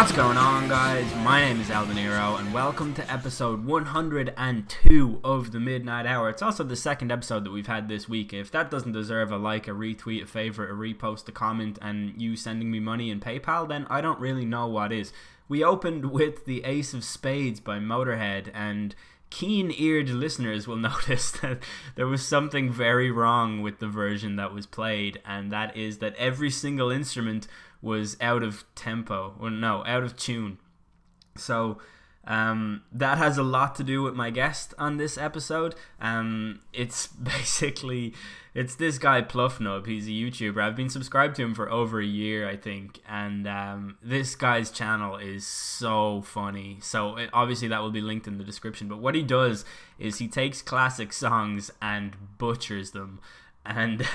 What's going on, guys? My name is Aldeniro, and welcome to episode 102 of the Midnight Hour. It's also the second episode that we've had this week. If that doesn't deserve a like, a retweet, a favorite, a repost, a comment, and you sending me money in PayPal, then I don't really know what is. We opened with the Ace of Spades by Motorhead, and keen-eared listeners will notice that there was something very wrong with the version that was played, and that is that every single instrument was out of tempo, or no, out of tune. So that has a lot to do with my guest on this episode. It's this guy Pluffnub. He's a YouTuber. I've been subscribed to him for over a year, I think, and this guy's channel is so funny. So obviously that will be linked in the description, but what he does is he takes classic songs and butchers them. And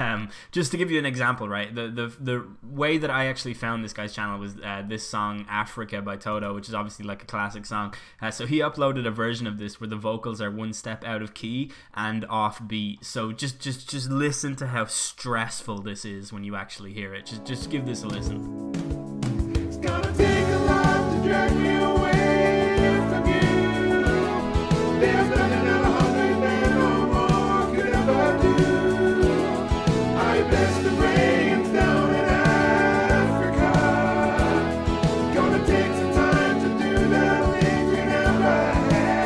just to give you an example, right, the way that I actually found this guy's channel was this song Africa by Toto, which is obviously like a classic song. So he uploaded a version of this where the vocals are one step out of key and off beat. So just listen to how stressful this is when you actually hear it. Just give this a listen. It's gonna take a lot to drag me away from you. There's nothing that 100 men or more could ever do. I bless the rains down in Africa. Gonna take some time to do the things we never had.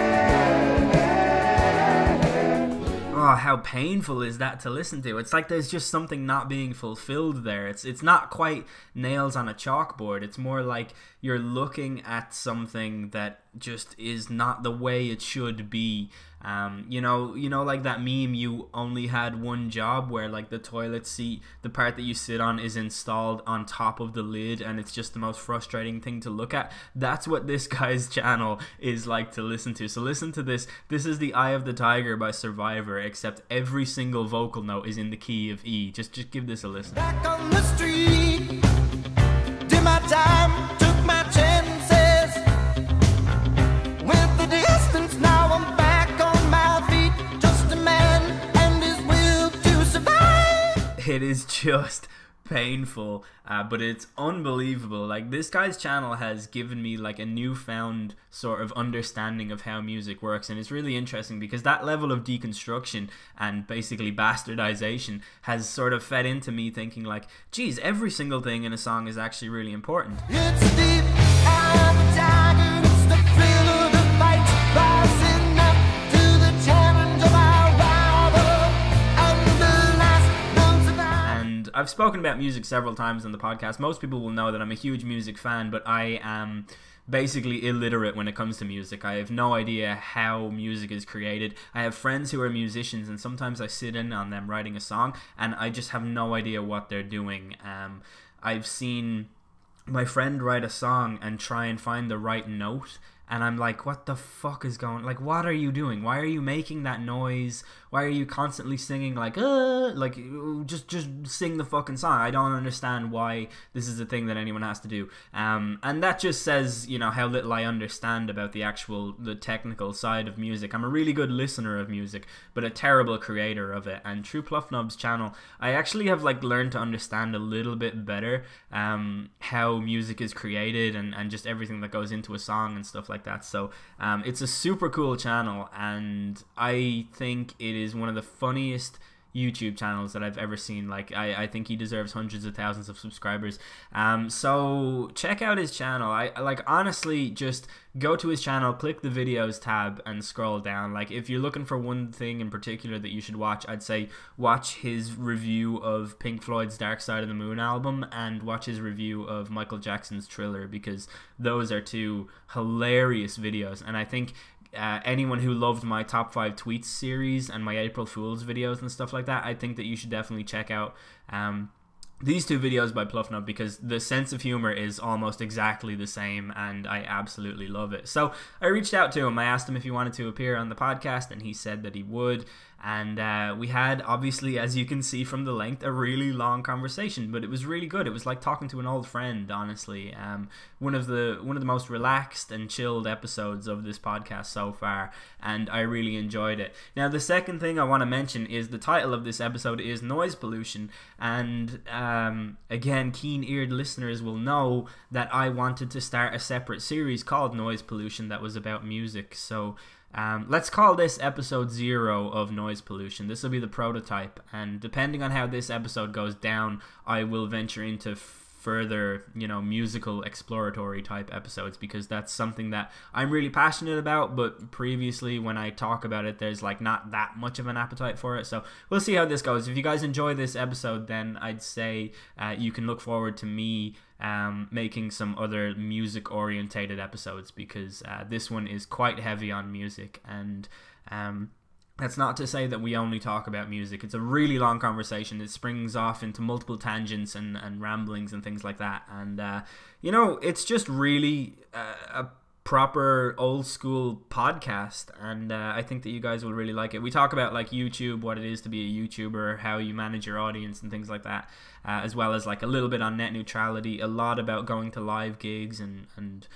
Oh, how painful is that to listen to? It's like there's just something not being fulfilled there. It's not quite nails on a chalkboard. It's more like you're looking at something that just is not the way it should be. You know, like that meme, you only had one job, where like the toilet seat, the part that you sit on, is installed on top of the lid, and it's just the most frustrating thing to look at. That's what this guy's channel is like to listen to. So listen to this. This is the Eye of the Tiger by Survivor, except every single vocal note is in the key of E. Just give this a listen. Back on the street, did my time, took my chances, went the distance, now I'm back on my feet, just a man and his will to survive. It is just painful, but it's unbelievable. Like, this guy's channel has given me like a newfound sort of understanding of how music works, and it's really interesting because that level of deconstruction and basically bastardization has sort of fed into me thinking like, geez, every single thing in a song is actually really important. It's deep, eye of the tiger, it's the thrill of the fight, rising up to the challenge of our rival, and the last known survive. And I've spoken about music several times on the podcast. Most people will know that I'm a huge music fan, but I am basically illiterate when it comes to music. I have no idea how music is created. I have friends who are musicians, and sometimes I sit in on them writing a song, and I just have no idea what they're doing. I've seen my friend write a song and try and find the right note, and I'm like, what the fuck is going, like, what are you doing? Why are you making that noise? Why are you constantly singing like just sing the fucking song? I don't understand why this is a thing that anyone has to do. And that just says, you know, how little I understand about the technical side of music. I'm a really good listener of music, but a terrible creator of it. And through Pluffnub's channel, I actually have like learned to understand a little bit better how music is created and just everything that goes into a song and stuff like that. So it's a super cool channel, and I think it is one of the funniest YouTube channels that I've ever seen. Like, I think he deserves hundreds of thousands of subscribers. So check out his channel. I like, honestly, just go to his channel, click the videos tab, and scroll down. Like, if you're looking for one thing in particular that you should watch, I'd say watch his review of Pink Floyd's Dark Side of the Moon album, and watch his review of Michael Jackson's Thriller, because those are two hilarious videos. And I think anyone who loved my top 5 tweets series and my April Fool's videos and stuff like that, I think that you should definitely check out these two videos by Pluffnub, because the sense of humor is almost exactly the same, and I absolutely love it. So I reached out to him. I asked him if he wanted to appear on the podcast, and he said that he would. And we had, obviously, as you can see from the length, a really long conversation, but it was really good. It was like talking to an old friend, honestly. One of the most relaxed and chilled episodes of this podcast so far, and I really enjoyed it. Now, the second thing I want to mention is the title of this episode is Noise Pollution, and again, keen-eared listeners will know that I wanted to start a separate series called Noise Pollution that was about music. So let's call this episode 0 of Noise Pollution. This will be the prototype, and depending on how this episode goes down, I will venture into further, musical exploratory type episodes, because that's something that I'm really passionate about, but previously when I talk about it, there's like not that much of an appetite for it. So we'll see how this goes. If you guys enjoy this episode, then I'd say you can look forward to me making some other music orientated episodes, because this one is quite heavy on music, and that's not to say that we only talk about music. It's a really long conversation. It springs off into multiple tangents and ramblings and things like that. And, it's just really a proper old school podcast. And I think that you guys will really like it. We talk about like YouTube, what it is to be a YouTuber, how you manage your audience and things like that, as well as like a little bit on net neutrality, a lot about going to live gigs and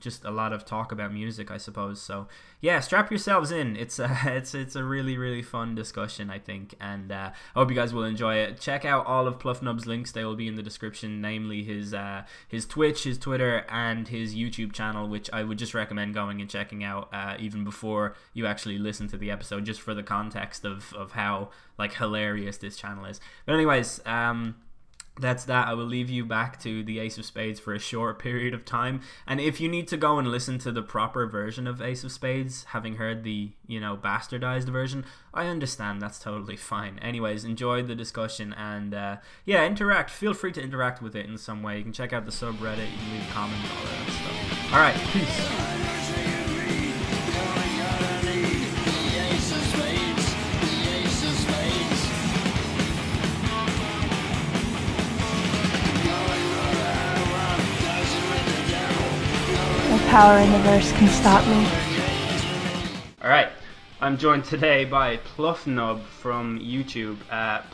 just a lot of talk about music, I suppose. So yeah, strap yourselves in. It's a really, really fun discussion, I think, and I hope you guys will enjoy it. Check out all of Pluffnub's links. They will be in the description, namely his Twitch, his Twitter, and his YouTube channel, which I would just recommend going and checking out even before you actually listen to the episode, just for the context of how like hilarious this channel is. But anyways, that's that. I will leave you back to the Ace of Spades for a short period of time, and if you need to go and listen to the proper version of Ace of Spades, having heard the bastardized version, I understand. That's totally fine. Anyways, enjoy the discussion, and interact. Feel free to interact with it in some way. You can check out the subreddit, you can leave a comment, all that stuff. Alright, peace. Power in the verse can stop me. Alright, I'm joined today by Pluffnub from YouTube.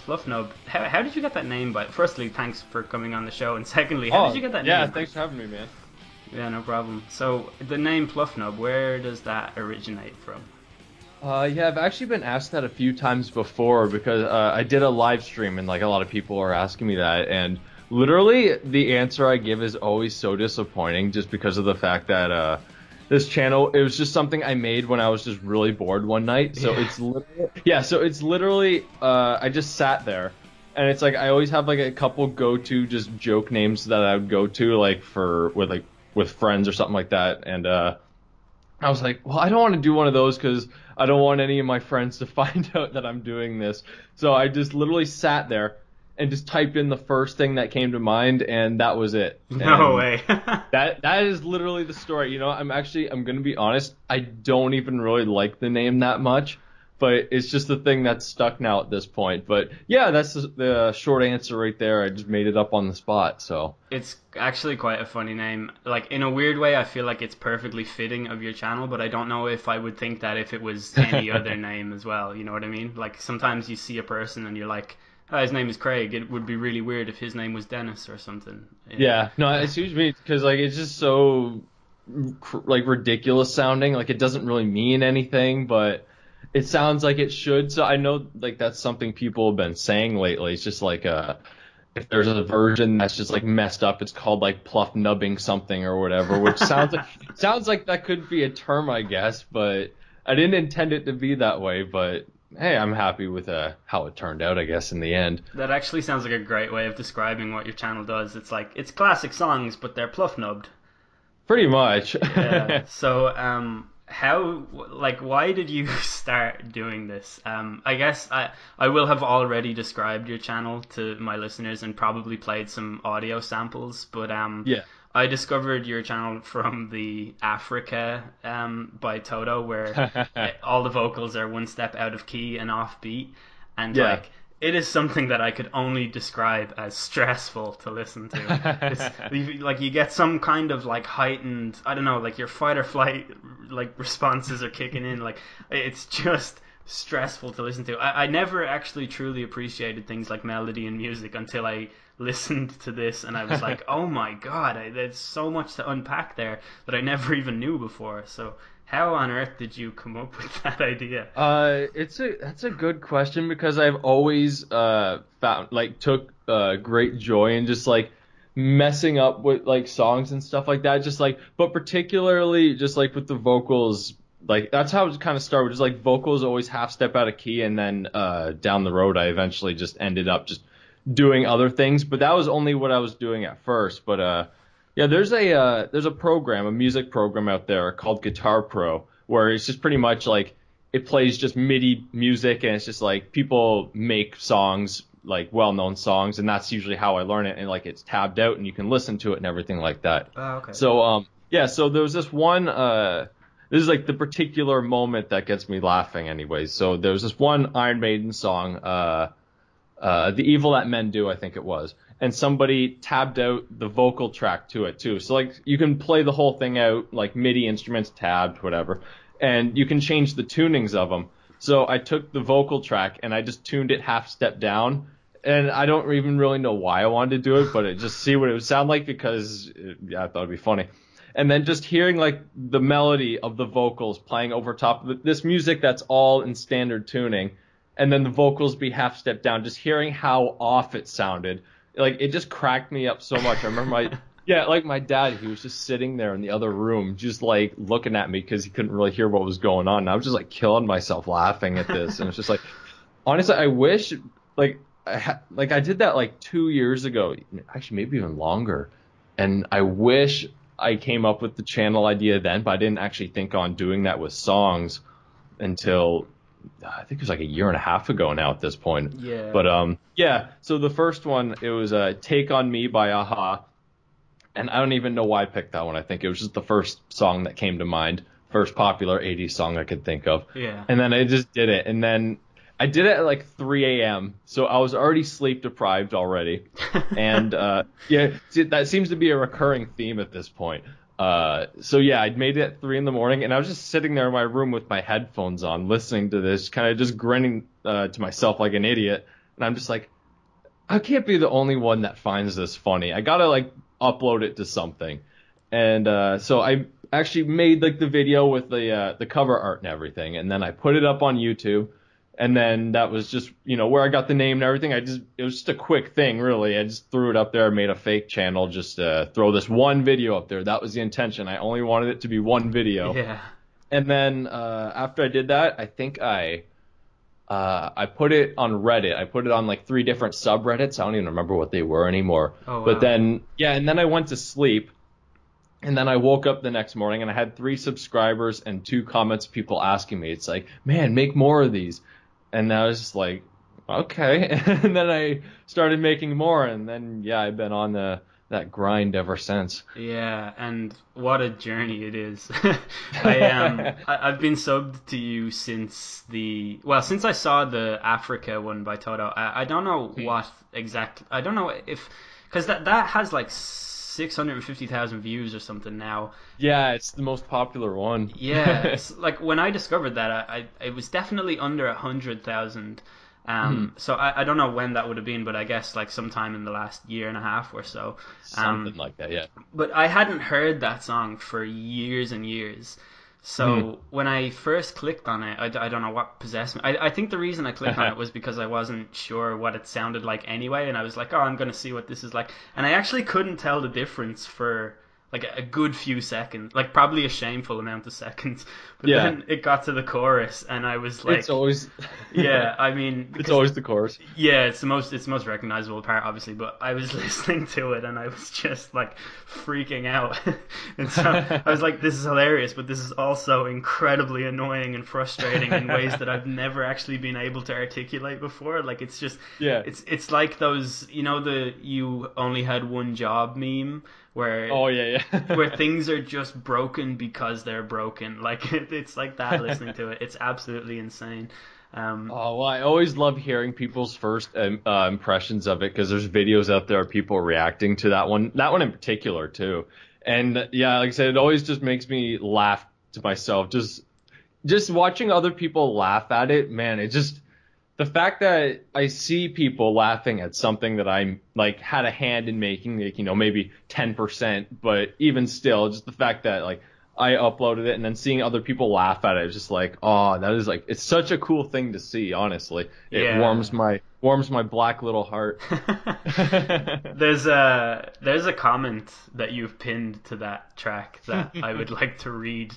Pluffnub, how did you get that name? Firstly, thanks for coming on the show, and secondly, how did you get that name? Yeah, thanks for having me, man. Yeah, no problem. So, the name Pluffnub, where does that originate from? Yeah, I've actually been asked that a few times before, because I did a live stream, and like a lot of people are asking me that, and literally, the answer I give is always so disappointing, just because of the fact that this channel, it was just something I made when I was just really bored one night. So it's literally, I just sat there, and it's like I always have like a couple go-to just joke names that I would go to like with friends or something like that, and I was like, well, I don't want to do one of those because I don't want any of my friends to find out that I'm doing this. So I just literally sat there and just typed in the first thing that came to mind, and that was it. No way. that is literally the story. I'm gonna be honest, I don't even really like the name that much, but it's just the thing that's stuck now at this point. But yeah, that's the short answer right there. I just made it up on the spot. So it's actually quite a funny name. Like, in a weird way, I feel like it's perfectly fitting of your channel, but I don't know if I would think that if it was any other name as well. You know what I mean? Like, sometimes you see a person and you're like, his name is Craig. It would be really weird if his name was Dennis or something. Yeah, no, it's usually because like it's just so like ridiculous sounding. Like, it doesn't really mean anything, but it sounds like it should. So I know like that's something people have been saying lately. It's just like if there's a version that's just like messed up, it's called like Pluffnubbing something or whatever, which sounds like that could be a term, I guess, but I didn't intend it to be that way. But hey, I'm happy with how it turned out, I guess, in the end. That actually sounds like a great way of describing what your channel does. It's like, it's classic songs, but they're pluffnubbed. Pretty much. Yeah. So, why did you start doing this? I guess I will have already described your channel to my listeners and probably played some audio samples, but yeah. I discovered your channel from the Africa by Toto, where all the vocals are one step out of key and off beat, and like it is something that I could only describe as stressful to listen to. Like, you get some kind of like heightened, I don't know, like your fight or flight like responses are kicking in. Like, it's just stressful to listen to. I never actually truly appreciated things like melody and music until I listened to this, and I was like, oh my god, there's so much to unpack there that I never even knew before. So How on earth did you come up with that idea? That's a good question because I've always took great joy in just like messing up with like songs and stuff like that. Just like, but particularly just like with the vocals, like that's how it kind of started. Just like vocals always half step out of key, and then down the road I eventually just ended up just doing other things. But that was only what I was doing at first. But yeah, there's a program, a music program out there called Guitar Pro, where it's just pretty much like it plays just MIDI music, and it's just like people make songs, like well-known songs, and that's usually how I learn it. And like it's tabbed out, and you can listen to it and everything like that. Oh, okay. So yeah, so there was this one. This is like the particular moment that gets me laughing, anyways. So there was this one Iron Maiden song, "The Evil That Men Do," I think it was. And somebody tabbed out the vocal track to it too. So like you can play the whole thing out, like MIDI instruments tabbed, whatever, and you can change the tunings of them. So I took the vocal track and I just tuned it half step down. And I don't even really know why I wanted to do it, but it just see what it would sound like because I thought it'd be funny. And then just hearing like the melody of the vocals playing over top of this music that's all in standard tuning, and then the vocals be half step down, just hearing how off it sounded. Like, it just cracked me up so much. I remember my dad, he was just sitting there in the other room, just, like, looking at me because he couldn't really hear what was going on. And I was just, like, killing myself laughing at this. And it's just, like, honestly, I wish, like, I did that, like, 2 years ago. Actually, maybe even longer. And I wish I came up with the channel idea then, but I didn't actually think on doing that with songs until... I think it was like a year and a half ago now at this point. Yeah. But yeah. So the first one, it was "Take on Me" by Aha, and I don't even know why I picked that one. I think it was just the first song that came to mind, first popular '80s song I could think of. Yeah. And then I just did it, and then I did it at like 3 a.m. So I was already sleep deprived already, and yeah, that seems to be a recurring theme at this point. So yeah, I'd made it at 3 a.m, and I was just sitting there in my room with my headphones on, listening to this, kind of just grinning to myself like an idiot. And I'm just like, I can't be the only one that finds this funny. I gotta like upload it to something. And so I actually made like the video with the cover art and everything, and then I put it up on YouTube. And then that was just, where I got the name and everything. It was just a quick thing, really. I just threw it up there, made a fake channel, just to throw this one video up there. That was the intention. I only wanted it to be one video. Yeah. And then after I did that, I think I put it on Reddit. I put it on like 3 different subreddits. I don't even remember what they were anymore. Oh, wow. But then, yeah, and then I went to sleep. And then I woke up the next morning and I had 3 subscribers and 2 comments, people asking me. It's like, man, make more of these. And I was just like, okay. And then I started making more, and then yeah, I've been on that grind ever since. Yeah, and what a journey it is. I've been subbed to you since I saw the Africa one by Toto. I don't know what exact. I don't know if because that has like 650,000 views or something now. Yeah, it's the most popular one. Yeah, it's like when I discovered that, it was definitely under 100,000. So I don't know when that would have been, but I guess like sometime in the last year and a half or so. Something like that, yeah. But I hadn't heard that song for years and years. So when I first clicked on it, I don't know what possessed me. I think the reason I clicked on it was because I wasn't sure what it sounded like anyway, and I was like, oh, I'm going to see what this is like. And I actually couldn't tell the difference for like a good few seconds, like probably a shameful amount of seconds. But then it got to the chorus, and I was like, it's always yeah, I mean, it's always the chorus. Yeah, it's the most recognizable part, obviously. But I was listening to it, and I was just like freaking out. And so I was like, this is hilarious, but this is also incredibly annoying and frustrating in ways that I've never actually been able to articulate before. Like it's just it's like those, the "you only had one job" meme. Where where things are just broken because they're broken. Like it's like that listening to it. It's absolutely insane. Well, I always love hearing people's first impressions of it, because there's videos out there of people reacting to that one in particular too. And yeah, like I said, it always just makes me laugh to myself. Just watching other people laugh at it, man, it just. The fact that I see people laughing at something that I'm like had a hand in making, like, maybe 10%, but even still, just the fact that like I uploaded it, and then seeing other people laugh at it, it's just like, oh, that is like, it's such a cool thing to see. Honestly, it Yeah. warms my black little heart. There's a comment that you've pinned to that track that I would like to read.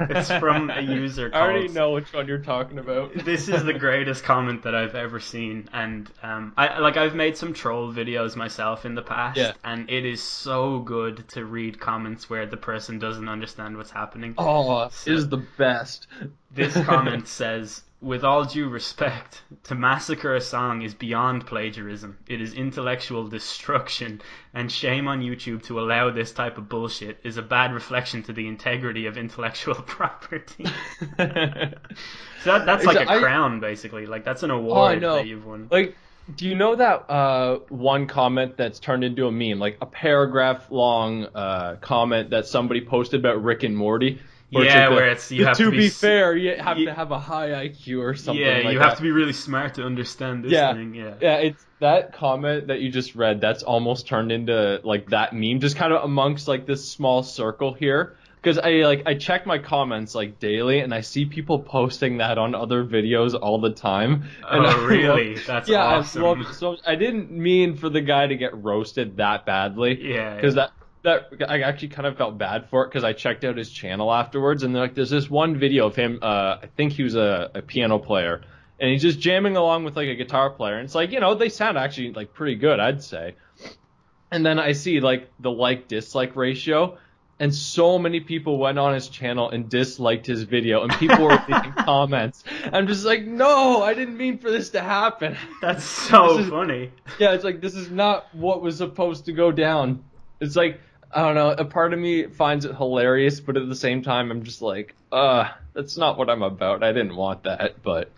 It's from a user I already called. know which one you're talking about. This is the greatest comment that I've ever seen, and I've made some troll videos myself in the past, Yeah. and it is so good to read comments where the person doesn't understand what's happening. Oh, So- it is the best. This comment says, "With all due respect, to massacre a song is beyond plagiarism. It is intellectual destruction, and shame on YouTube to allow this type of bullshit is a bad reflection to the integrity of intellectual property." So that's like a crown, basically. Like, that's an award that you've won. Like, do you know that one comment that's turned into a meme, like a paragraph long comment that somebody posted about Rick and Morty? Yeah, where it's you have to be fair, you have to have a high IQ or something. Yeah, like you that. have to be really smart to understand this thing. Yeah, it's that comment that you just read. That's almost turned into like that meme, just kind of amongst like this small circle here. Because I check my comments like daily, and I see people posting that on other videos all the time. And oh, really? That's awesome. I love it. So I didn't mean for the guy to get roasted that badly. Yeah, because that I actually kind of felt bad for it, because I checked out his channel afterwards, and like there's this one video of him. I think he was a piano player, and he's just jamming along with like a guitar player, and it's like, they sound actually like pretty good, I'd say. And then I see like the like-dislike ratio. And so many people went on his channel and disliked his video, and people were leaving comments. I'm just like, no, I didn't mean for this to happen. That's so funny. Yeah, it's like, this is not what was supposed to go down. It's like, I don't know, a part of me finds it hilarious, but at the same time, I'm just like, that's not what I'm about. I didn't want that, but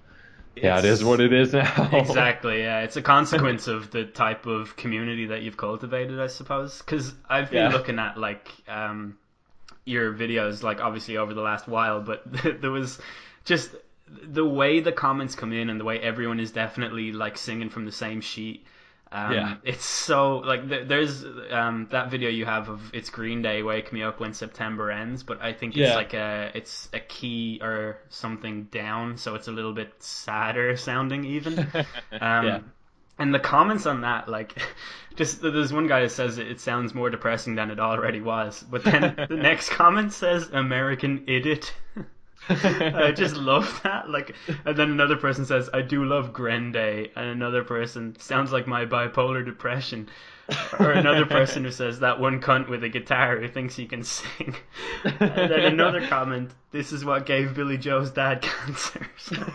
yeah, it is what it is now. Exactly, yeah. It's a consequence of the type of community that you've cultivated, I suppose. Because I've been looking at, like, your videos, like, obviously over the last while, but there was just the way the comments come in and the way everyone is definitely, like, singing from the same sheet. It's so, like, there's that video you have of It's Green Day, Wake Me Up When September Ends, but I think it's like it's a key or something down, so it's a little bit sadder sounding even. And the comments on that, like, just there's one guy that says it sounds more depressing than it already was, but then the next comment says American Idiot. I just love that. Like, and then another person says, "I do love Grande," and another person, "Sounds like my bipolar depression," or another person who says, "That one cunt with a guitar who thinks he can sing," and then another comment, "This is what gave Billy Joe's dad cancer."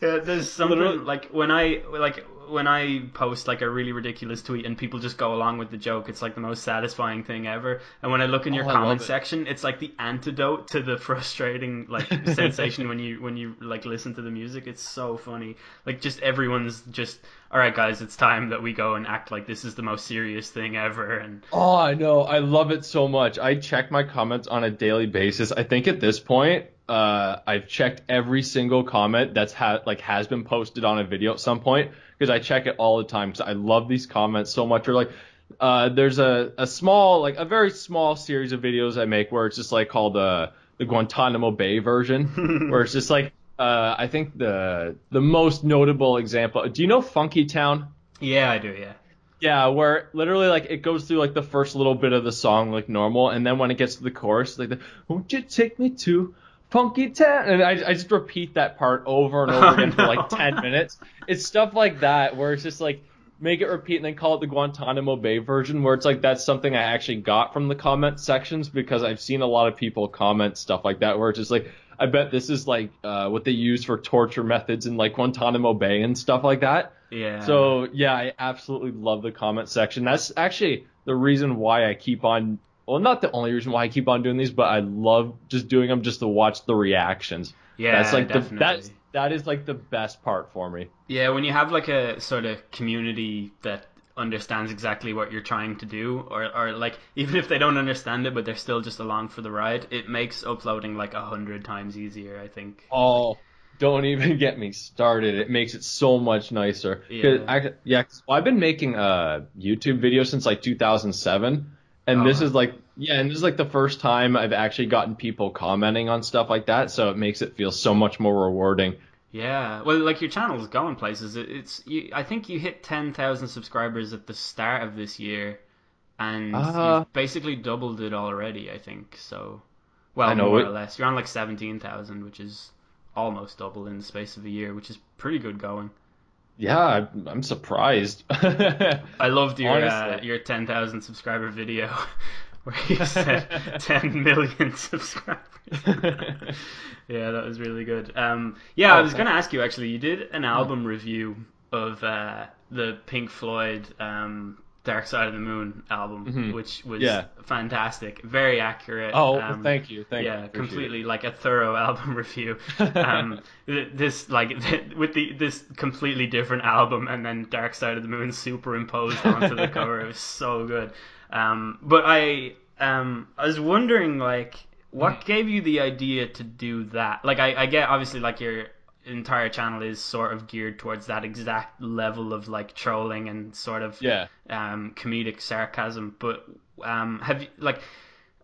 Yeah, there's something like when I post like a really ridiculous tweet and people just go along with the joke, it's like the most satisfying thing ever. And when I look in your comment section, it's like the antidote to the frustrating like sensation when you like listen to the music. It's so funny. Like, just everyone's just, all right, guys, it's time that we go and act like this is the most serious thing ever. And I know, I love it so much. I check my comments on a daily basis. I think at this point, I've checked every single comment that's has been posted on a video at some point, because I check it all the time because I love these comments so much. Or like, there's a small, like a very small series of videos I make where it's just like called the Guantanamo Bay version, where it's just like, I think the most notable example. Do you know Funky Town? Yeah, I do. Yeah. Yeah, where literally like it goes through like the first little bit of the song like normal, and then when it gets to the chorus, like won't you take me to Funky Town? And I just repeat that part over and over again for like 10 minutes. It's stuff like that where it's just like make it repeat and then call it the Guantanamo Bay version, where it's like that's something I actually got from the comment sections, because I've seen a lot of people comment stuff like that where it's just like, I bet this is like what they use for torture methods in like Guantanamo Bay and stuff like that. Yeah. So yeah, I absolutely love the comment section. That's actually the reason why I keep on. Well, not the only reason why I keep on doing these, but I love just doing them just to watch the reactions. Yeah, that's like definitely. that is like the best part for me. Yeah, when you have like a sort of community that understands exactly what you're trying to do, or like even if they don't understand it but they're still just along for the ride, it makes uploading like 100 times easier, I think. Oh, don't even get me started. It makes it so much nicer. Cause I've been making YouTube videos since like 2007. And Oh, this wow. is like, yeah, and this is like the first time I've actually gotten people commenting on stuff like that, so it makes it feel so much more rewarding. Yeah, well, like your channel's going places. I think you hit 10,000 subscribers at the start of this year, and Uh, you've basically doubled it already, I think. So, I well, know more or it. less. You're on like 17,000, which is almost double in the space of a year, which is pretty good going. Yeah, I'm surprised. I loved Honestly. your 10,000 subscriber video where you said 10 million subscribers. Yeah, that was really good. Yeah, I Oh, was going to thanks. ask you actually. You did an Mm. album review of the Pink Floyd Dark Side of the Moon album, Hmm. which was Yeah. fantastic, very accurate. Oh, well, thank you. Thank you. Yeah, Appreciate completely like a thorough album review. it. This like with this completely different album and then Dark Side of the Moon superimposed onto the cover. It was so good. But I was wondering like what gave you the idea to do that? Like I get obviously like your entire channel is sort of geared towards that exact level of like trolling and sort of Yeah. comedic sarcasm, but have you like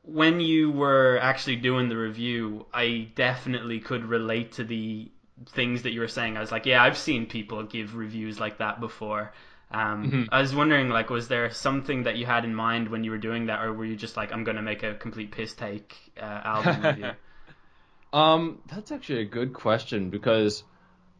when you were actually doing the review, I definitely could relate to the things that you were saying. I was like, yeah, I've seen people give reviews like that before. Mhm. I was wondering, like, was there something that you had in mind when you were doing that, or were you just like, I'm gonna make a complete piss take album review? That's actually a good question because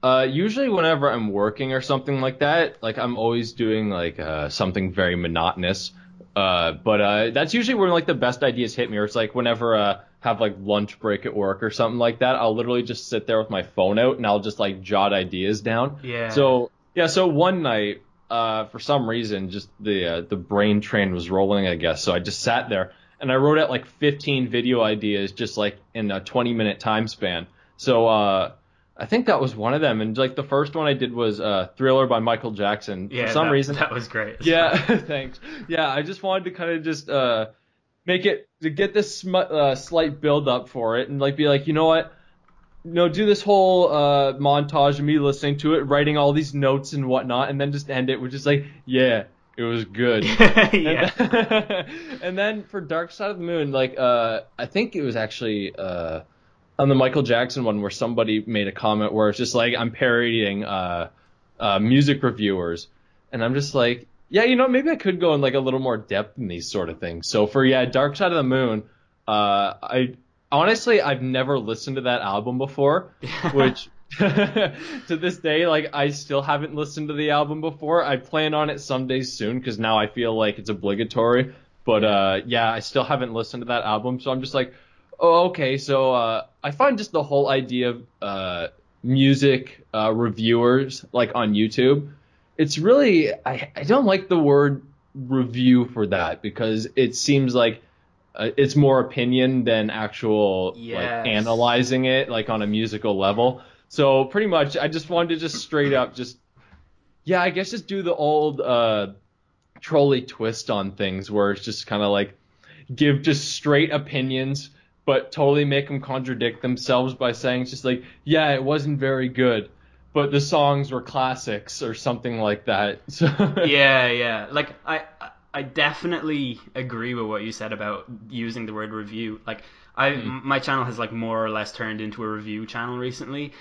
usually whenever I'm working or something like that, like I'm always doing like something very monotonous. But that's usually where like the best ideas hit me, or it's like whenever have like lunch break at work or something like that, I'll literally just sit there with my phone out and I'll just like jot ideas down. Yeah. So yeah, so one night, for some reason, just the brain train was rolling, I guess. So I just sat there and I wrote out like 15 video ideas just like in a 20-minute time span. So I think that was one of them. And like the first one I did was Thriller by Michael Jackson. For Yeah, some that reason, that was great as yeah, well. thanks. Yeah, I just wanted to kind of just make it to get this slight build up for it and like be like, you know what? No, do this whole montage of me listening to it, writing all these notes and whatnot, and then just end it with just like, yeah, it was good. And Yeah. then, and then for Dark Side of the Moon, like I think it was actually on the Michael Jackson one where somebody made a comment where it's just like I'm parodying music reviewers, and I'm just like, yeah, you know, maybe I could go in like a little more depth in these sort of things. So for yeah, Dark Side of the Moon, I honestly I've never listened to that album before, which to this day like I still haven't listened to the album before. I plan on it someday soon because now I feel like it's obligatory. But yeah, I still haven't listened to that album, so I'm just like, oh, okay. So I find just the whole idea of music reviewers like on YouTube. It's really I don't like the word review for that because it seems like it's more opinion than actual like Yes. analyzing it like on a musical level. So pretty much I just wanted to just straight up just yeah, I guess just do the old trolley twist on things where it's just kind of like give just straight opinions, but totally make them contradict themselves by saying it's just like, yeah, it wasn't very good, but the songs were classics or something like that. So Yeah, yeah. Like I definitely agree with what you said about using the word review. Like mm, my channel has like more or less turned into a review channel recently,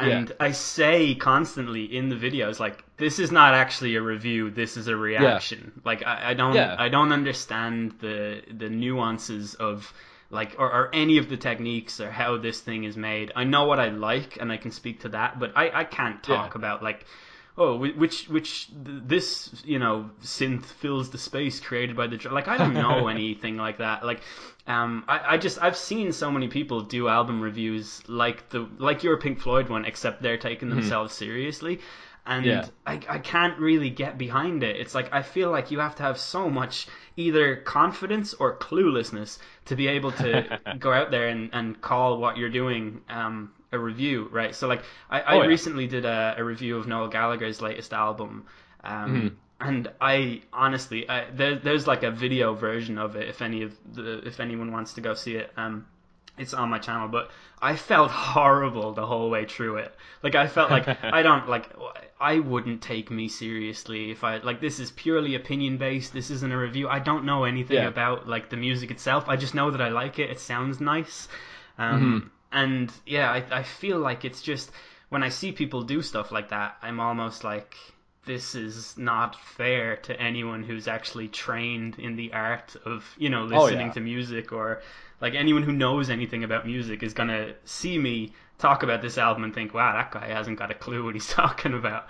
yeah, and I say constantly in the videos like this is not actually a review, this is a yeah, reaction. Like yeah, I don't understand the nuances of like or any of the techniques or how this thing is made. I know what I like and I can speak to that, but I can't yeah, talk about like oh which this synth fills the space created by the like I don't know anything like that. Like I just I've seen so many people do album reviews like the like your Pink Floyd one, except they're taking mhm, themselves seriously, and yeah, I can't really get behind it. It's like I feel like you have to have so much either confidence or cluelessness to be able to go out there and call what you're doing a review, right? So like I oh yeah, recently did a review of Noel Gallagher's latest album, mhm, and I honestly there's like a video version of it if anyone wants to go see it. It's on my channel, but I felt horrible the whole way through it. Like, I felt like I wouldn't take me seriously if this is purely opinion based. This isn't a review. I don't know anything about like the music itself. I just know that I like it. It sounds nice. And yeah, I feel like it's just, when I see people do stuff like that, I'm almost like, this is not fair to anyone who's actually trained in the art of, listening to music, or like anyone who knows anything about music is gonna see me talk about this album and think, wow, that guy hasn't got a clue what he's talking about.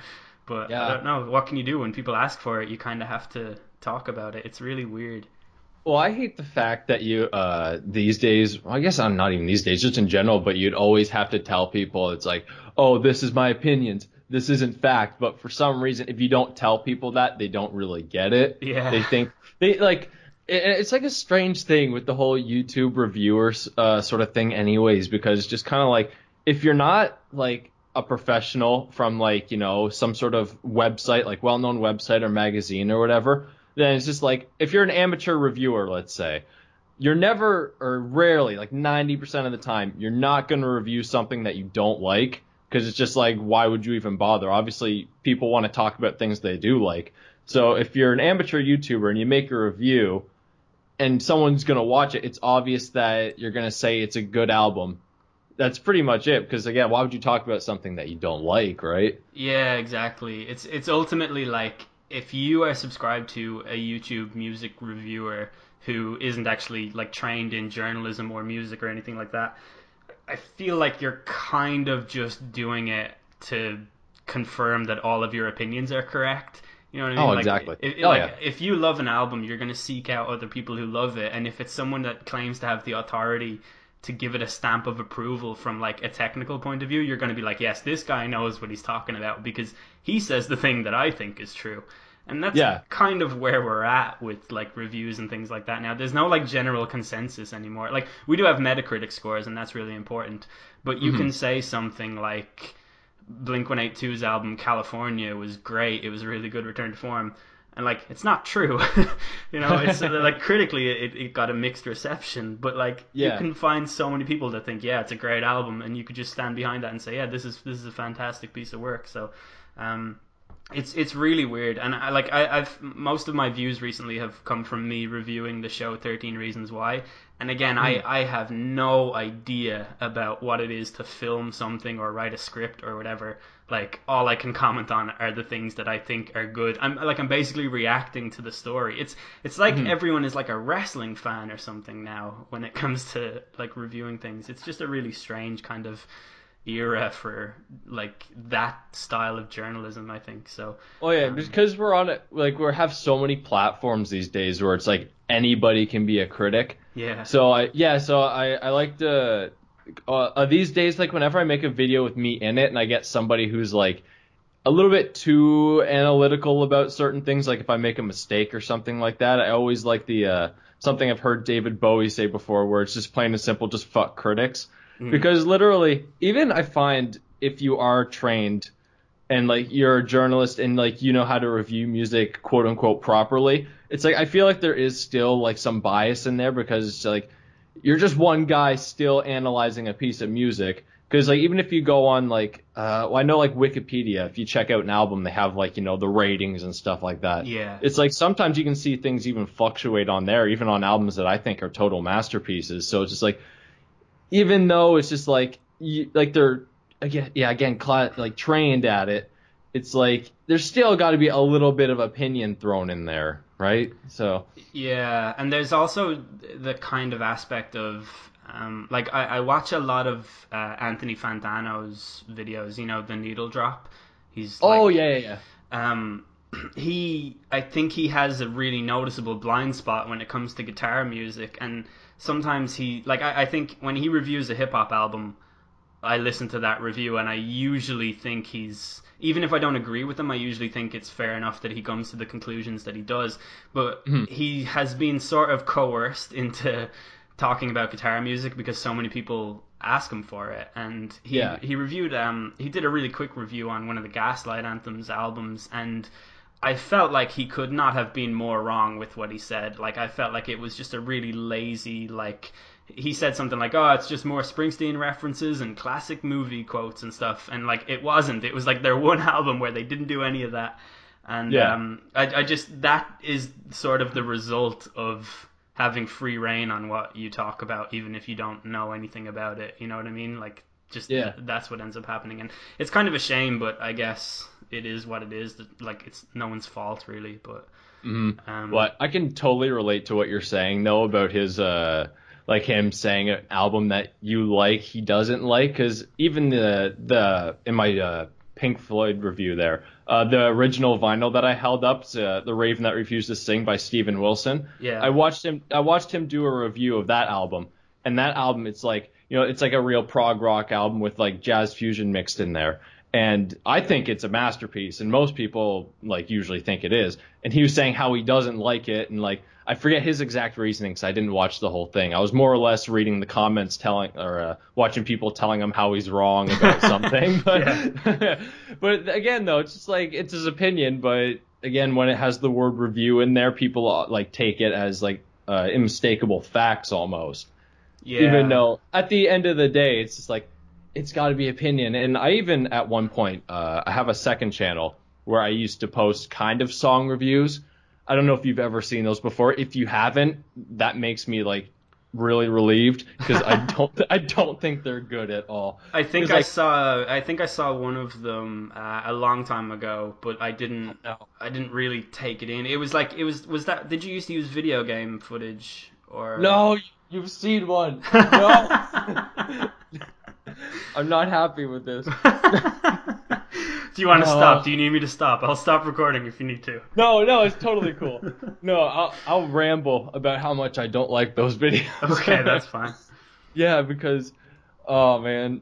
But I don't know, what can you do when people ask for it? You kind of have to talk about it. It's really weird. Well, I hate the fact that you these days, well, I guess I'm not even these days, just in general, but you'd always have to tell people, it's like, oh, this is my opinions, this isn't fact. But for some reason, if you don't tell people that, they don't really get it. Yeah. They think it's like a strange thing with the whole YouTube reviewers sort of thing anyways, because it's just kind of like, if you're not like a professional from like, some sort of website, like well-known website or magazine or whatever, then it's just like, if you're an amateur reviewer, let's say, you're never, or rarely, like 90% of the time, you're not going to review something that you don't like, because it's just like, why would you even bother? Obviously, people want to talk about things they do like. So if you're an amateur YouTuber and you make a review and someone's going to watch it, it's obvious that you're going to say it's a good album. That's pretty much it, because again, why would you talk about something that you don't like, right? Yeah, exactly. It's ultimately like, if you are subscribed to a YouTube music reviewer who isn't actually like trained in journalism or music or anything like that, I feel like you're kind of just doing it to confirm that all of your opinions are correct. You know what I mean? Oh, like, exactly. If you love an album, you're going to seek out other people who love it, and if it's someone that claims to have the authority to give it a stamp of approval from like a technical point of view, you're going to be like, yes, this guy knows what he's talking about because he says the thing that I think is true. And that's kind of where we're at with like reviews and things like that now. There's no like general consensus anymore. Like, we do have Metacritic scores, and that's really important, but you can say something like Blink-182's album California was great, it was a really good return to form, and like, it's not true. It's like, critically it got a mixed reception, but like, you can find so many people that think, yeah, it's a great album, and you could just stand behind that and say, yeah, this is a fantastic piece of work. So it's really weird, and I've most of my views recently have come from me reviewing the show 13 Reasons Why, and again, I have no idea about what it is to film something or write a script or whatever. Like, all I can comment on are the things that I think are good. I'm basically reacting to the story. It's like everyone is like a wrestling fan or something now when it comes to like reviewing things. It's just a really strange kind of era for like that style of journalism, I think. So because we're on it, like, we have so many platforms these days where it's like anybody can be a critic. So I like to these days, like, whenever I make a video with me in it and I get somebody who's like a little bit too analytical about certain things, like if I make a mistake or something like that, I always like the something I've heard David Bowie say before, where it's just plain and simple, just fuck critics. Because literally, even I find, if you are trained and like you're a journalist and like you know how to review music quote unquote properly, it's like, I feel like there is still like some bias in there, because it's like, you're just one guy still analyzing a piece of music. Because like, even if you go on like I know like Wikipedia, if you check out an album, they have like, the ratings and stuff like that. It's like, sometimes you can see things even fluctuate on there, even on albums that I think are total masterpieces. So it's just like, even though it's just like, they're again like trained at it, it's like there's still got to be a little bit of opinion thrown in there, right? So and there's also the kind of aspect of like, I watch a lot of Anthony Fantano's videos, the needle drop. He's like, I think he has a really noticeable blind spot when it comes to guitar music, and sometimes I think when he reviews a hip-hop album, I listen to that review and I usually think even if I don't agree with him, I usually think it's fair enough that he comes to the conclusions that he does, but he has been sort of coerced into talking about guitar music because so many people ask him for it, and he reviewed he did a really quick review on one of the Gaslight Anthems albums, and I felt like he could not have been more wrong with what he said. Like, I felt like it was just a really lazy, like, he said something like, "Oh, it's just more Springsteen references and classic movie quotes and stuff," and like it wasn't. It was like their one album where they didn't do any of that, and I just that is sort of the result of having free reign on what you talk about, even if you don't know anything about it. You know what I mean? Like, just that's what ends up happening, and it's kind of a shame, but I guess it is what it is. Like, it's no one's fault really, but. Well, I can totally relate to what you're saying though about his like him saying an album that you like he doesn't like, because even the in my Pink Floyd review there, the original vinyl that I held up, The Raven That Refused to Sing by Steven Wilson. Yeah. I watched him do a review of that album, and that album, it's like, you know, it's like a real prog rock album with like jazz fusion mixed in there. And I think it's a masterpiece, and most people like usually think it is. And he was saying how he doesn't like it, and like I forget his exact reasoning because I didn't watch the whole thing. I was more or less reading the comments watching people telling him how he's wrong about something. But but again, though, it's just like it's his opinion. But again, when it has the word review in there, people like take it as like unmistakable facts almost. Yeah. Even though at the end of the day, it's just like, it's got to be opinion. And I even at one point, I have a second channel where I used to post kind of song reviews. I don't know if you've ever seen those before. If you haven't, that makes me like really relieved, because I don't think they're good at all. I think I saw one of them a long time ago, but I didn't really take it in. It was like was that, did you used to use video game footage or No, you've seen one. No. I'm not happy with this. Do you want to stop? Do you need me to stop? I'll stop recording if you need to. No, it's totally cool. No, I'll ramble about how much I don't like those videos. Okay, that's fine. Yeah, because, oh man.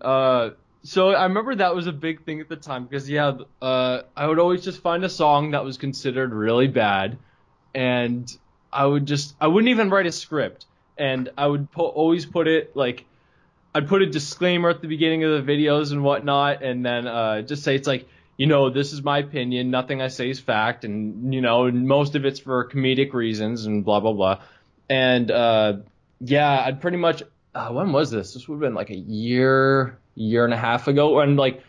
So I remember that was a big thing at the time, because I would always just find a song that was considered really bad, and I wouldn't even write a script, and I would always put it like, I'd put a disclaimer at the beginning of the videos and whatnot, and then just say it's like, you know, this is my opinion, nothing I say is fact, and, you know, most of it's for comedic reasons and blah, blah, blah. And, I'd pretty much, when was this? This would have been like a year and a half ago, and like,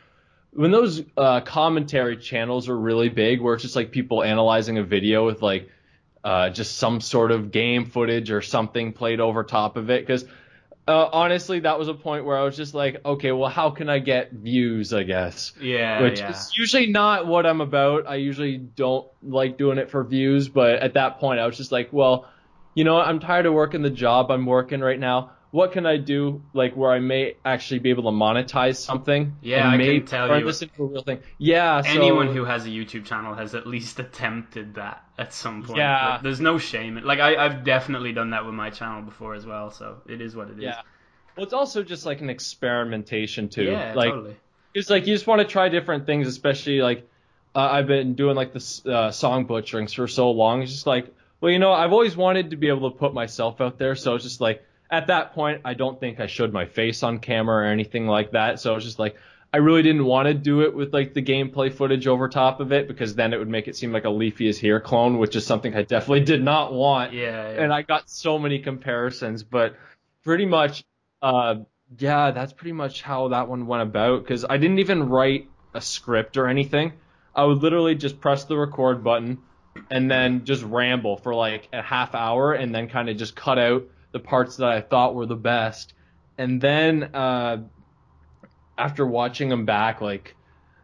when those commentary channels are really big, where it's just like people analyzing a video with like just some sort of game footage or something played over top of it, because honestly, that was a point where I was just like, okay, well, how can I get views, I guess? Yeah, Which is usually not what I'm about. I usually don't like doing it for views, but at that point, I was just like, well, you know what? I'm tired of working the job I'm working right now. What can I do, like, where I may actually be able to monetize something? Yeah, I can tell you. This into a real thing. Yeah, anyone who has a YouTube channel has at least attempted that at some point. Yeah. Like, there's no shame. Like, I've definitely done that with my channel before as well, so it is what it is. Yeah. Well, it's also just like an experimentation, too. Yeah, like, totally. It's like you just want to try different things, especially like I've been doing like the song butcherings for so long. It's just like, well, you know, I've always wanted to be able to put myself out there, so it's just like, at that point, I don't think I showed my face on camera or anything like that. So it's just like, I really didn't want to do it with like the gameplay footage over top of it, because then it would make it seem like a Leafy is Here clone, which is something I definitely did not want. Yeah. And I got so many comparisons, but pretty much, that's pretty much how that one went about, because I didn't even write a script or anything. I would literally just press the record button and then just ramble for like a half hour, and then kind of just cut out the parts that I thought were the best. And then after watching them back, like,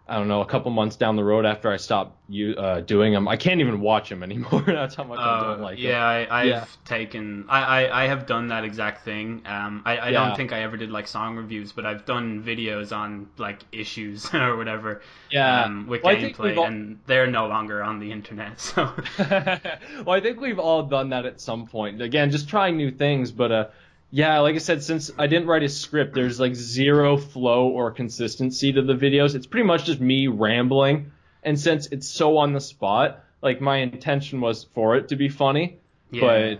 I don't know, a couple months down the road after I stopped doing them, I can't even watch them anymore. That's how much I don't like them. I have done that exact thing. I don't think I ever did like song reviews, but I've done videos on like issues or whatever with gameplay, and they're no longer on the internet. So well, I think we've all done that at some point. Again, just trying new things, but like I said, since I didn't write a script, there's like zero flow or consistency to the videos. It's pretty much just me rambling. And since it's so on the spot, like my intention was for it to be funny. Yeah.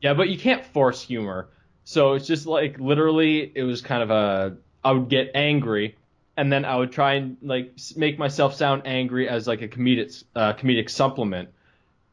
But you can't force humor. So it's just like literally it was kind of I would get angry and then I would try and like make myself sound angry as like a comedic supplement.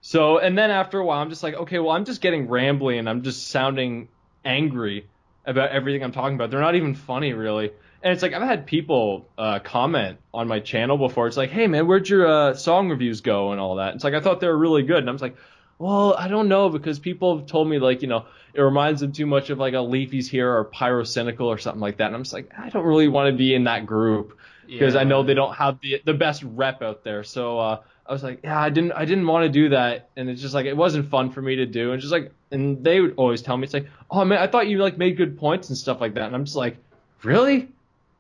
So, and then after a while, I'm just like, okay, well, I'm just getting rambly and I'm just sounding angry about everything I'm talking about. They're not even funny, really. And it's like, I've had people comment on my channel before. It's like, hey, man, where'd your song reviews go and all that? It's like, I thought they were really good. And I was like, well, I don't know, because people have told me, like, it reminds them too much of like a Leafy's Here or Pyrocynical or something like that. And I'm just like, I don't really want to be in that group because I know they don't have the best rep out there. So I was like, yeah, I didn't want to do that, and it's just like it wasn't fun for me to do, and just like, and they would always tell me, it's like, oh man, I thought you like made good points and stuff like that, and I'm just like, really,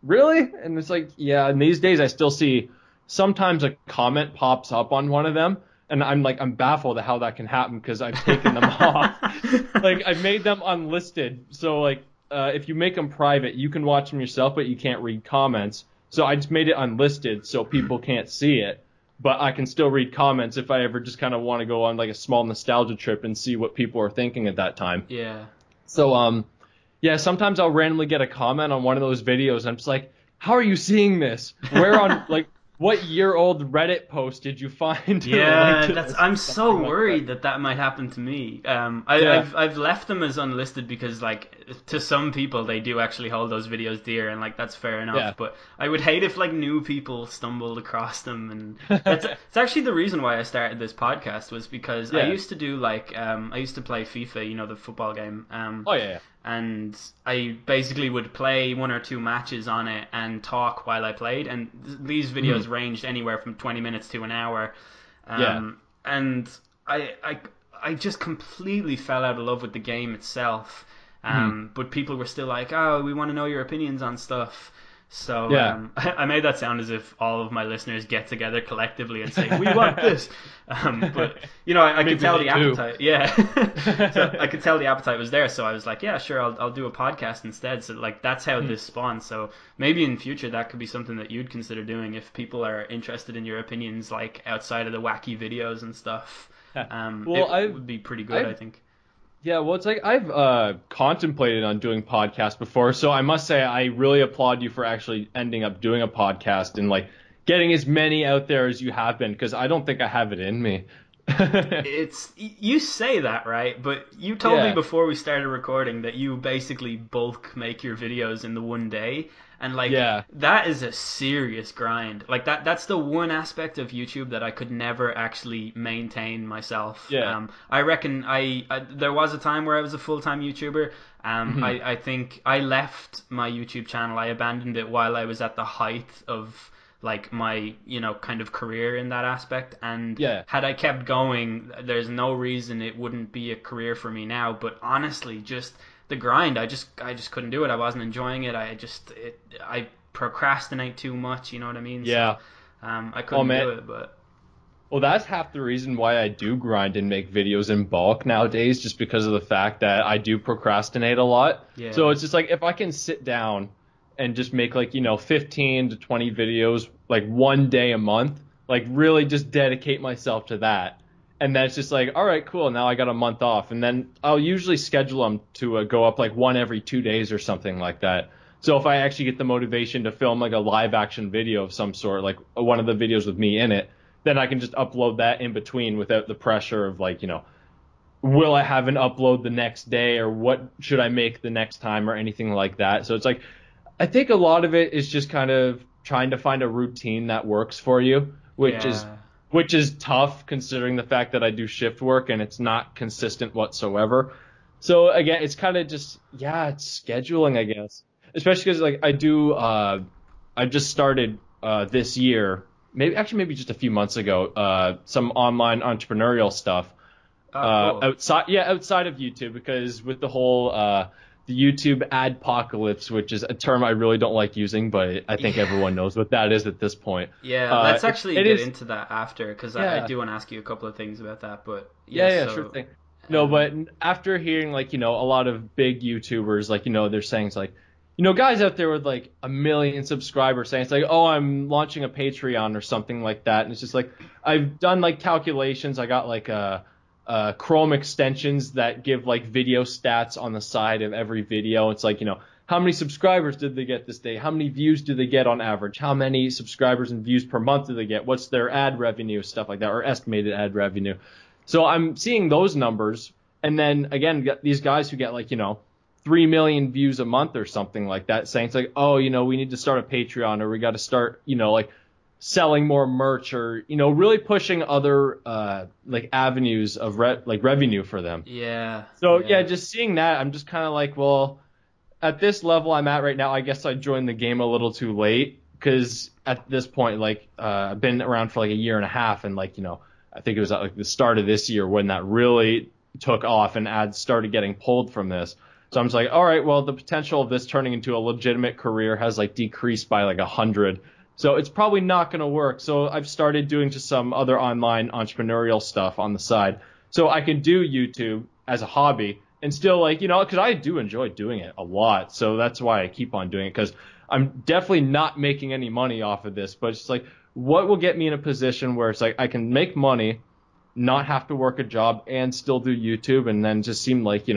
and it's like, yeah, and these days I still see sometimes a comment pops up on one of them, and I'm baffled at how that can happen because I've taken them off, like I've made them unlisted, so like if you make them private, you can watch them yourself, but you can't read comments, so I just made it unlisted so people can't see it. But I can still read comments if I ever just kind of want to go on like a small nostalgia trip and see what people are thinking at that time. Yeah. So, yeah, sometimes I'll randomly get a comment on one of those videos and I'm just like, how are you seeing this? Where on, like, what year-old Reddit post did you find? Yeah, I'm so worried that might happen to me. I've left them as unlisted because, like, to some people they do actually hold those videos dear, and like that's fair enough. Yeah. But I would hate if like new people stumbled across them, and it's actually the reason why I started this podcast was because I used to do like I used to play FIFA, the football game. Oh yeah. And I basically would play 1 or 2 matches on it and talk while I played, and these videos ranged anywhere from 20 minutes to an hour. And I just completely fell out of love with the game itself. But people were still like, oh, we want to know your opinions on stuff. So I made that sound as if all of my listeners get together collectively and say, we want this. But, I could tell the appetite. Yeah. So I could tell the appetite was there. So I was like, yeah, sure, I'll do a podcast instead. So, like, that's how this spawned. So maybe in future that could be something that you'd consider doing if people are interested in your opinions, like, outside of the wacky videos and stuff. It would be pretty good, I think. Yeah, well, it's like I've contemplated on doing podcasts before, so I must say I really applaud you for actually ending up doing a podcast and like getting as many out there as you have been, because I don't think I have it in me. You say that, right? But you told me before we started recording that you basically bulk make your videos in the one day. And like that is a serious grind. Like that's the one aspect of YouTube that I could never actually maintain myself. Yeah. I reckon there was a time where I was a full-time YouTuber. I think I left my YouTube channel. I abandoned it while I was at the height of like my kind of career in that aspect, and had I kept going, there's no reason it wouldn't be a career for me now. But honestly, just the grind, I just couldn't do it. I wasn't enjoying it. I procrastinate too much, you know what I mean? Yeah. So, I couldn't do it, but well, that's half the reason why I do grind and make videos in bulk nowadays, just because of the fact that I do procrastinate a lot. Yeah. So it's just like if I can sit down and just make like 15 to 20 videos like one day a month, like really just dedicate myself to that. And then it's just like, all right, cool, now I got a month off. And then I'll usually schedule them to go up like one every 2 days or something like that. So if I actually get the motivation to film like a live action video of some sort, like one of the videos with me in it, then I can just upload that in between without the pressure of like, will I have an upload the next day, or what should I make the next time, or anything like that. So it's like, I think a lot of it is just kind of trying to find a routine that works for you, which is tough considering the fact that I do shift work and it's not consistent whatsoever. So again, it's kind of just, it's scheduling, I guess. Especially because like I just started this year, maybe just a few months ago, some online entrepreneurial stuff cool. outside of YouTube, because with the whole the YouTube adpocalypse, which is a term I really don't like using, but I think everyone knows what that is at this point. Yeah, let's actually get into that after, because I do want to ask you a couple of things about that. But sure thing. No, but after hearing like a lot of big YouTubers, like they're saying it's like, guys out there with like 1 million subscribers saying it's like, oh, I'm launching a Patreon or something like that, and it's just like I've done like calculations. I got like Chrome extensions that give like video stats on the side of every video. It's like, how how many subscribers did they get this day? How many views do they get on average? How many subscribers and views per month do they get? What's their ad revenue, stuff like that, or estimated ad revenue. So I'm seeing those numbers, and then again, these guys who get like, 3 million views a month or something like that, saying it's like, oh, we need to start a Patreon, or we got to start, like selling more merch, or, really pushing other like avenues of revenue for them. Yeah. So yeah, just seeing that, I'm just kind of like, well, at this level I'm at right now, I guess I joined the game a little too late, because at this point, like, I've been around for like a year and a half, and like, I think it was at like the start of this year when that really took off and ads started getting pulled from this. So I'm just like, all right, well, the potential of this turning into a legitimate career has like decreased by like 100. So it's probably not going to work. So I've started doing just some other online entrepreneurial stuff on the side. So I can do YouTube as a hobby and still, like, because I do enjoy doing it a lot. So that's why I keep on doing it, because I'm definitely not making any money off of this. But it's like, what will get me in a position where it's like I can make money, not have to work a job, and still do YouTube, and then just seem like,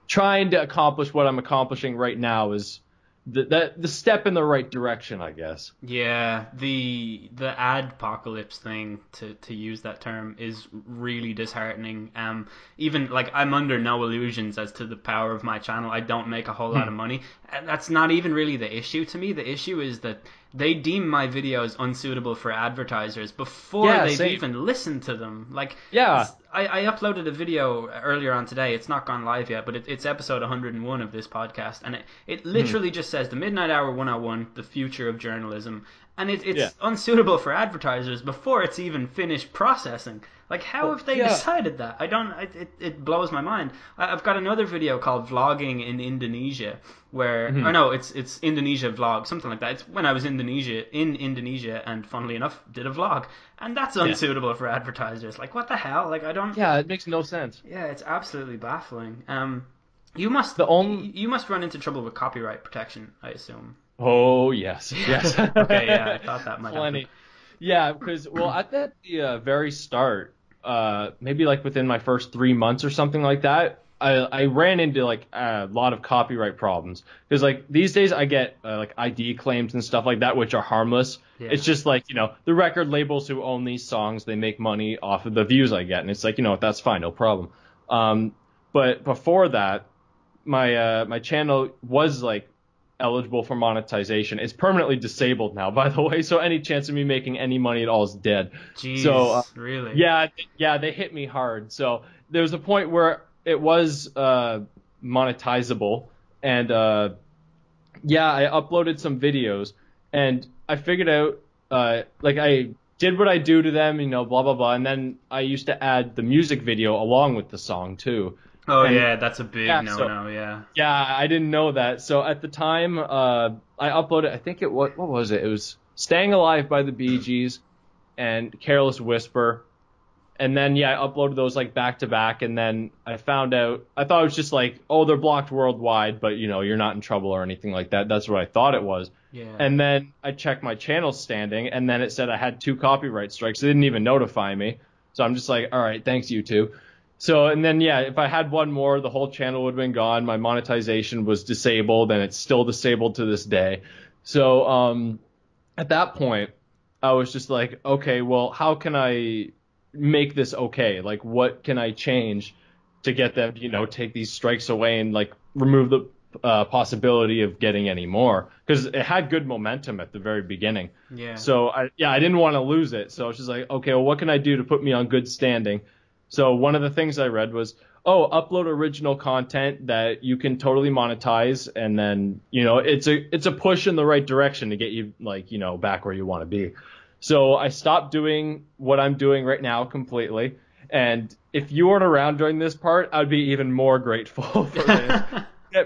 trying to accomplish what I'm accomplishing right now is the step in the right direction, I guess. Yeah, the adpocalypse thing, to use that term, is really disheartening. Even like, I'm under no illusions as to the power of my channel. I don't make a whole lot of money. That's not even really the issue to me. The issue is that they deem my videos unsuitable for advertisers before they've even listened to them. Like, I uploaded a video earlier on today. It's not gone live yet, but it's episode 101 of this podcast, and it literally just says the Midnight Hour 101, the future of journalism, and it's unsuitable for advertisers before it's even finished processing. Like, how have they decided that? It blows my mind. I've got another video called Vlogging in Indonesia, where, or no, it's Indonesia vlog, something like that. It's when I was in Indonesia, and funnily enough, did a vlog, and that's unsuitable for advertisers. Like, what the hell? Like, I don't. Yeah, it makes no sense. Yeah, it's absolutely baffling. You must run into trouble with copyright protection, I assume. Oh yes. Okay, yeah, I thought that might happen. Yeah, because at the very start, maybe like within my first 3 months or something like that, I ran into like a lot of copyright problems, because like these days I get like ID claims and stuff like that, which are harmless. Yeah. It's just like, the record labels who own these songs, they make money off of the views I get, and it's like, that's fine, no problem. But before that, my channel was like eligible for monetization. It's permanently disabled now, by the way, so any chance of me making any money at all is dead. Jeez, so really? Yeah, they hit me hard. So there was a point where it was monetizable, and I uploaded some videos, and I figured out like I did what I do to them, blah blah blah, and then I used to add the music video along with the song too. Oh, and, yeah, that's a big no-no, yeah. Yeah, I didn't know that. So at the time, I uploaded, I think what was it? It was Staying Alive by the Bee Gees and Careless Whisper. And then, I uploaded those like back to back. And then I found out, I thought it was just like, oh, they're blocked worldwide, but you're not in trouble or anything like that. That's what I thought it was. Yeah. And then I checked my channel standing, and then it said I had 2 copyright strikes. They didn't even notify me. So I'm just like, all right, thanks, YouTube. So, and then, if I had one more, the whole channel would have been gone. My monetization was disabled, and it's still disabled to this day. So, at that point, I was just like, okay, well, how can I make this okay? Like, what can I change to get them, take these strikes away and, like, remove the possibility of getting any more? Because it had good momentum at the very beginning. Yeah. So, I didn't want to lose it. So I was just like, okay, well, what can I do to put me on good standing? So one of the things I read was, upload original content that you can totally monetize, and then, it's a push in the right direction to get you, like, back where you want to be. So I stopped doing what I'm doing right now completely. And if you weren't around during this part, I'd be even more grateful for this.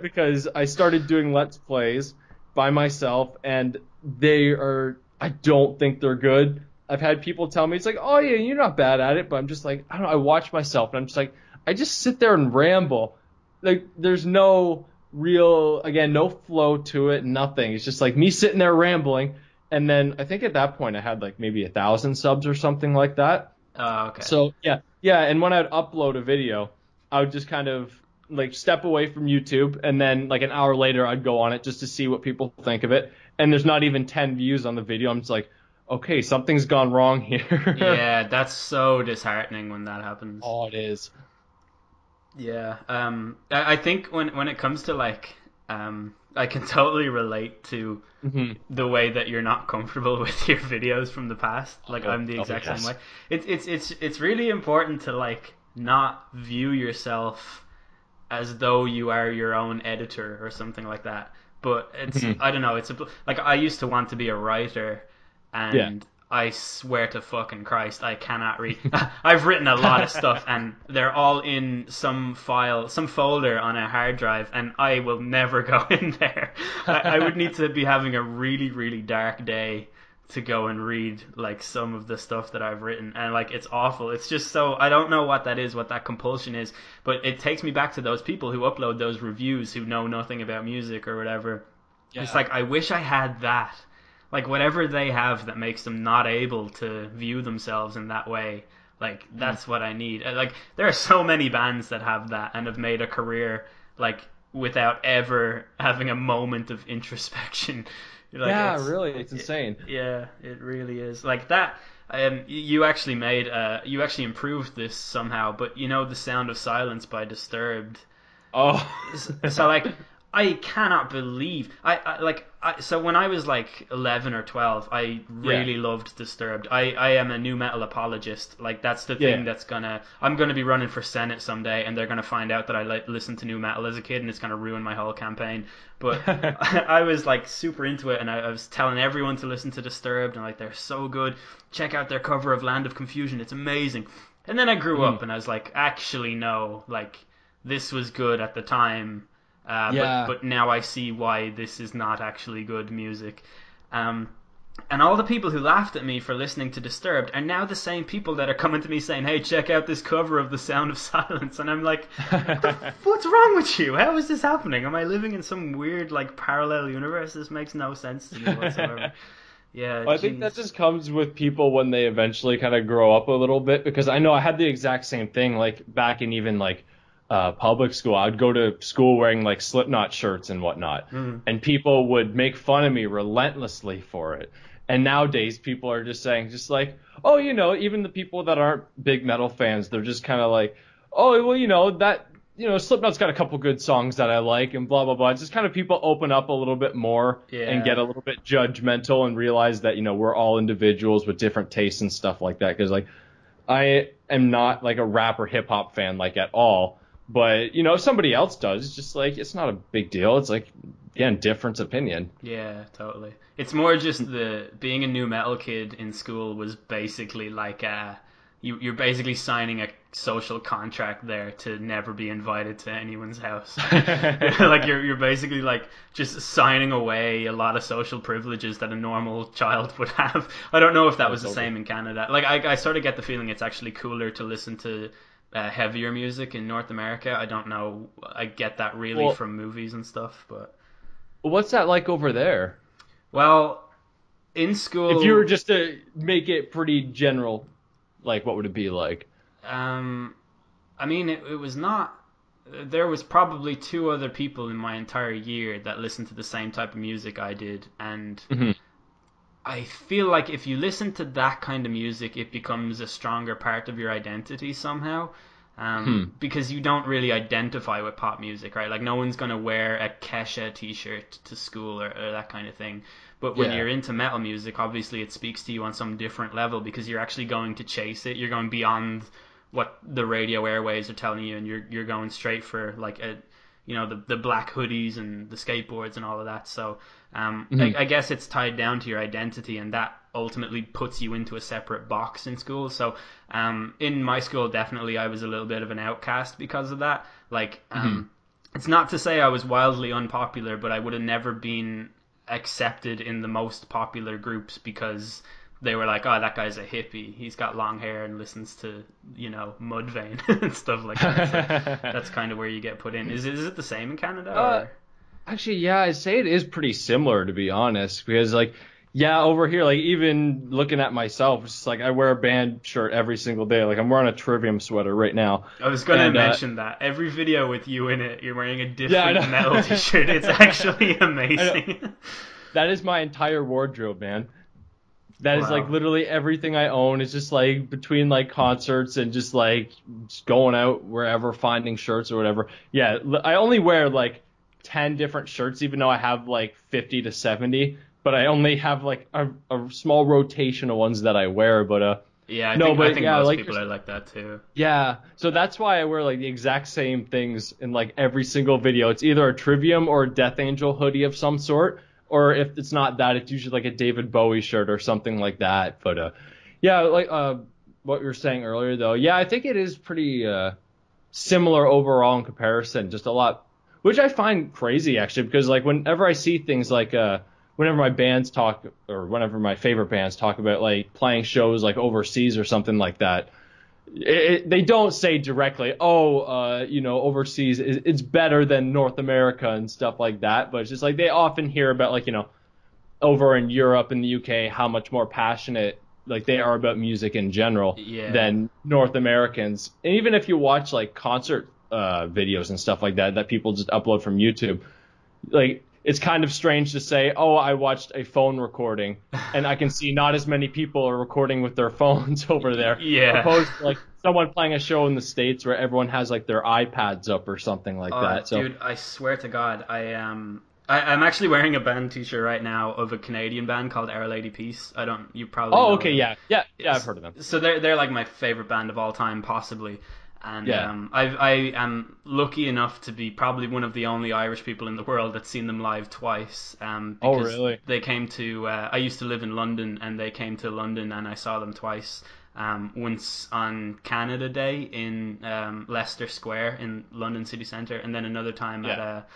Because I started doing Let's Plays by myself, and I don't think they're good. I've had people tell me, it's like, oh yeah, you're not bad at it, but I'm just like, I don't know, I watch myself, and I'm just like, I just sit there and ramble. Like, there's no real, again, no flow to it, nothing. It's just like me sitting there rambling, and then I think at that point I had like maybe 1,000 subs or something like that. Oh, okay. So, yeah, and when I'd upload a video, I would just kind of like step away from YouTube, and then like an hour later I'd go on it just to see what people think of it. And there's not even 10 views on the video. I'm just like, okay, something's gone wrong here. Yeah, that's so disheartening when that happens. Oh, it is. Yeah. I think when it comes to like, I can totally relate to the way that you're not comfortable with your videos from the past. Like I'm the exact same way. It's really important to like not view yourself as though you are your own editor or something like that. But it's I don't know. Like I used to want to be a writer, and I swear to fucking Christ, I cannot read. I've written a lot of stuff, and they're all in some file, some folder on a hard drive, and I will never go in there. I would need to be having a really, really dark day to go and read like some of the stuff that I've written, and like it's awful. It's just so I don't know what that is, what that compulsion is, but it takes me back to those people who upload those reviews who know nothing about music or whatever. Yeah. It's like I wish I had that. Like whatever they have that makes them not able to view themselves in that way, like that's what I need. Like there are so many bands that have that and have made a career like without ever having a moment of introspection. Like, yeah, really, it's insane. It really is. Like that. You actually improved this somehow, but you know The Sound of Silence by Disturbed. Oh, so like. I cannot believe so when I was like 11 or 12 I really loved Disturbed. I am a new metal apologist. Like that's the thing that's I'm gonna be running for Senate someday, and they're gonna find out that I listened to new metal as a kid, and it's gonna ruin my whole campaign. But I was like super into it, and I was telling everyone to listen to Disturbed, and like they're so good. Check out their cover of Land of Confusion, it's amazing. And then I grew up and I was like, actually no, like this was good at the time. But now I see why this is not actually good music. And all the people who laughed at me for listening to Disturbed are now the same people that are coming to me saying, hey, check out this cover of The Sound of Silence. And I'm like, what's wrong with you? How is this happening? Am I living in some weird like parallel universe? This makes no sense to me whatsoever. Yeah, well, I think that just comes with people when they eventually kind of grow up a little bit, because I know I had the exact same thing like back in even like public school. I would go to school wearing like Slipknot shirts and whatnot, and people would make fun of me relentlessly for it. And nowadays people are just saying just like, oh, you know, even the people that aren't big metal fans, they're just kind of like, oh, well, you know, that, you know, Slipknot's got a couple good songs that I like and blah, blah, blah. It's just kind of people open up a little bit more and get a little bit judgmental and realize that, you know, we're all individuals with different tastes and stuff like that. Because like I am not like a rap or hip hop fan like at all. But, you know, if somebody else does, it's just like, it's not a big deal. It's like, again, different opinion. Yeah, totally. It's more just being a new metal kid in school was basically like, you're basically signing a social contract there to never be invited to anyone's house. Like you're basically like just signing away a lot of social privileges that a normal child would have. I don't know if that was the same in Canada. Like I sort of get the feeling it's actually cooler to listen to heavier music in North America. I don't know. I get that really from movies and stuff, but what's that like over there? Well, in school, if you were just to make it pretty general, like what would it be like? I mean, it was not. There was probably 2 other people in my entire year that listened to the same type of music I did, and I feel like if you listen to that kind of music, it becomes a stronger part of your identity somehow. Because you don't really identify with pop music, right? Like no one's going to wear a Kesha t-shirt to school or that kind of thing. But when you're into metal music, obviously it speaks to you on some different level because you're actually going to chase it. You're going beyond what the radio airways are telling you, and you're going straight for like the black hoodies and the skateboards and all of that. So I guess it's tied down to your identity, and that ultimately puts you into a separate box in school. So in my school, definitely I was a little bit of an outcast because of that. Like it's not to say I was wildly unpopular, but I would have never been accepted in the most popular groups because they were like, oh, that guy's a hippie. He's got long hair and listens to, you know, Mudvayne and stuff like that. So that's kind of where you get put in. Is it the same in Canada? Or? Actually, yeah, I'd say it is pretty similar, to be honest, because like, Yeah, over here, like even looking at myself, it's just like I wear a band shirt every single day. Like I'm wearing a Trivium sweater right now. I was going to And mention that. Every video with you in it, you're wearing a yeah, I different know. metal t-shirt. It's actually I know. amazing. That is my entire wardrobe, man. That is like Wow. literally everything I own. It's just like between like concerts and just like just going out wherever, finding shirts or whatever. Yeah, I only wear like 10 different shirts, even though I have like 50 to 70. But I only have like a small rotation of ones that I wear. But Yeah, no, I but think yeah, most like people are like that too. yeah. So that's why I wear like the exact same things in like every single video. It's either a Trivium or a Death Angel hoodie of some sort, or if it's not that, it's usually like a David Bowie shirt or something like that. But yeah, like what you were saying earlier though, yeah, I think it is pretty similar overall in comparison. Just a lot, which I find crazy actually, because like whenever I see things like whenever my bands talk or whenever my favorite bands talk about like playing shows like overseas or something like that, they don't say directly, oh, overseas it's better than North America and stuff like that. But it's just like they often hear about like over in Europe and the UK how much more passionate like they are about music in general Yeah. than North Americans. And even if you watch like concert videos and stuff like that people just upload from YouTube, like it's kind of strange to say, oh, I watched a phone recording and I can see not as many people are recording with their phones over there, Yeah. opposed to like someone playing a show in the States where everyone has like their iPads up or something like that. So Dude, I swear to God, I'm actually wearing a band t-shirt right now of a Canadian band called Our Lady Peace. You probably oh, know okay, them. yeah, I've heard of them. So they're like my favorite band of all time, possibly. And Yeah. I am lucky enough to be probably one of the only Irish people in the world that's seen them live twice. Oh, Because really? they came to. I used to live in London, and they came to London, and I saw them twice. Once on Canada Day in Leicester Square in London city centre, and then another time at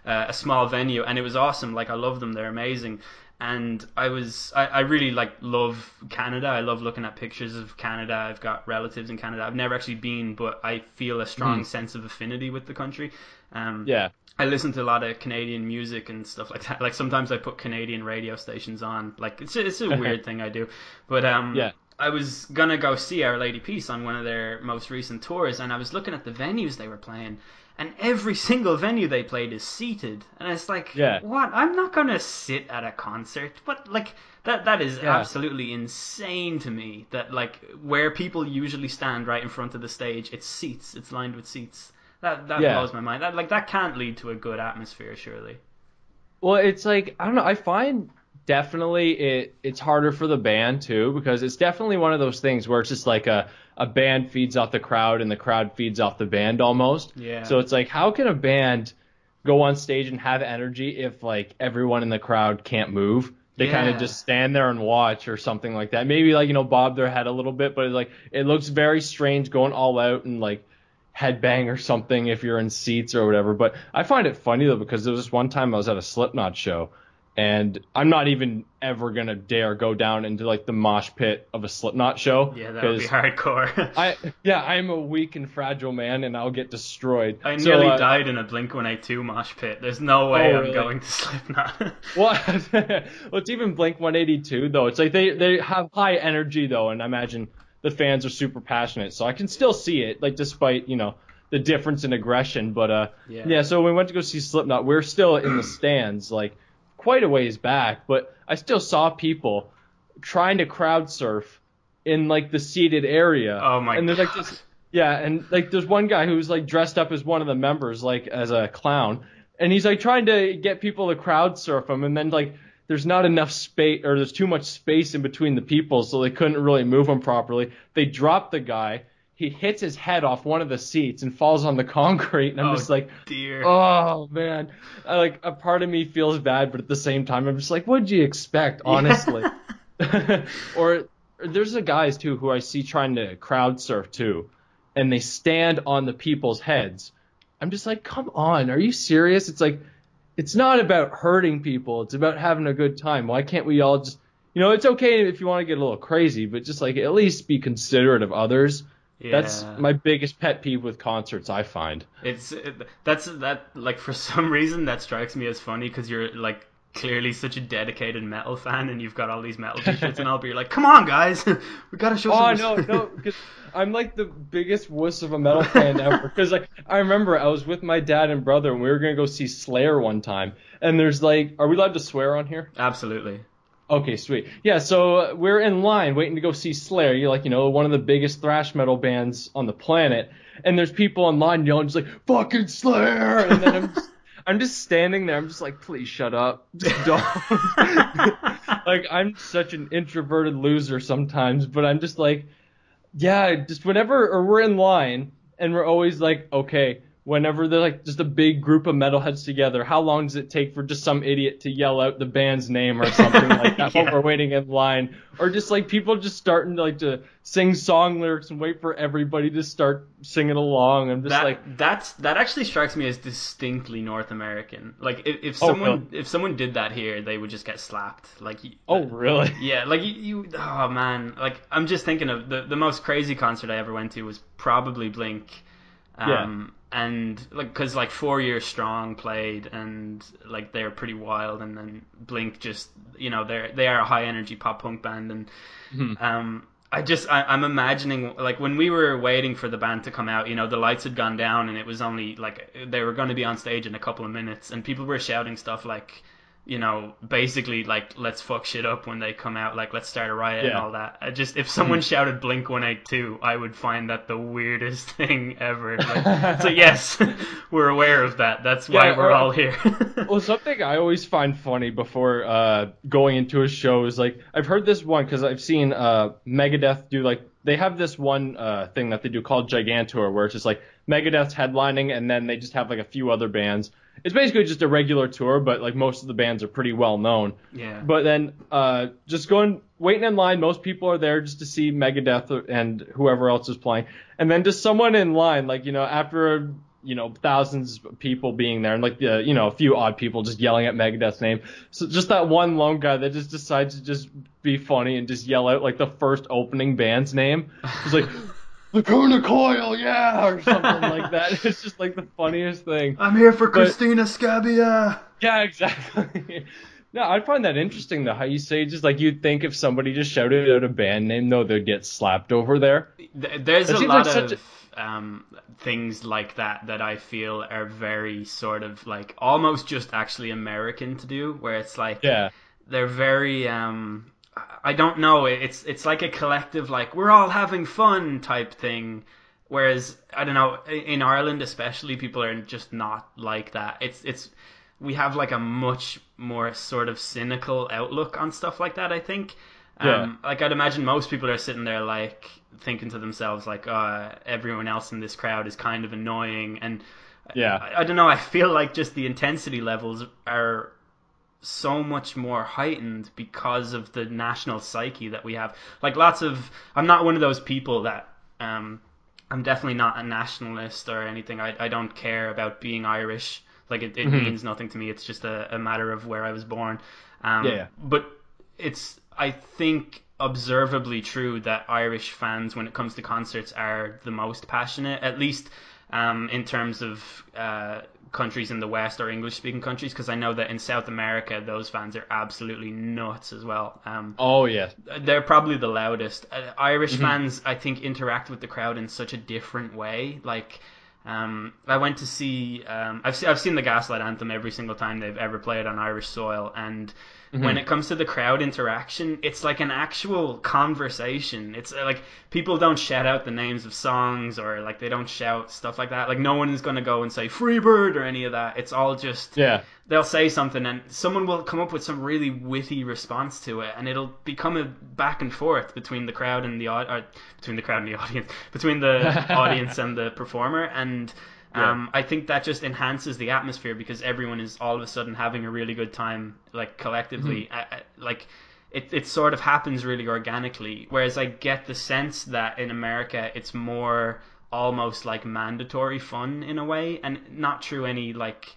a small venue, and it was awesome. Like I love them; they're amazing. And I really like love Canada. I love looking at pictures of Canada. I've got relatives in Canada. I've never actually been, but I feel a strong sense of affinity with the country. Yeah. I listen to a lot of Canadian music and stuff like that. Like sometimes I put Canadian radio stations on. Like it's a weird thing I do, but Yeah. I was gonna go see Our Lady Peace on one of their most recent tours, and I was looking at the venues they were playing, and every single venue they played is seated, and it's like, Yeah. what? I'm not gonna sit at a concert, but like that is Yeah. absolutely insane to me. That like where people usually stand right in front of the stage, it's seats, it's lined with seats. That Yeah. blows my mind. That can't lead to a good atmosphere, surely. Well, it's like I don't know. I find definitely it's harder for the band too, because it's definitely one of those things where it's just like a band feeds off the crowd and the crowd feeds off the band almost. Yeah. So it's like how can a band go on stage and have energy if like everyone in the crowd can't move? They kind Yeah. of just stand there and watch or something like that. Maybe like bob their head a little bit, but like it looks very strange going all out and like headbang or something if you're in seats or whatever. But I find it funny though, because there was this one time I was at a Slipknot show, and I'm not even ever gonna dare go down into like the mosh pit of a Slipknot show. Yeah, that would be hardcore. I'm a weak and fragile man, and I'll get destroyed. I So, nearly died in a Blink-182 mosh pit. There's no way Oh, I'm really? going to Slipknot. Well, it's even Blink 182 though. It's like they have high energy though, and I imagine the fans are super passionate, so I can still see it, like despite the difference in aggression. But Yeah. So when we went to go see Slipknot, we're still in the stands, like quite a ways back, but I still saw people trying to crowd surf in like the seated area. Oh my and there's like God. this, yeah, and like there's one guy who's like dressed up as one of the members, like as a clown, and he's like trying to get people to crowd surf him, and then like there's not enough space, or there's too much space in between the people, so they couldn't really move him properly. They dropped the guy. He hits his head off one of the seats and falls on the concrete, and I'm Oh, just like, dear. oh man, like a part of me feels bad, but at the same time, I'm just like, what'd you expect, honestly? Or there's the guys too who I see trying to crowd surf too, and they stand on the people's heads. I'm just like, come on, are you serious? It's like, it's not about hurting people. It's about having a good time. Why can't we all just, it's okay if you want to get a little crazy, but just like at least be considerate of others. Yeah. That's my biggest pet peeve with concerts, I find. That's like for some reason that strikes me as funny because you're like clearly such a dedicated metal fan, and you've got all these metal t-shirts and all, but you're like, come on, guys, we gotta show Oh some. no, because I'm like the biggest wuss of a metal fan ever. Because like I remember I was with my dad and brother and we were gonna go see Slayer one time, and there's like, are we allowed to swear on here? Absolutely. Okay, sweet. Yeah, so we're in line waiting to go see Slayer. You're like, one of the biggest thrash metal bands on the planet, and there's people in line yelling just like fucking Slayer, and then I'm just standing there. I'm just like, please shut up. Just don't. Like, I'm such an introverted loser sometimes, but I'm just like, yeah, just whenever, or we're in line, and we're always like, okay, whenever they're like just a big group of metalheads together, how long does it take for just some idiot to yell out the band's name or something like that while we're waiting in line? Or just like people just starting to like to sing song lyrics and wait for everybody to start singing along. I'm just that actually strikes me as distinctly North American. Like if someone did that here, they would just get slapped. Like really? Yeah, like you oh man, like I'm just thinking of the most crazy concert I ever went to was probably Blink. And like, cause like 4 Years Strong played, and like they're pretty wild, and then Blink just, they are a high energy pop punk band, and I'm imagining like when we were waiting for the band to come out, the lights had gone down and it was only like they were going to be on stage in a couple of minutes, and people were shouting stuff like, basically like, let's fuck shit up when they come out, like let's start a riot and all that. If someone shouted Blink 182, I would find that the weirdest thing ever. Like, so yes, we're aware of that. That's why we're all here. Well, something I always find funny before going into a show is like, I've heard this one because I've seen Megadeth do like, they have this one thing that they do called Gigantour, where it's just like Megadeth's headlining and then they just have like a few other bands. It's basically just a regular tour, but like most of the bands are pretty well known. Yeah. But then just waiting in line, most people are there just to see Megadeth and whoever else is playing. And then just someone in line, like, after thousands of people being there and like a few odd people just yelling at Megadeth's name. So just that one lone guy that just decides to just be funny and just yell out like the first opening band's name. It's like, Lacuna Coil, yeah, or something like that. It's just like the funniest thing. I'm here for Christina Scabbia. Yeah, exactly. No, I find that interesting though, how you say just like you'd think if somebody just shouted out a band name, though, they'd get slapped over there. There's a lot of things like that I feel are very sort of like almost just actually American to do, where it's like they're very I don't know, it's like a collective like we're all having fun type thing, whereas I don't know, in Ireland especially, people are just not like that. It's we have like a much more sort of cynical outlook on stuff like that, I think. Like I'd imagine most people are sitting there like thinking to themselves like, everyone else in this crowd is kind of annoying, and I don't know, I feel like just the intensity levels are so much more heightened because of the national psyche that we have. Like I'm not one of those people that I'm definitely not a nationalist or anything. I don't care about being Irish. Like it means nothing to me. It's just a matter of where I was born. But it's, I think, observably true that Irish fans, when it comes to concerts, are the most passionate, at least in terms of countries in the West or English-speaking countries, because I know that in South America, those fans are absolutely nuts as well. They're probably the loudest. Irish fans, I think, interact with the crowd in such a different way. Like, I went to see, I've seen the Gaslight Anthem every single time they've ever played on Irish soil, and when it comes to the crowd interaction, it's like an actual conversation. It's like people don't shout out the names of songs, or like they don't shout stuff like that. Like no one is going to go and say Freebird or any of that. It's all just they'll say something and someone will come up with some really witty response to it, and it'll become a back and forth between the crowd and the audience, between the audience and the performer. And I think that just enhances the atmosphere because everyone is all of a sudden having a really good time, like collectively. Like it sort of happens really organically. Whereas I get the sense that in America it's more almost like mandatory fun in a way, and not through any like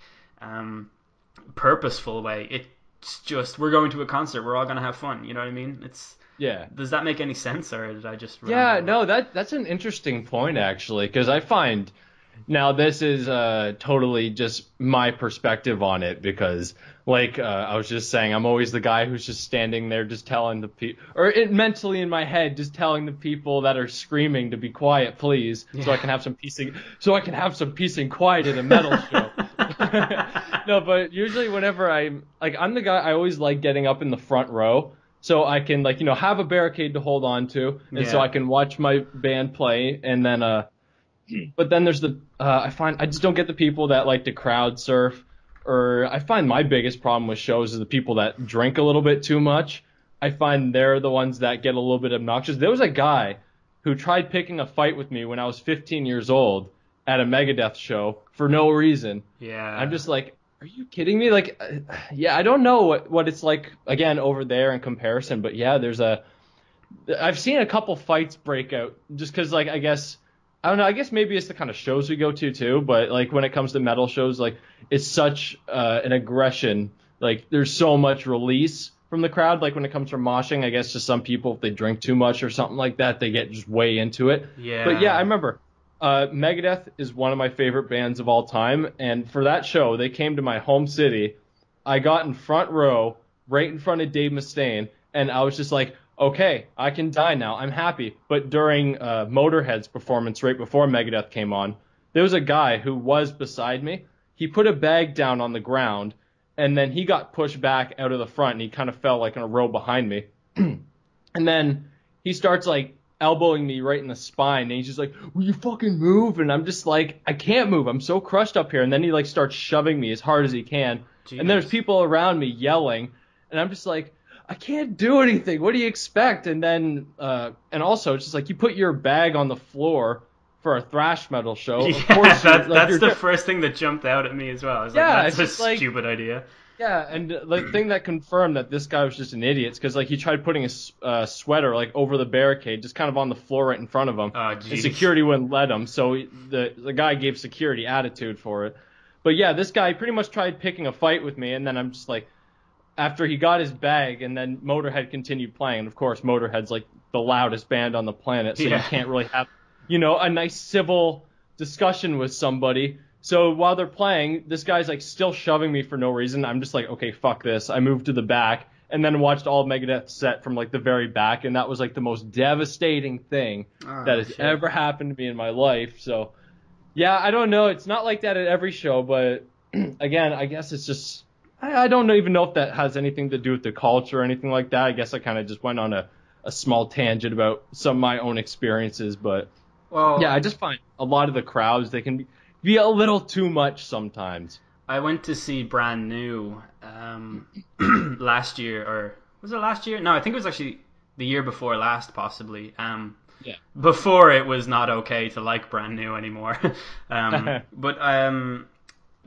purposeful way. It's just we're going to a concert, we're all gonna have fun. You know what I mean? Does that make any sense, or did I just? No, that's an interesting point actually, because I find Now, this is totally just my perspective on it because, like I was just saying, I'm always the guy who's just standing there just telling the people, or mentally in my head, just telling the people that are screaming to be quiet, please, so I can have some peace and quiet at a metal show. No, but usually whenever I'm the guy, I always like getting up in the front row so I can, like, have a barricade to hold on to, and so Yeah. I can watch my band play, and then but then there's I find I just don't get the people that like to crowd surf, or I find my biggest problem with shows is the people that drink a little bit too much. I find they're the ones that get a little bit obnoxious. There was a guy who tried picking a fight with me when I was 15 years old at a Megadeth show for no reason. Yeah. I'm just like, are you kidding me? Like, yeah, I don't know what it's like again over there in comparison, but yeah, I've seen a couple fights break out just because, like, I don't know. I guess maybe it's the kind of shows we go to too. But like when it comes to metal shows, like it's such an aggression. Like there's so much release from the crowd. Like when it comes from moshing, I guess to some people, if they drink too much or something like that, they get just way into it. Yeah. But yeah, I remember Megadeth is one of my favorite bands of all time. And for that show, they came to my home city. I got in front row, right in front of Dave Mustaine, and I was just like, okay, I can die now. I'm happy. But during Motorhead's performance right before Megadeth came on, there was a guy who was beside me. He put a bag down on the ground, and then he got pushed back out of the front, and he kind of fell like in a row behind me. And then he starts like elbowing me right in the spine, and he's just like, will you fucking move? And I'm just like, I can't move. I'm so crushed up here. And then he like starts shoving me as hard as he can. Jeez. And there's people around me yelling, and I'm just like, I can't do anything. What do you expect? And then, and also, it's just like you put your bag on the floor for a thrash metal show. Yeah, Of course, that's the first thing that jumped out at me as well. I was Yeah, like, it's that's just a like- stupid idea. Yeah, and the thing that confirmed that this guy was just an idiot is because like he tried putting a sweater like over the barricade, just kind of on the floor right in front of him. Oh, And jeez. security wouldn't let him, so the guy gave security attitude for it. But yeah, this guy pretty much tried picking a fight with me, and then I'm just like, after he got his bag, and then Motorhead continued playing. And of course, Motorhead's like the loudest band on the planet, so Yeah. you can't really have, a nice civil discussion with somebody. So while they're playing, this guy's like still shoving me for no reason. I'm just like, okay, fuck this. I moved to the back and then watched all Megadeth set from like the very back, and that was like the most devastating thing that has shit. ever happened to me in my life. So yeah, I don't know. It's not like that at every show, but again, I guess it's just I don't even know if that has anything to do with the culture or anything like that. I guess I kind of just went on a small tangent about some of my own experiences, but Well, yeah, I just find a lot of the crowds, they can be a little too much sometimes. I went to see Brand New last year, or was it last year? No, I think it was actually the year before last, possibly. Yeah. Before it was not okay to like Brand New anymore. But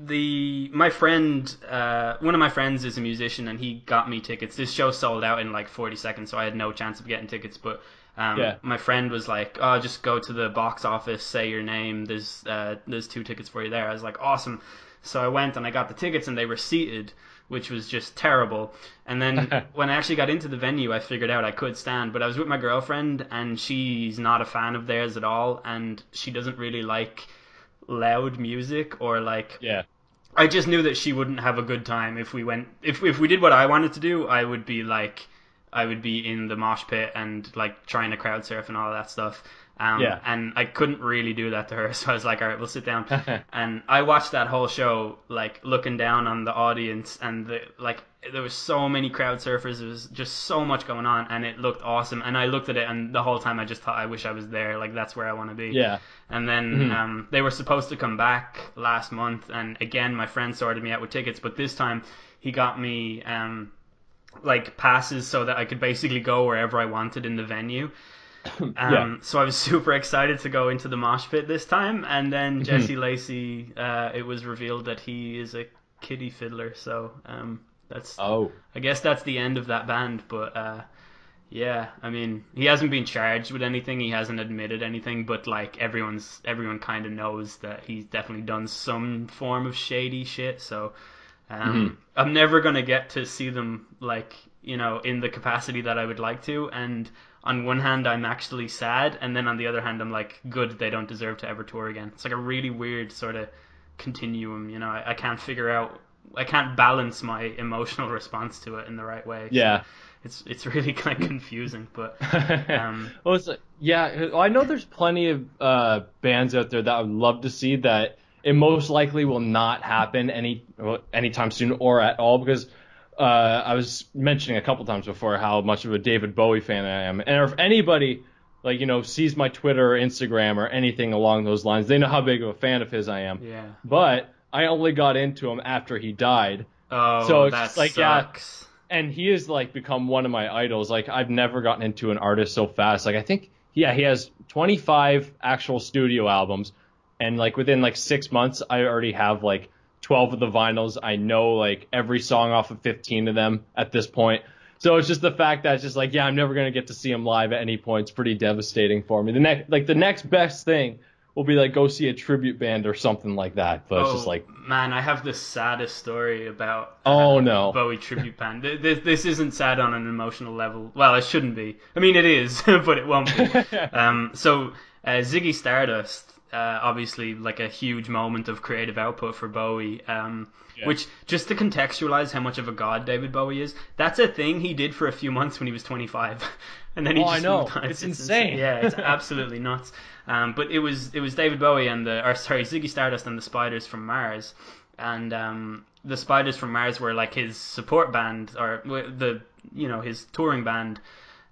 my friend, one of my friends is a musician, and he got me tickets. This show sold out in like 40 seconds, so I had no chance of getting tickets. But my friend was like, "Oh, just go to the box office, say your name. There's 2 tickets for you there." I was like, "Awesome!" So I went and I got the tickets, and they were seated, which was just terrible. And then when I actually got into the venue, I figured out I could stand. But I was with my girlfriend, and she's not a fan of theirs at all, and she doesn't really like loud music or like. Yeah. I just knew that she wouldn't have a good time if we went. If we did what I wanted to do, I would be in the mosh pit and like trying to crowd surf and all that stuff. And I couldn't really do that to her, so I was like, all right, we'll sit down. And I watched that whole show, like looking down on the audience, and there was so many crowd surfers. There was just so much going on, and it looked awesome. And I looked at it, and the whole time I just thought, I wish I was there. Like that's where I want to be. Yeah. And then they were supposed to come back last month, and again, my friend sorted me out with tickets, but this time he got me like passes so that I could basically go wherever I wanted in the venue. So I was super excited to go into the mosh pit this time, and then Jesse Lacey, it was revealed that he is a kiddie fiddler, so I guess that's the end of that band. But yeah, I mean, he hasn't been charged with anything, he hasn't admitted anything, but like everyone kind of knows that he's definitely done some form of shady shit. So I'm never gonna get to see them like in the capacity that I would like to. And on one hand, I'm actually sad, and then on the other hand, I'm like, good, they don't deserve to ever tour again. It's like a really weird sort of continuum. I can't figure out, I can't balance my emotional response to it in the right way. Yeah. So it's really kind of confusing, but Well, I know there's plenty of bands out there that I would love to see that it most likely will not happen anytime soon or at all, because I was mentioning a couple times before how much of a David Bowie fan I am, and if anybody sees my Twitter or Instagram or anything along those lines, they know how big of a fan of his I am. Yeah. But I only got into him after he died. Oh, so it's that just like, sucks. yeah, and he has become one of my idols. Like, I've never gotten into an artist so fast. Like, I think he has 25 actual studio albums, and within 6 months I already have 12 of the vinyls. I know every song off of 15 of them at this point. So it's just the fact that it's just I'm never going to get to see him live at any point. It's pretty devastating for me. The next best thing will be go see a tribute band or something like that. But it's just man, I have the saddest story about no Bowie tribute band. This isn't sad on an emotional level. Well, it shouldn't be. I mean, it is, but it won't be. So Ziggy Stardust, obviously a huge moment of creative output for Bowie. Which, just to contextualize how much of a god David Bowie is, that's a thing he did for a few months when he was 25, and then he just I know. moved on. It's insane. Yeah, it's absolutely nuts. But it was David Bowie and Ziggy Stardust and the Spiders from Mars, and the Spiders from Mars were his support band, or his touring band.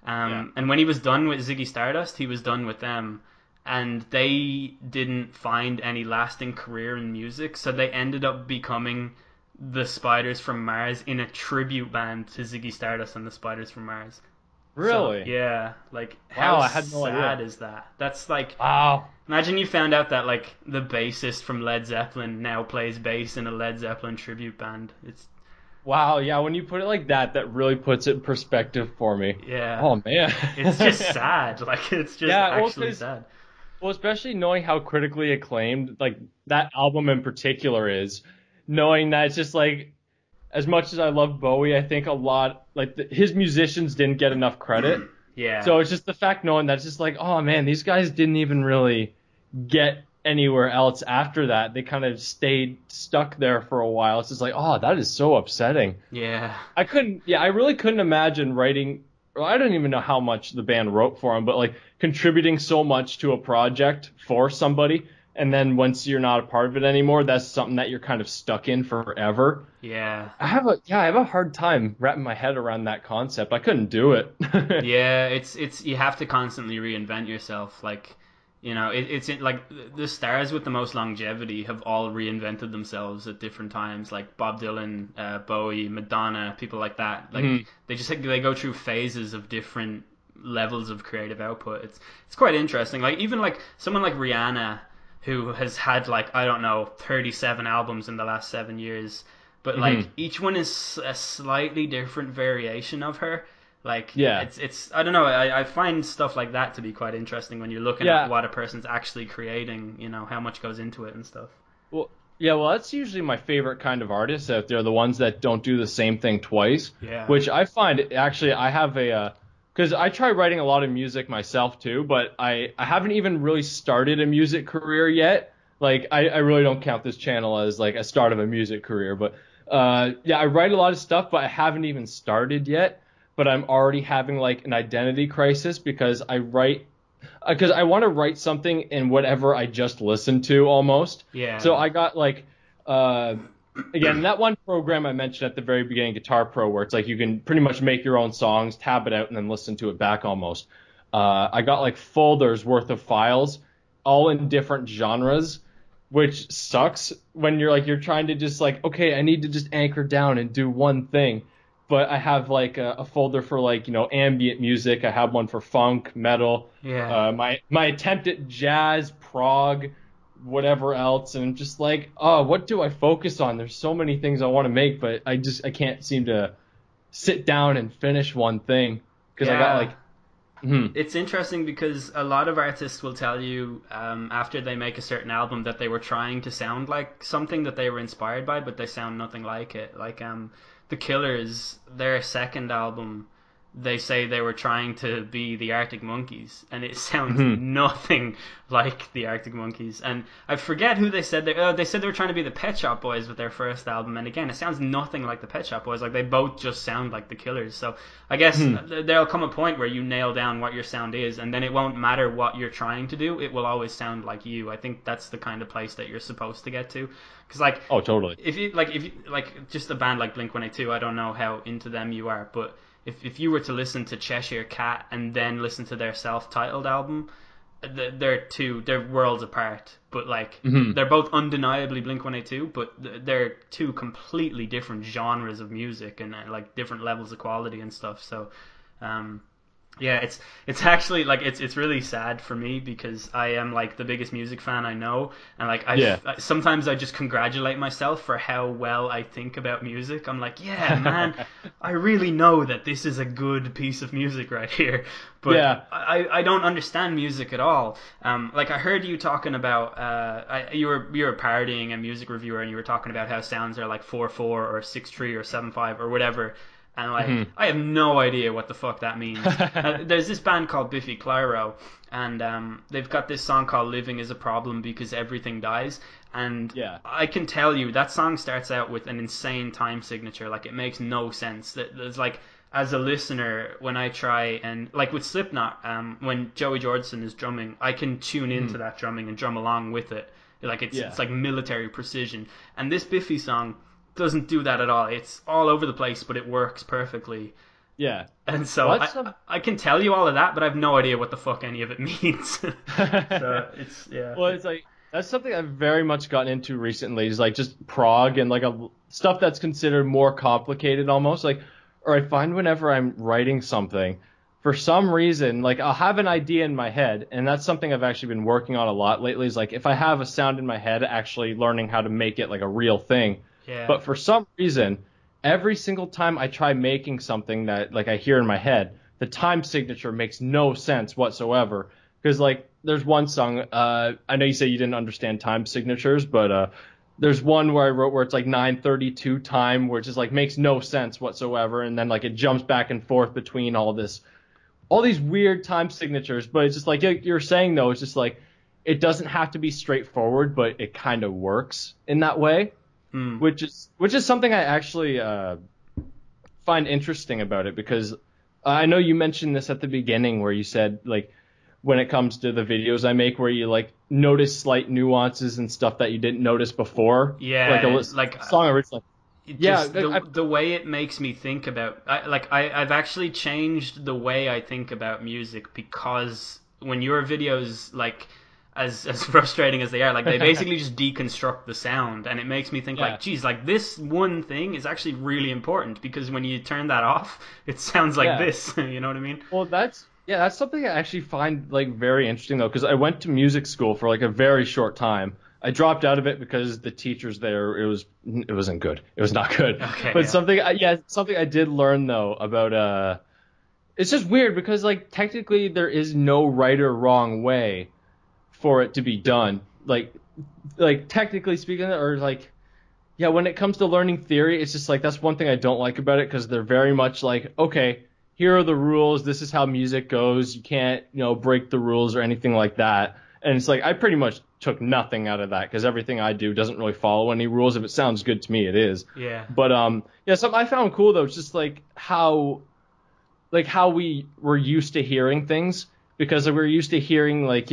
And when he was done with Ziggy Stardust, he was done with them. And they didn't find any lasting career in music, so they ended up becoming the Spiders from Mars in a tribute band to Ziggy Stardust and the Spiders from Mars. Really? So, yeah, how I had no sad idea. is that? That's wow. Imagine you found out that the bassist from Led Zeppelin now plays bass in a Led Zeppelin tribute band. It's Wow, yeah, when you put it like that, that really puts it in perspective for me. Yeah. Oh, man. It's just sad. It's just actually sad. Well, especially knowing how critically acclaimed, that album in particular is, knowing that it's just, as much as I love Bowie, I think a lot, his musicians didn't get enough credit. Yeah. So it's just the fact knowing that it's just oh, man, these guys didn't even really get anywhere else after that. They kind of stayed stuck there for a while. It's just oh, that is so upsetting. Yeah. I really couldn't imagine writing. Well, I don't even know how much the band wrote for him, but contributing so much to a project for somebody, and then once you're not a part of it anymore, that's something that you're kind of stuck in forever. Yeah. I have a hard time wrapping my head around that concept. I couldn't do it. Yeah, it's you have to constantly reinvent yourself. It's the stars with the most longevity have all reinvented themselves at different times, like Bob Dylan, Bowie, Madonna, people like that. They go through phases of different levels of creative output. It's quite interesting. Even someone like Rihanna, who has had I don't know 37 albums in the last 7 years, but each one is a slightly different variation of her. It's I don't know, I find stuff like that to be quite interesting when you're looking at what a person's actually creating, how much goes into it and stuff. Well, that's usually my favorite kind of artists out there, the ones that don't do the same thing twice. Yeah. Which I find, actually, I have because I try writing a lot of music myself too, but I haven't even really started a music career yet. I really don't count this channel as a start of a music career, but I write a lot of stuff, but I haven't even started yet. But I'm already having an identity crisis because I want to write something in whatever I just listened to almost. Yeah. So I got again, that one program I mentioned at the very beginning, Guitar Pro, where it's you can pretty much make your own songs, tab it out, and then listen to it back almost. I got folders worth of files, all in different genres, which sucks when you're trying to just okay, I need to just anchor down and do one thing. But I have a folder for ambient music. I have one for funk, metal. Yeah. My attempt at jazz, prog, whatever else, and I'm just what do I focus on? There's so many things I want to make, but I can't seem to sit down and finish one thing because I got It's interesting because a lot of artists will tell you after they make a certain album that they were trying to sound like something that they were inspired by, but they sound nothing like it. Like the Killers, their second album, they say they were trying to be the Arctic Monkeys, and it sounds nothing like the Arctic Monkeys. And I forget who they said they said they were trying to be the Pet Shop Boys with their first album, and again, it sounds nothing like the Pet Shop Boys. Like they both just sound like the Killers. So I guess there'll come a point where you nail down what your sound is, and then it won't matter what you're trying to do; it will always sound like you. I think that's the kind of place that you're supposed to get to. Because like, Oh, totally. if you like just a band like Blink-182, I don't know how into them you are, but if you were to listen to Cheshire Cat and then listen to their self-titled album, they're worlds apart. But like they're both undeniably Blink-182, but they're two completely different genres of music and like different levels of quality and stuff. So yeah, it's actually like it's really sad for me because I am like the biggest music fan I know, and like sometimes I just congratulate myself for how well I think about music. I'm like, yeah, man, I really know that this is a good piece of music right here, but I don't understand music at all. Like I heard you talking about you were parodying a music reviewer, and you were talking about how sounds are like 4/4 or 6/3 or 7/5 or whatever. And like, I have no idea what the fuck that means. There's this band called Biffy Clyro, and they've got this song called "Living Is a Problem Because Everything Dies." And I can tell you that song starts out with an insane time signature. Like it makes no sense. There's like, as a listener, when I try and like with Slipknot, when Joey Jordison is drumming, I can tune into that drumming and drum along with it. Like it's like military precision. And this Biffy song doesn't do that at all. It's all over the place, but it works perfectly. Yeah. And so I can tell you all of that, but I have no idea what the fuck any of it means. So it's Well, it's like that's something I've very much gotten into recently. Is like just prog and like stuff that's considered more complicated almost. Like, or I find whenever I'm writing something, for some reason, like I'll have an idea in my head, and that's something I've actually been working on a lot lately. Is like if I have a sound in my head, actually learning how to make it like a real thing. Yeah. But for some reason, every single time I try making something that like I hear in my head, the time signature makes no sense whatsoever. Because like there's one song, I know you say you didn't understand time signatures, but there's one where I wrote where it's like 9:32 time, where it just like makes no sense whatsoever, and then like it jumps back and forth between all these weird time signatures. But it's just like you're saying though, it's just like it doesn't have to be straightforward, but it kind of works in that way. Which is something I actually find interesting about it, because I know you mentioned this at the beginning where you said like when it comes to the videos I make where you like notice slight nuances and stuff that you didn't notice before. Yeah, like a song originally. The way it makes me think about I've actually changed the way I think about music, because when your videos like as frustrating as they are, like they basically just deconstruct the sound, and it makes me think like, geez, like this one thing is actually really important, because when you turn that off, it sounds like this. You know what I mean? Well, that's something I actually find like very interesting though, because I went to music school for like a very short time. I dropped out of it because the teachers there, it wasn't good. It was not good. Okay, but something I did learn though about it's just weird because like technically there is no right or wrong way for it to be done, like technically speaking, or like when it comes to learning theory, it's just like that's one thing I don't like about it, because they're very much like, okay, here are the rules, this is how music goes, you can't break the rules or anything like that. And it's like I pretty much took nothing out of that, because everything I do doesn't really follow any rules. If it sounds good to me, it is. But something I found cool though, it's just like how we were used to hearing things, because we're used to hearing like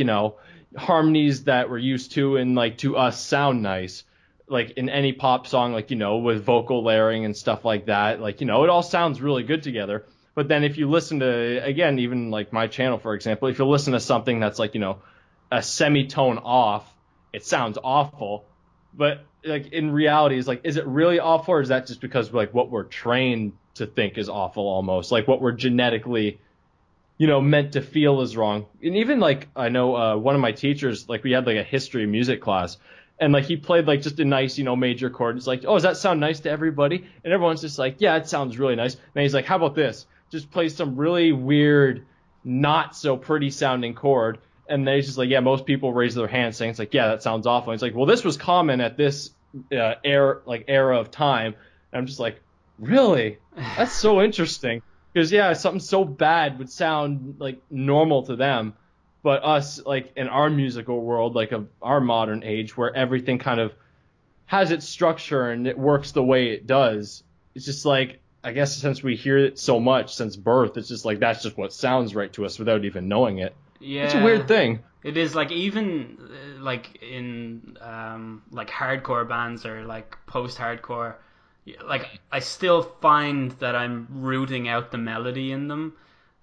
harmonies that we're used to and like to us sound nice, like in any pop song, like with vocal layering and stuff like that, like it all sounds really good together. But then if you listen to, again, even like my channel for example, if you listen to something that's like a semitone off, it sounds awful. But like in reality, is like, is it really awful, or is that just because like what we're trained to think is awful, almost like what we're genetically meant to feel is wrong? And even like I know one of my teachers, like we had like a history music class, and like he played like just a nice major chord. It's like, oh, does that sound nice to everybody? And everyone's just like, yeah, it sounds really nice. And he's like, how about this? Just play some really weird not so pretty sounding chord. And then he's just like, yeah, most people raise their hand saying, it's like, yeah, that sounds awful. And it's like, well, this was common at this era of time. And I'm just like, really? That's so interesting. Because, yeah, something so bad would sound like normal to them. But us, like in our musical world, like of our modern age, where everything kind of has its structure and it works the way it does, it's just like, I guess since we hear it so much since birth, it's just like that's just what sounds right to us without even knowing it. Yeah, it's a weird thing. It is, like, even like in like hardcore bands or like post-hardcore, like I still find that I'm rooting out the melody in them.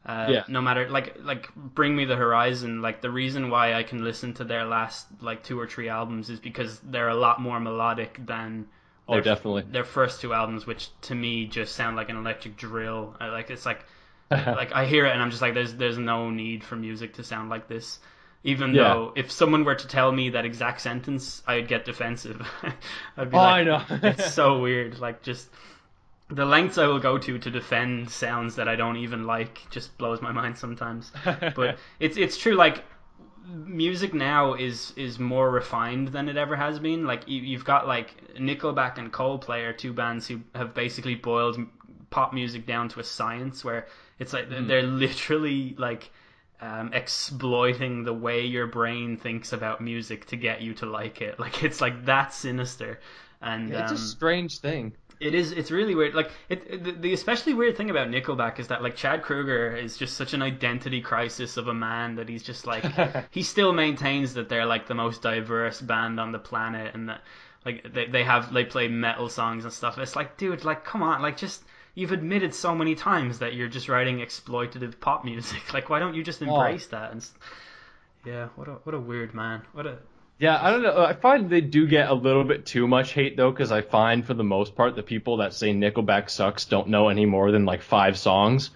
No matter, like Bring Me the Horizon, like the reason why I can listen to their last like 2 or 3 albums is because they're a lot more melodic than definitely their first 2 albums, which to me just sound like an electric drill. It's like like I hear it and I'm just like, there's no need for music to sound like this. Even though if someone were to tell me that exact sentence, I'd get defensive. I'd be I know. It's so weird. Like, just the lengths I will go to defend sounds that I don't even like just blows my mind sometimes. But it's true. Like, music now is more refined than it ever has been. Like, you've got like Nickelback and Coldplay are 2 bands who have basically boiled pop music down to a science, where it's like they're literally like exploiting the way your brain thinks about music to get you to like it. Like, it's like that sinister. And it's a strange thing. It is. It's really weird. Like, the especially weird thing about Nickelback is that, like, Chad Kroeger is just such an identity crisis of a man that he's just like he still maintains that they're like the most diverse band on the planet, and that like they play metal songs and stuff. It's like, dude, like, come on, like, just, you've admitted so many times that you're just writing exploitative pop music. Like, why don't you just embrace that? And yeah, what a weird man. Yeah, I don't know. I find they do get a little bit too much hate, though, because I find, for the most part, the people that say Nickelback sucks don't know any more than, like, 5 songs.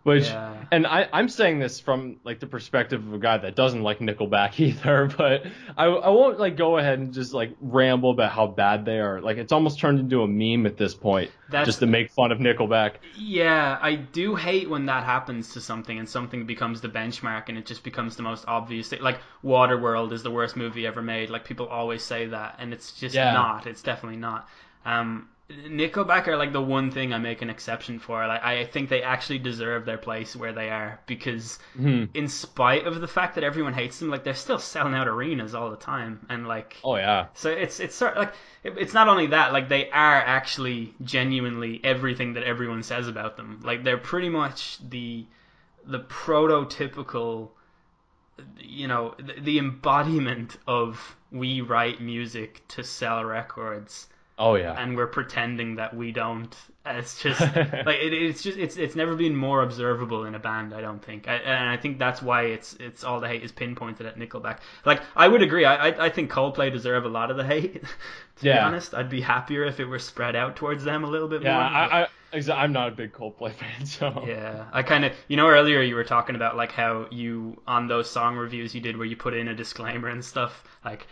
Which, and I'm saying this from, like, the perspective of a guy that doesn't like Nickelback either, but I won't, like, go ahead and just, like, ramble about how bad they are. Like, it's almost turned into a meme at this point, just to make fun of Nickelback. Yeah, I do hate when that happens to something and something becomes the benchmark and it just becomes the most obvious thing. Like, Waterworld is the worst movie ever made. Like, people always say that, and it's just not. It's definitely not. Nickelback are like the one thing I make an exception for. Like, I think they actually deserve their place where they are, because in spite of the fact that everyone hates them, like, they're still selling out arenas all the time, and like, so it's sort of like, it's not only that, like, they are actually genuinely everything that everyone says about them. Like, they're pretty much the prototypical, you know, the embodiment of, we write music to sell records. And we're pretending that we don't. It's just like it's never been more observable in a band, I don't think. And I think that's why it's all the hate is pinpointed at Nickelback. Like, I would agree. I think Coldplay deserve a lot of the hate. To be honest, I'd be happier if it were spread out towards them a little bit more. I'm not a big Coldplay fan, so yeah, I kind of, you know, earlier you were talking about like how you, on those song reviews you did where you put in a disclaimer and stuff, like,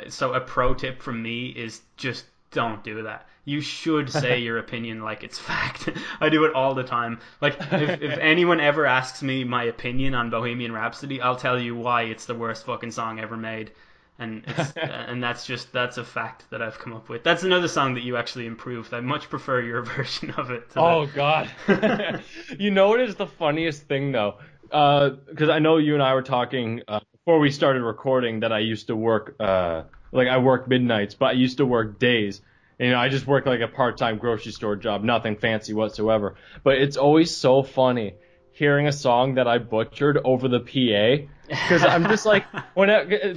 so a pro tip from me is just don't do that. You should say your opinion like it's fact. I do it all the time. Like, if anyone ever asks me my opinion on Bohemian Rhapsody, I'll tell you why it's the worst fucking song ever made. And that's a fact that I've come up with. That's another song that you actually improved. I much prefer your version of it. God. You know what is the funniest thing, though? Because I know you and I were talking before we started recording that I used to work, like, I work midnights, but I used to work days. And, you know, I just work like a part-time grocery store job, nothing fancy whatsoever. But it's always so funny hearing a song that I butchered over the PA. Because I'm just like,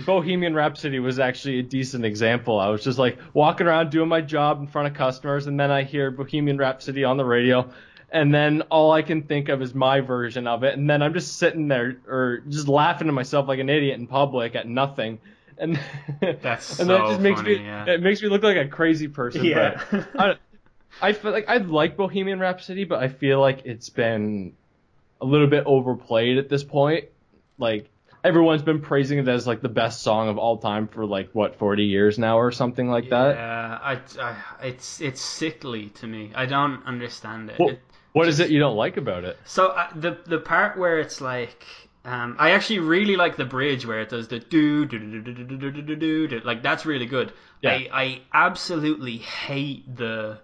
Bohemian Rhapsody was actually a decent example. I was just like walking around doing my job in front of customers, and then I hear Bohemian Rhapsody on the radio, and then all I can think of is my version of it, and then I'm just sitting there or just laughing to myself like an idiot in public at nothing. And that's and so that just makes funny, me it makes me look like a crazy person. Yeah. But I feel like I like Bohemian Rhapsody, but I feel like it's been a little bit overplayed at this point. Like, everyone's been praising it as like the best song of all time for like what 40 years now or something like that. Yeah, it's sickly to me. I don't understand it. What is it you don't like about it? So the part where it's like, I actually really like the bridge where it does the do do do do do do do do do do do. Like that's really good. Yeah. I absolutely hate the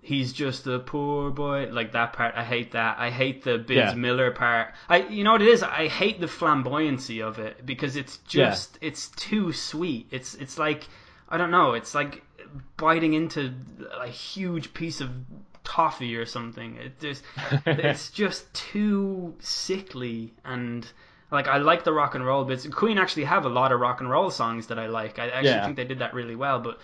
he's just a poor boy, like that part. I hate that. I hate the Biz Yeah. Miller part. You know what it is? I hate the flamboyancy of it because it's just it's too sweet. It's like, I don't know. It's like biting into a huge piece of toffee or something. It's just too sickly. And like, I like the rock and roll bits. Queen actually have a lot of rock and roll songs that I like. I actually think they did that really well, but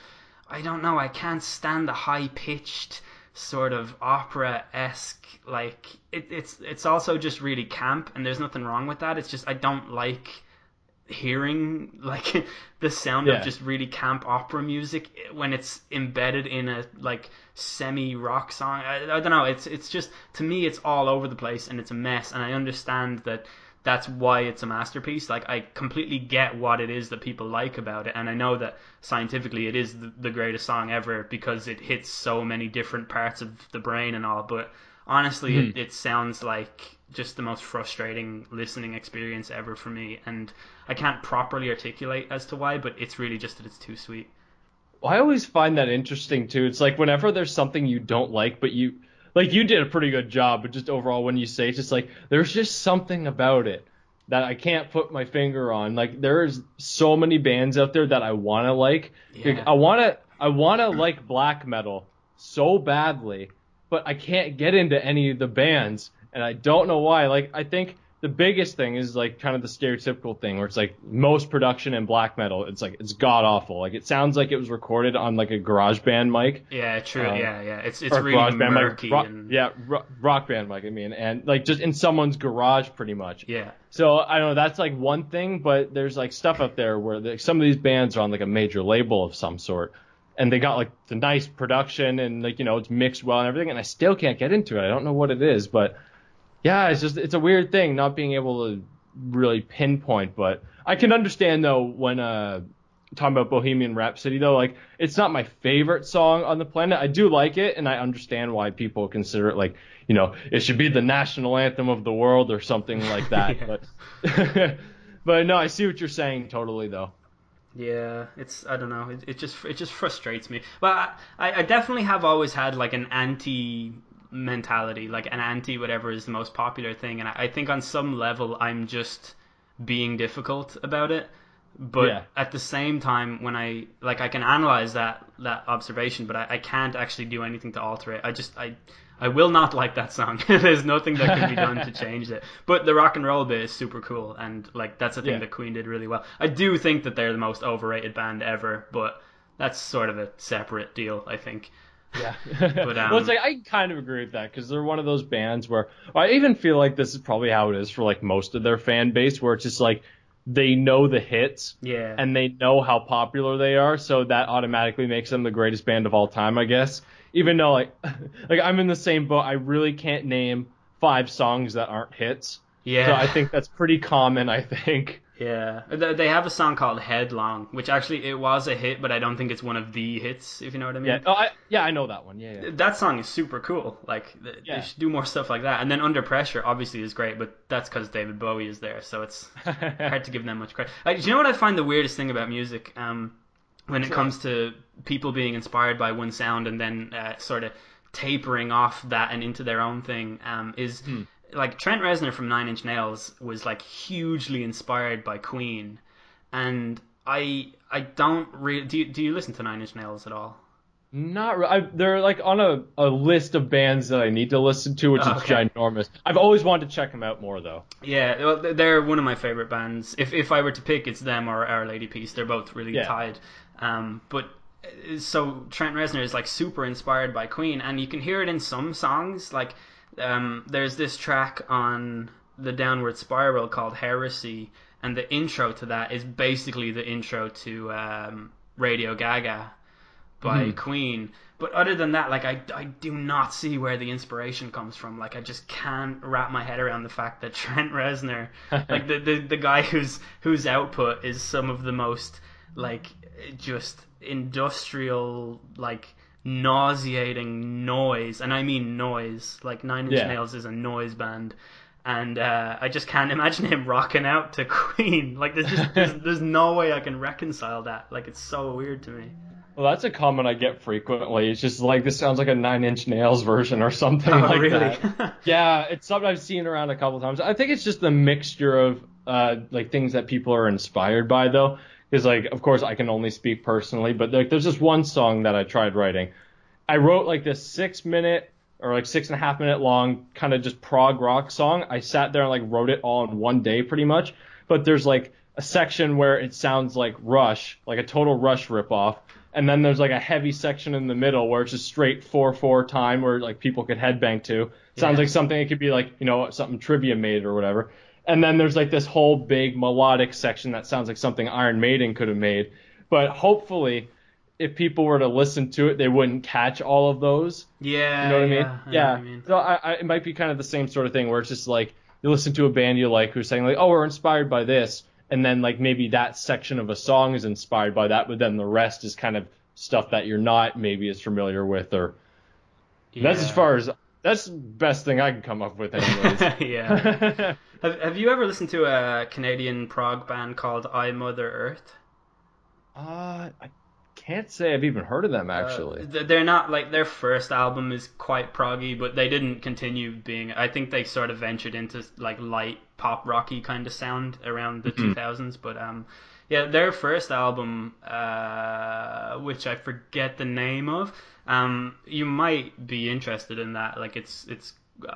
I don't know, I can't stand the high pitched sort of opera-esque, like it's also just really camp, and there's nothing wrong with that. It's just I don't like hearing like the sound of just really camp opera music when it's embedded in a like semi rock song. I don't know, it's just, to me it's all over the place and it's a mess, and I understand that that's why it's a masterpiece. Like, I completely get what it is that people like about it, and I know that scientifically it is the greatest song ever because it hits so many different parts of the brain and all, but honestly it sounds like just the most frustrating listening experience ever for me, and I can't properly articulate as to why, but it's really just that it's too sweet. I always find that interesting too. It's like whenever there's something you don't like, but you did a pretty good job, but just overall when you say, it's just like there's just something about it that I can't put my finger on. Like, there's so many bands out there that I want to like. Yeah. Like, I want to like black metal so badly, but I can't get into any of the bands, and I don't know why. Like, I think the biggest thing is like kind of the stereotypical thing where it's like most production in black metal, it's like it's god awful. Like, it sounds like it was recorded on like a garage band mic. Yeah, true. Yeah. It's Or really garage band murky. mic, rock band mic. I mean, and like just in someone's garage, pretty much. Yeah. So I don't know, that's like one thing, but there's like stuff out there where some of these bands are on like a major label of some sort, and they got like the nice production and like, you know, it's mixed well and everything, and I still can't get into it. I don't know what it is, but yeah, it's a weird thing not being able to really pinpoint. But I can understand though when talking about Bohemian Rhapsody though, like, it's not my favorite song on the planet. I do like it, and I understand why people consider it like, you know, it should be the national anthem of the world or something like that. But no, I see what you're saying totally though. Yeah, I don't know. It just frustrates me. But I definitely have always had like an anti mentality, like an anti whatever is the most popular thing, and I think on some level I'm just being difficult about it. But at the same time, when I can analyze that observation, but I can't actually do anything to alter it. I will not like that song. There's nothing that can be done to change it. But the rock and roll bit is super cool, and like that's a thing that Queen did really well. I do think that they're the most overrated band ever, but that's sort of a separate deal, I think. Yeah. But well, it's like, I kind of agree with that, because they're one of those bands where I even feel like this is probably how it is for like most of their fan base, where it's just like they know the hits, and they know how popular they are, so that automatically makes them the greatest band of all time, I guess. Even though like I'm in the same boat, I really can't name 5 songs that aren't hits. Yeah. So I think that's pretty common, I think. Yeah. They have a song called Headlong, which actually it was a hit, but I don't think it's one of the hits, if you know what I mean. Yeah. I know that one. Yeah. That song is super cool. Like, they should do more stuff like that. And then Under Pressure obviously is great, but that's because David Bowie is there, so it's hard to give them much credit. Do you know what I find the weirdest thing about music? When it comes to people being inspired by one sound and then sort of tapering off that and into their own thing, is like Trent Reznor from Nine Inch Nails was like hugely inspired by Queen, and I don't really do you listen to Nine Inch Nails at all? Not really. They're like on a list of bands that I need to listen to, which is ginormous. I've always wanted to check them out more though. Yeah, well, they're one of my favorite bands. If I were to pick, it's them or Our Lady Peace. They're both really tied. But so Trent Reznor is like super inspired by Queen, and you can hear it in some songs. Like there's this track on the Downward Spiral called Heresy, and the intro to that is basically the intro to Radio Gaga. by Queen. But other than that, like I do not see where the inspiration comes from. Like I just can't wrap my head around the fact that Trent Reznor, like the guy whose output is some of the most like just industrial, like nauseating noise, and I mean noise. Like Nine Inch Nails is a noise band. And I just can't imagine him rocking out to Queen. Like there's no way I can reconcile that. Like it's so weird to me. Well, that's a comment I get frequently. It's just like, this sounds like a Nine Inch Nails version or something like really? that. Yeah, it's something I've seen around a couple times. I think it's just the mixture of like things that people are inspired by, though. Because like, of course, I can only speak personally, but like, there's this one song that I tried writing. I wrote like this 6 minute or like 6.5 minute long kind of just prog rock song. I sat there and like wrote it all in one day pretty much. But there's like a section where it sounds like Rush, like a total Rush ripoff. And then there's like a heavy section in the middle where it's just straight 4/4 time where like people could headbang to. Sounds like something it could be like, you know, something Trivia made or whatever. And then there's like this whole big melodic section that sounds like something Iron Maiden could have made. But hopefully, if people were to listen to it, they wouldn't catch all of those. Yeah, you know what I mean? I know what you mean. So it might be kind of the same sort of thing where it's just like you listen to a band you like who's saying like, oh, we're inspired by this. And then like maybe that section of a song is inspired by that, but then the rest is kind of stuff that you're not maybe as familiar with, or that's the best thing I can come up with anyways. Yeah. Have you ever listened to a Canadian prog band called I Mother Earth? I can't say I've even heard of them actually. They're not like, their first album is quite proggy, but they didn't continue being. I think they sort of ventured into like light pop rocky kind of sound around the 2000s, but yeah, their first album, which I forget the name of, you might be interested in that. Like it's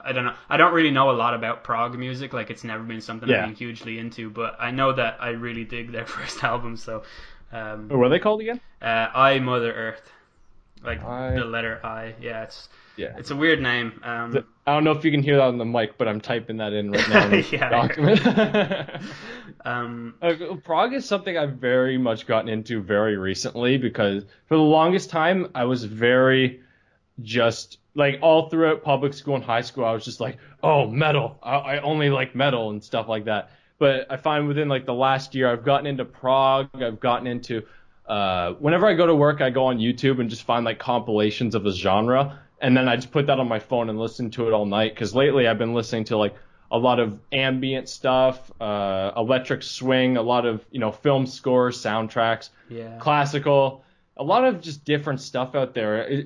I don't know. I don't really know a lot about prog music. Like it's never been something I've been hugely into, but I know that I really dig their first album. So, what are they called again? I Mother Earth, like the letter I. Yeah, it's a weird name. I don't know if you can hear that on the mic, but I'm typing that in right now in the document. Prog is something I've very much gotten into very recently, because for the longest time I was very just like all throughout public school and high school I was just like, oh, metal. I only like metal and stuff like that. But I find within like the last year I've gotten into prog. I've gotten into whenever I go to work I go on YouTube and just find like compilations of the genre. And then I just put that on my phone and listen to it all night. Because lately I've been listening to like a lot of ambient stuff, electric swing, a lot of, you know, film scores, soundtracks, classical, a lot of just different stuff out there.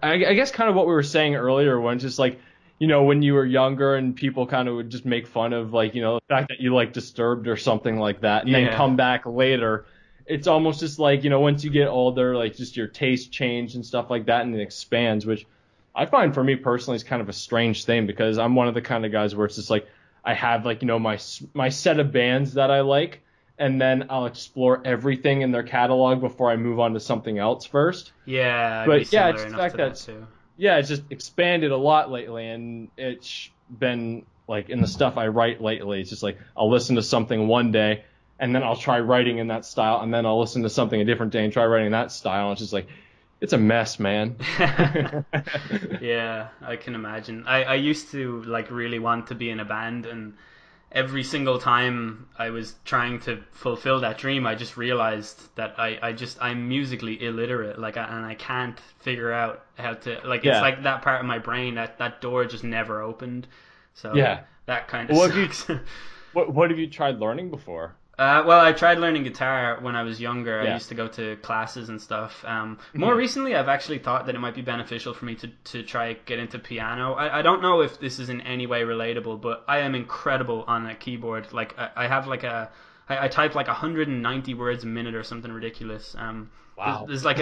I guess kind of what we were saying earlier, when just like, you know, when you were younger and people kind of would just make fun of like, you know, the fact that you like Disturbed or something like that, and then come back later. It's almost just like, you know, once you get older, like just your taste change and stuff like that, and it expands, which I find for me personally is kind of a strange thing, because I'm one of the kind of guys where it's just like I have like, you know, my set of bands that I like, and then I'll explore everything in their catalog before I move on to something else first. Yeah, but yeah, it's the fact that it's just expanded a lot lately, and it's been like in the stuff I write lately, it's just like I'll listen to something one day, and then I'll try writing in that style, and then I'll listen to something a different day and try writing in that style, and it's just like, it's a mess, man. Yeah, I can imagine. I used to like really want to be in a band, and every single time I was trying to fulfill that dream, I just realized that I'm musically illiterate, like, and I can't figure out how to, like, it's like that part of my brain, that door just never opened. So that kind of sucks. What have you tried learning before? Well, I tried learning guitar when I was younger. I used to go to classes and stuff. More recently, I've actually thought that it might be beneficial for me to try get into piano. I don't know if this is in any way relatable, but I am incredible on a keyboard. Like I have like I type like 190 words a minute or something ridiculous. Wow. There's like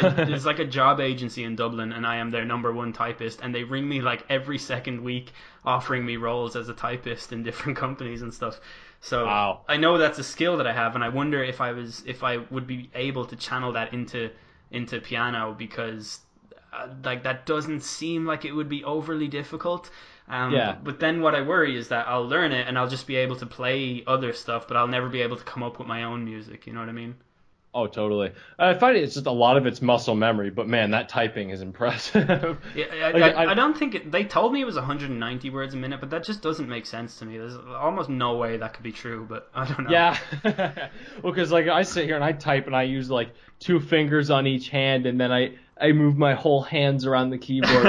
a job agency in Dublin, and I am their #1 typist, and they ring me like every second week offering me roles as a typist in different companies and stuff. So I know that's a skill that I have, and I wonder if I would be able to channel that into piano, because like that doesn't seem like it would be overly difficult. But then what I worry is that I'll learn it and I'll just be able to play other stuff, but I'll never be able to come up with my own music. You know what I mean? Oh, totally. I find it's just a lot of it's muscle memory, but man, that typing is impressive. Yeah, Like I don't think they told me it was 190 words a minute, but that just doesn't make sense to me. There's almost no way that could be true, but I don't know. yeah. Well, because like I sit here and I type and I use like two fingers on each hand, and then I move my whole hands around the keyboard.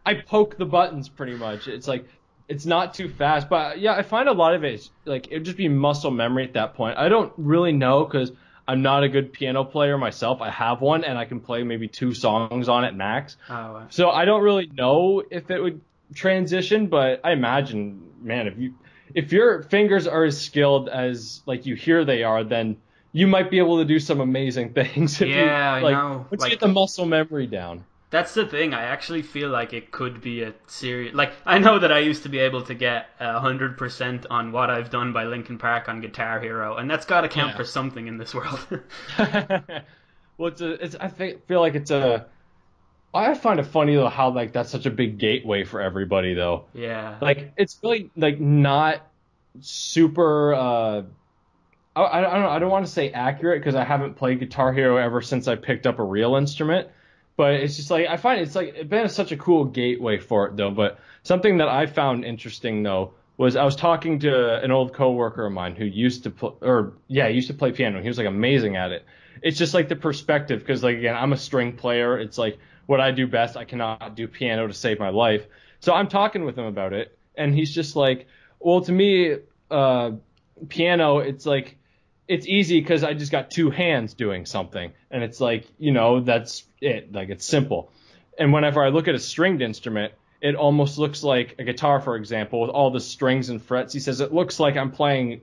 I poke the buttons pretty much. It's like it's not too fast, but yeah, I find a lot of it is like it'd just be muscle memory at that point. I don't really know because I'm not a good piano player myself. I have one and I can play maybe two songs on it max. Oh, So I don't really know if it would transition, but I imagine, man, if your fingers are as skilled as like you hear they are, then you might be able to do some amazing things if yeah, I like know. once you Like get the muscle memory down. that's the thing. I actually feel like it could be a serious. Like I know that I used to be able to get 100% on what I've done by Linkin Park on Guitar Hero, and that's got to count Yeah. for something in this world. Well, feel like it's a. I find it funny though how like that's such a big gateway for everybody though. Yeah. Like it's really like not super. I don't want to say accurate because I haven't played Guitar Hero ever since I picked up a real instrument. But it's just like I find it's like it's been such a cool gateway for it though. But something that I found interesting though was I was talking to an old coworker of mine who used to used to play piano. He was like amazing at it. It's just like the perspective because like again I'm a string player. It's like what I do best. I cannot do piano to save my life. So I'm talking with him about it, and he's just like, well, to me, piano, it's like it's easy because I just got two hands doing something, and it's like that's it. Like it's simple. And whenever I look at a stringed instrument, it almost looks like a guitar, for example, with all the strings and frets. He says it looks like I'm playing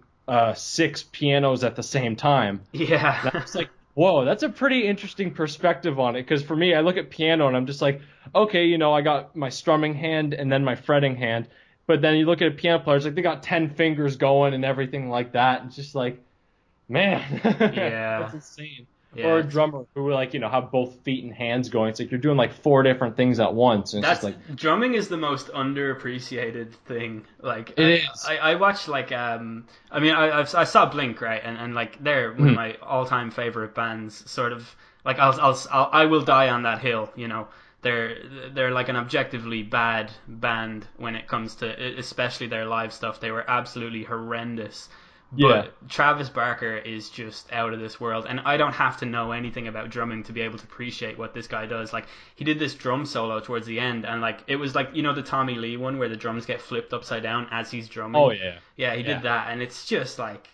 six pianos at the same time. Yeah. That's like, whoa, that's a pretty interesting perspective on it. Because for me, I look at piano and I'm just like, okay, I got my strumming hand and then my fretting hand. But then you look at a piano player, it's like they got 10 fingers going and everything like that. It's just like, man, Yeah. that's insane. Yeah, Or a it's- drummer who like, have both feet and hands going. It's like you're doing like four different things at once. And it's That's just like, drumming is the most underappreciated thing. Like It is. I watched like I mean I saw Blink, right, and like they're one of my all time favorite bands. Sort of like I will die on that hill. They're like an objectively bad band when it comes to especially their live stuff. They were absolutely horrendous. But Yeah. Travis Barker is just out of this world, and I don't have to know anything about drumming to be able to appreciate what this guy does. Like he did this drum solo towards the end, and like it was like the Tommy Lee one where the drums get flipped upside down as he's drumming. oh, yeah. Yeah, he Yeah. did that, and it's just like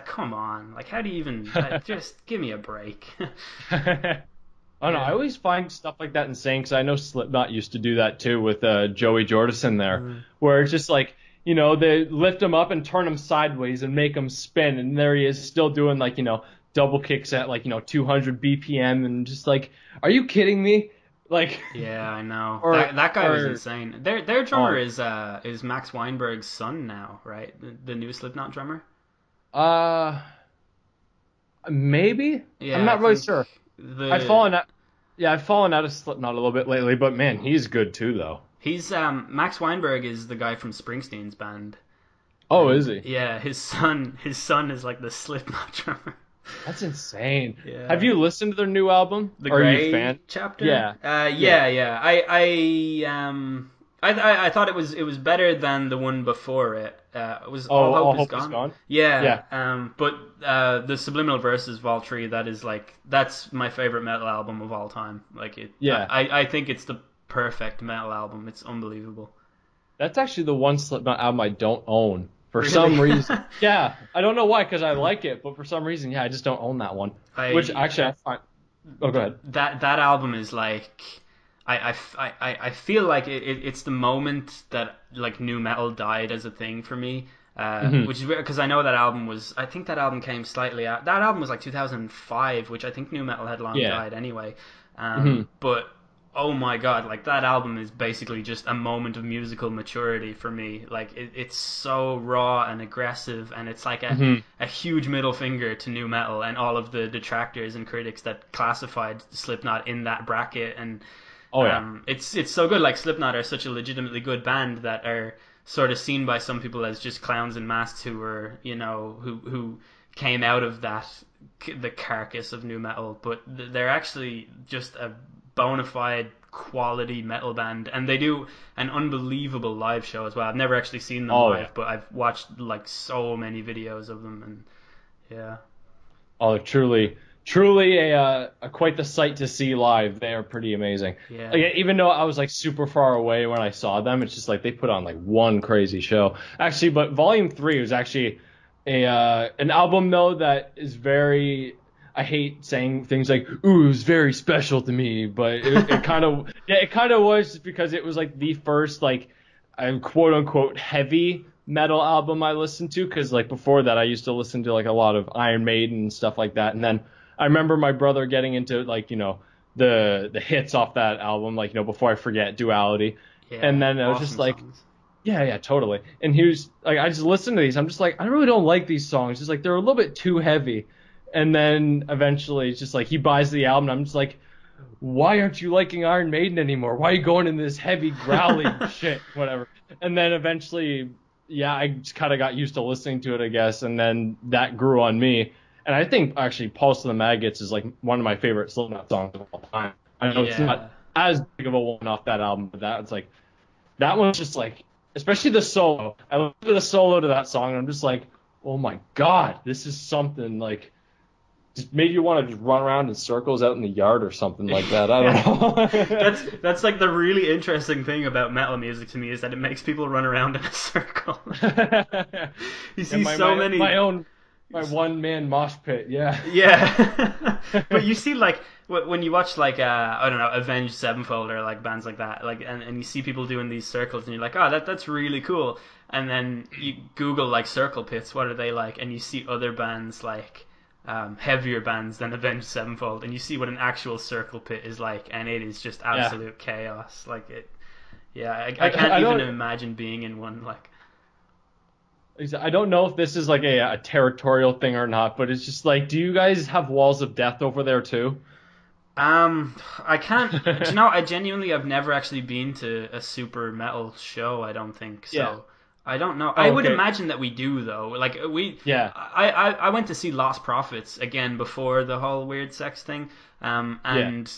come on, like how do you even just give me a break? I don't know. I always find stuff like that insane because I know Slipknot used to do that too with Joey Jordison there, where it's just like, they lift him up and turn him sideways and make him spin, and there he is still doing like, double kicks at like, 200 BPM, and just like, are you kidding me? Like, Yeah, I know. Or- that guy was or- insane. Their drummer Oh. is Max Weinberg's son now, right? The new Slipknot drummer. maybe? Yeah, I'm not I really think sure. The, I've fallen out of Slipknot a little bit lately, but man, he's good too though. He's Max Weinberg is the guy from Springsteen's band. Oh, is he? Yeah, his son is like the Slipknot drummer. That's insane. Yeah. Have you listened to their new album? The Are you Grey a fan? chapter. Yeah. Yeah. I thought it was better than the one before it. It was All Hope Is Gone. Yeah. But the Subliminal Verses Valtteri, that's my favorite metal album of all time. Like it. Yeah. I think it's the perfect metal album. It's unbelievable. That's actually the one Slipknot album I don't own for Really? some reason. Yeah, I don't know why, because I like it, but for some reason, yeah, I just don't own that one. Which actually I find. Oh, go ahead. That album is like. I feel like it's the moment that like new metal died as a thing for me, which is weird because I know that album was. I think that album came slightly out. That album was like 2005, which I think new metal had long died anyway. But oh my god, like that album is basically just a moment of musical maturity for me. Like it's so raw and aggressive, and it's like a huge middle finger to new metal and all of the detractors and critics that classified Slipknot in that bracket. And it's so good. Like Slipknot are such a legitimately good band that are sort of seen by some people as just clowns in masks who were who came out of that the carcass of new metal, but they're actually just a bona fide quality metal band, and they do an unbelievable live show as well. I've never actually seen them live, but I've watched like so many videos of them, and yeah. Oh, truly a quite the sight to see live. They are pretty amazing. Yeah. Like, even though I was like super far away when I saw them, it's just like they put on like one crazy show. Actually, but Volume 3 was actually an album though that is very. I hate saying things like "ooh, it was very special to me," but it kind of it kind of was just because it was like the first like quote unquote heavy metal album I listened to, because like before that I used to listen to like a lot of Iron Maiden and stuff like that, and then I remember my brother getting into like the hits off that album, like Before I Forget, Duality, Yeah, and then I was awesome just like, songs. yeah, totally. And he was like, I just listened to these, I'm just like, I really don't like these songs, just like they're a little bit too heavy. And then eventually it's just like he buys the album, and I'm just like, why aren't you liking Iron Maiden anymore? Why are you going in this heavy growly shit, whatever? And then eventually, yeah, I just kind of got used to listening to it, I guess, and then that grew on me. And I think actually Pulse of the Maggots is like one of my favorite Slipknot songs of all time. I know it's not as big of a one off that album, but that's like, that one's just like, especially the solo. I listen to the solo to that song, and I'm just like, oh my god, this is something like, just made you want to just run around in circles out in the yard or something like that. I don't know. That's like the really interesting thing about metal music to me, is that it makes people run around in a circle. You see many. My one man mosh pit, yeah. Yeah. But you see like when you watch like I don't know, Avenged Sevenfold or like bands like that, like and you see people doing these circles, and you're like, oh, that's really cool. And then you Google like circle pits, what are they like? And you see other bands like heavier bands than Avenged Sevenfold, and you see what an actual circle pit is like, and it is just absolute chaos. Like it, yeah. I can't even imagine being in one. Like, I don't know if this is like a territorial thing or not, but it's just like, do you guys have walls of death over there too? I can't. Do you know? I genuinely have never actually been to a super metal show. I don't think so. Yeah. I don't know. Oh, I would okay. imagine that we do though. Like Yeah. I went to see Lost Prophets again before the whole weird sex thing. And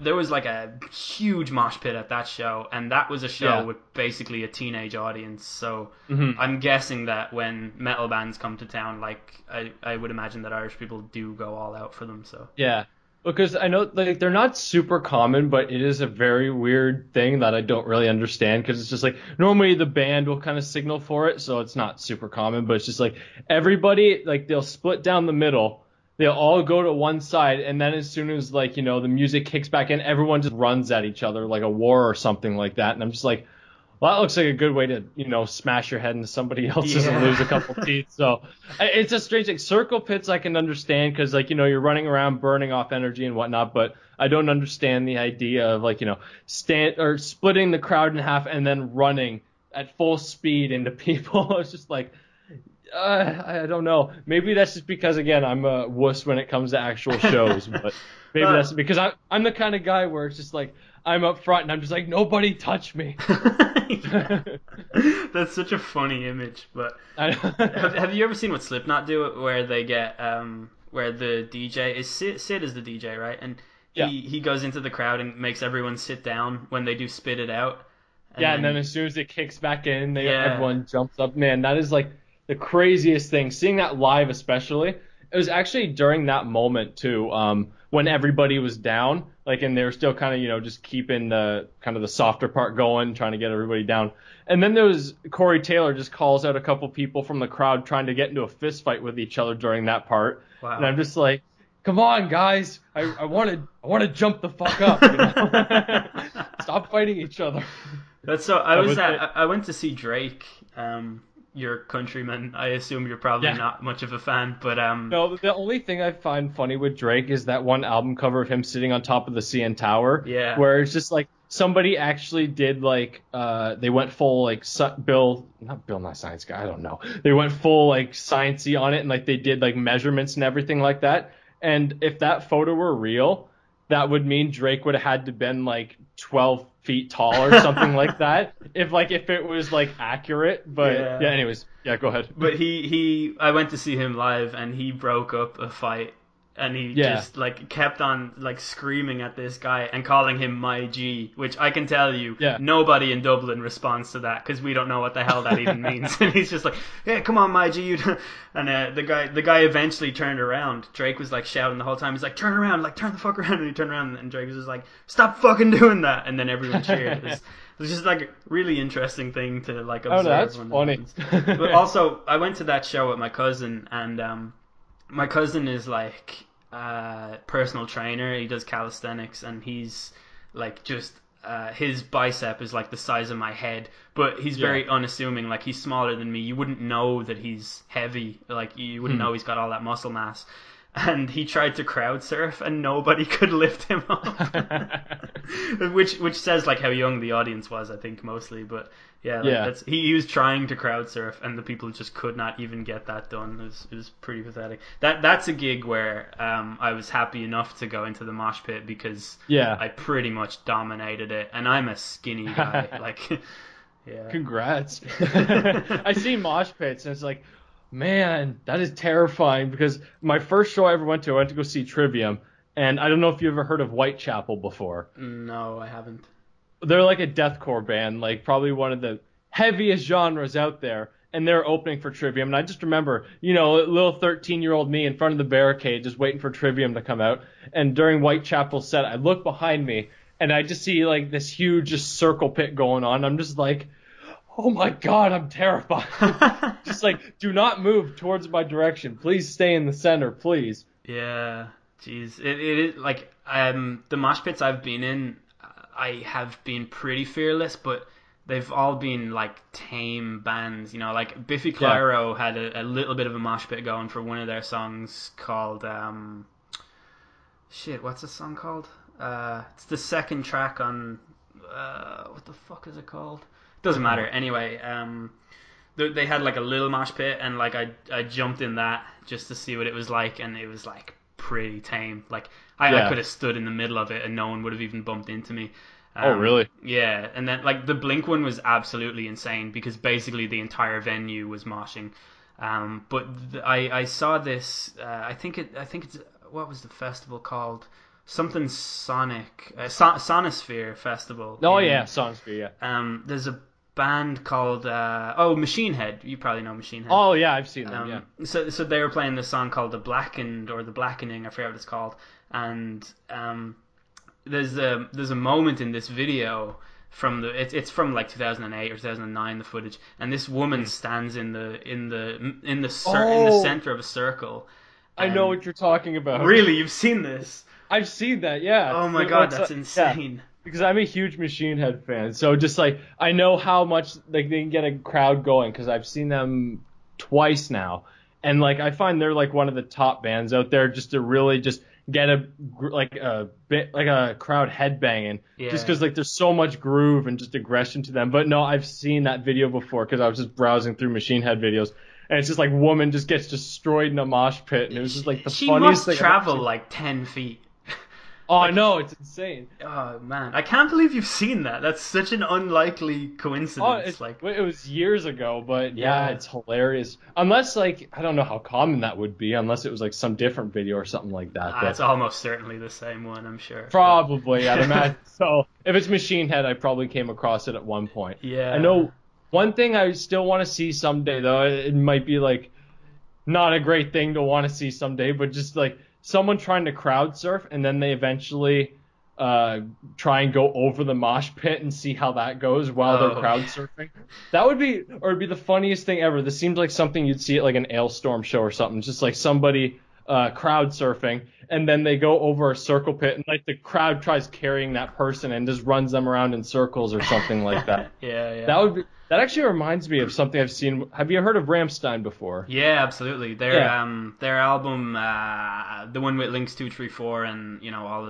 there was like a huge mosh pit at that show, and that was a show with basically a teenage audience. So I'm guessing that when metal bands come to town, like I would imagine that Irish people do go all out for them. So Yeah. Because I know like they're not super common, but it is a very weird thing that I don't really understand, because it's just like normally the band will kind of signal for it, so it's not super common, but it's just like everybody, like they'll split down the middle, they'll all go to one side, and then as soon as like the music kicks back in, everyone just runs at each other like a war or something like that. And I'm just like, well, that looks like a good way to smash your head into somebody else's and lose a couple teeth. So it's a strange thing. Circle pits I can understand, because like you're running around burning off energy and whatnot, but I don't understand the idea of like stand or splitting the crowd in half and then running at full speed into people. It's just like, I don't know. Maybe that's just because, again, I'm a wuss when it comes to actual shows, but maybe that's because I'm the kind of guy where it's just like, I'm up front and I'm just like, nobody touch me. That's such a funny image. But have you ever seen what Slipknot do, where they get where the DJ is Sid is the DJ, right? And he goes into the crowd and makes everyone sit down when they do Spit It Out. And then as soon as it kicks back in, everyone jumps up. Man, that is like the craziest thing. Seeing that live, especially, it was actually during that moment too, when everybody was down, like, and they were still kind of just keeping the kind of the softer part going, trying to get everybody down. And then there was Corey Taylor just calls out a couple people from the crowd trying to get into a fist fight with each other during that part. Wow. And I'm just like, come on, guys, I want to jump the fuck up. Stop fighting each other. That's so. I went to see Drake. Your countryman. I assume you're probably not much of a fan, but No, the only thing I find funny with Drake is that one album cover of him sitting on top of the CN Tower. Yeah. Where it's just like somebody actually did like they went full like not Bill Nye Science Guy, I don't know. They went full like sciencey on it, and like they did like measurements and everything like that. And if that photo were real, that would mean Drake would have had to been like 12 feet tall or something like that if it was like accurate. But yeah, anyways, yeah, go ahead. But I went to see him live, and he broke up a fight, and he just like kept on like screaming at this guy and calling him my G, which I can tell you, nobody in Dublin responds to that, because we don't know what the hell that even means. And he's just like, yeah, come on, my G. And the guy eventually turned around. Drake was like shouting the whole time. He's like, turn around, like turn the fuck around. And he turned around, and Drake was just like, stop fucking doing that. And then everyone cheered. It was just like a really interesting thing to like observe. Oh, that's funny. But also, I went to that show with my cousin, and my cousin is like personal trainer. He does calisthenics, and he's like just his bicep is like the size of my head, but he's very unassuming. Like, he's smaller than me. You wouldn't know that he's heavy. Like, you wouldn't know he's got all that muscle mass. And he tried to crowd surf, and nobody could lift him up. which says like how young the audience was, I think, mostly. But yeah, he was trying to crowd surf, and the people just could not even get that done. It was pretty pathetic. That's a gig where I was happy enough to go into the mosh pit, because I pretty much dominated it, and I'm a skinny guy. Like, yeah. Congrats. I see mosh pits, and it's like, man, that is terrifying, because my first show I ever went to go see Trivium, and I don't know if you ever heard of Whitechapel before. No, I haven't. They're like a deathcore band, like probably one of the heaviest genres out there, and they're opening for Trivium. And I just remember, little 13-year-old me in front of the barricade just waiting for Trivium to come out. And during Whitechapel's set, I look behind me, and I just see like this huge just circle pit going on. I'm just like, oh my God, I'm terrified. Just like, do not move towards my direction. Please stay in the center, please. Yeah, jeez. It is like, the mosh pits I've been in, I have been pretty fearless, but they've all been like tame bands, like Biffy Clyro had a little bit of a mosh pit going for one of their songs called, what's the song called? It's the second track on, what the fuck is it called? Doesn't matter. Anyway, they had like a little mosh pit, and like I jumped in that just to see what it was like, and it was like pretty tame. Like I could have stood in the middle of it, and no one would have even bumped into me. Oh, really? Yeah, and then like the Blink one was absolutely insane, because basically the entire venue was moshing. But I saw this. I think it's, what was the festival called? Something Sonic, Sonosphere Festival. Oh yeah, Sonosphere. Yeah. There's a band called Machine Head. You probably know Machine Head. Oh yeah, I've seen them. Yeah. So they were playing this song called The Blackened, or The Blackening. I forget what it's called. And there's a moment in this video from it's from like 2008 or 2009, the footage, and this woman stands in the center of a circle. I know what you're talking about. Really, you've seen this? I've seen that. Yeah. Oh my God, that's insane. Yeah. Because I'm a huge Machine Head fan, so just like I know how much like they can get a crowd going, because I've seen them twice now, and like I find they're like one of the top bands out there, just to really just get a crowd headbanging, just because like there's so much groove and just aggression to them. But no, I've seen that video before, because I was just browsing through Machine Head videos, and it's just like woman just gets destroyed in a mosh pit, and it was just like the funniest thing. She must travel like 10 feet. Oh, I know, it's insane. Oh man, I can't believe you've seen that. That's such an unlikely coincidence. It was years ago, but yeah, it's hilarious. Unless like, I don't know how common that would be, unless it was like some different video or something like that. It's almost certainly the same one, I'm sure. Probably, I'd imagine. So if it's Machine Head, I probably came across it at one point. Yeah. I know one thing I still want to see someday, though. It might be like not a great thing to want to see someday, but just like someone trying to crowd surf, and then they eventually try and go over the mosh pit and see how that goes while they're crowd surfing. That would be, or it'd be the funniest thing ever. This seems like something you'd see at like an Ailstorm show or something. Just like somebody crowd surfing, and then they go over a circle pit, and like the crowd tries carrying that person and just runs them around in circles or something like that. Yeah. That actually reminds me of something I've seen. Have you heard of Rammstein before? Yeah, absolutely. Their album, the one with Links 234 and all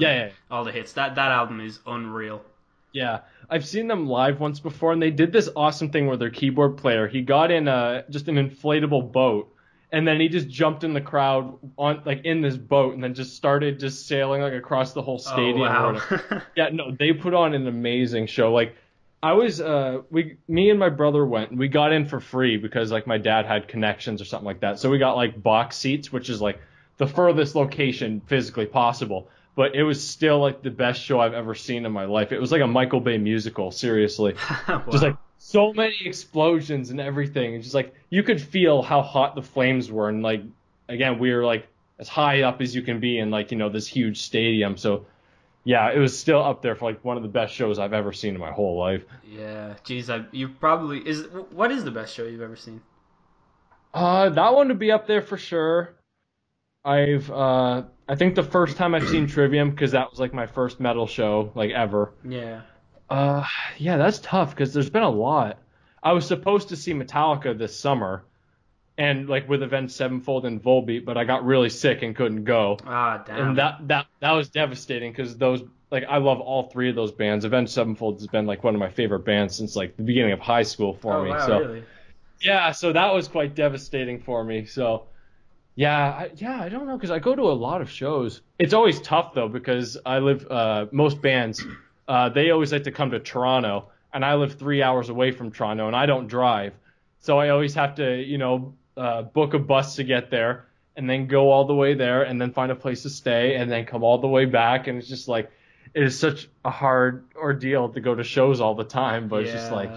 the hits. That album is unreal. Yeah, I've seen them live once before, and they did this awesome thing where their keyboard player, he got in just an inflatable boat, and then he just jumped in the crowd on like in this boat, and then just started just sailing like across the whole Oh stadium. Or wow. whatever. Yeah, no, they put on an amazing show. Like I was, me and my brother went. We got in for free because like my dad had connections or something like that. So we got like box seats, which is like the furthest location physically possible. But it was still like the best show I've ever seen in my life. It was like a Michael Bay musical, seriously. Wow. Just like so many explosions and everything. And just like you could feel how hot the flames were. And like again, we were like as high up as you can be in like, this huge stadium. So yeah, it was still up there for like one of the best shows I've ever seen in my whole life. Yeah, geez, you probably is. What is the best show you've ever seen? That one would be up there for sure. I think the first time I've seen Trivium, because that was like my first metal show, like ever. Yeah. Uh, yeah, that's tough because there's been a lot. I was supposed to see Metallica this summer, and like with Avenged Sevenfold and Volbeat, but I got really sick and couldn't go. Ah, damn. And that was devastating because those like I love all three of those bands. Avenged Sevenfold has been like one of my favorite bands since like the beginning of high school for Oh me. wow, So really? yeah, so that was quite devastating for me. So yeah, I don't know because I go to a lot of shows. It's always tough though because I live most bands they always like to come to Toronto, and I live 3 hours away from Toronto, and I don't drive, so I always have to book a bus to get there, and then go all the way there, and then find a place to stay, and then come all the way back, and it's just like it is such a hard ordeal to go to shows all the time. But it's just like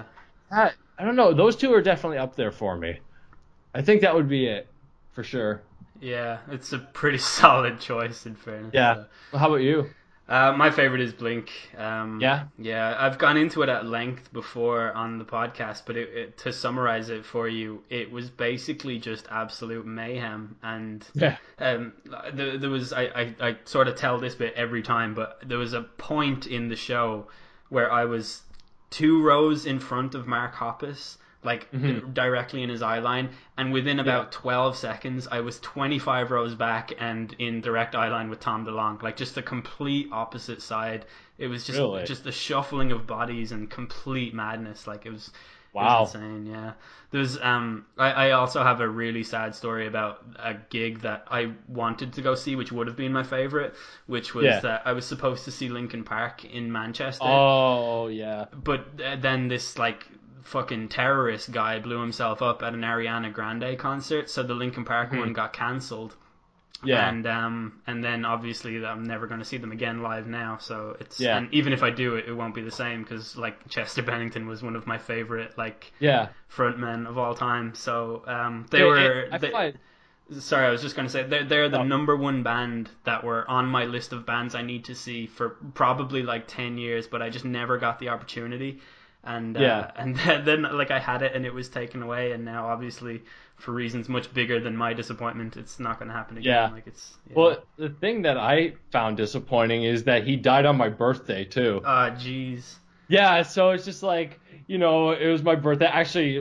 Yeah. I don't know. Those two are definitely up there for me. I think that would be it for sure. Yeah, it's a pretty solid choice in fairness. Yeah. Well, how about you? My favorite is Blink. Yeah? Yeah, I've gone into it at length before on the podcast, but to summarize it for you, it was basically just absolute mayhem. And Yeah. there was I sort of tell this bit every time, but there was a point in the show where I was 2 rows in front of Mark Hoppus, like directly in his eye line, and within about 12 seconds I was 25 rows back and in direct eye line with Tom DeLonge, like just the complete opposite side. It was just Really? just the shuffling of bodies and complete madness. Like it was Wow. insane. Yeah, there's I also have a really sad story about a gig that I wanted to go see, which would have been my favorite, which was that I was supposed to see Linkin Park in Manchester. Oh, yeah. But then this like fucking terrorist guy blew himself up at an Ariana Grande concert, so the Linkin Park one got cancelled. Yeah. And then obviously I'm never going to see them again live now. So it's Yeah. and even if I do, it won't be the same because like Chester Bennington was one of my favorite like Yeah. frontmen of all time. So Sorry, I was just going to say they're the number one band that were on my list of bands I need to see for probably like 10 years, but I just never got the opportunity. And and then like I had it and it was taken away, and now obviously for reasons much bigger than my disappointment, it's not going to happen again. Yeah. Like it's Well, the thing that I found disappointing is that he died on my birthday too. jeez. Yeah, so it's just like, it was my birthday. Actually,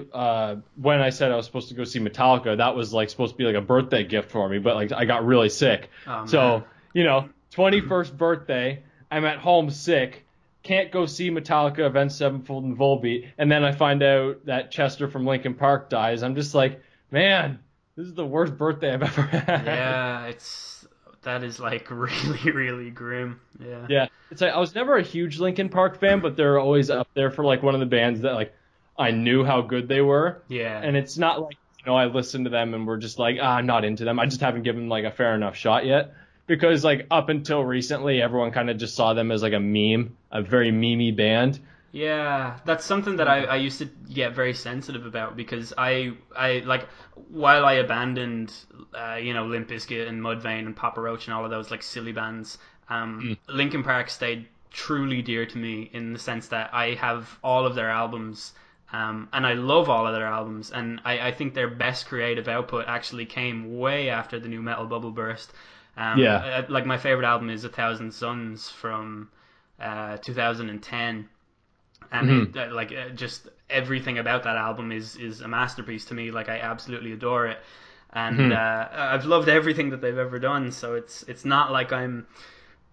when I said I was supposed to go see Metallica, that was like supposed to be like a birthday gift for me, but like I got really sick. Oh, So, 21st birthday, I'm at home sick, can't go see Metallica, Avenged Sevenfold, and Volbeat, and then I find out that Chester from Linkin Park dies. I'm just like, man, this is the worst birthday I've ever had. Yeah, that is like really, really grim. Yeah. Yeah, it's like I was never a huge Linkin Park fan, but they're always up there for like one of the bands that like I knew how good they were. Yeah. And it's not like I listened to them and we're just like I'm not into them. I just haven't given them like a fair enough shot yet, because like up until recently everyone kind of just saw them as like a meme, a very memey band. Yeah, that's something that I used to get very sensitive about, because I like, while I abandoned Limp Bizkit and Mudvayne and Papa Roach and all of those like silly bands, Linkin Park stayed truly dear to me in the sense that I have all of their albums, and I love all of their albums, and I think their best creative output actually came way after the new metal bubble burst. Like my favorite album is A Thousand Suns from 2010. And just everything about that album is a masterpiece to me. Like I absolutely adore it, and I've loved everything that they've ever done. So it's not like I'm,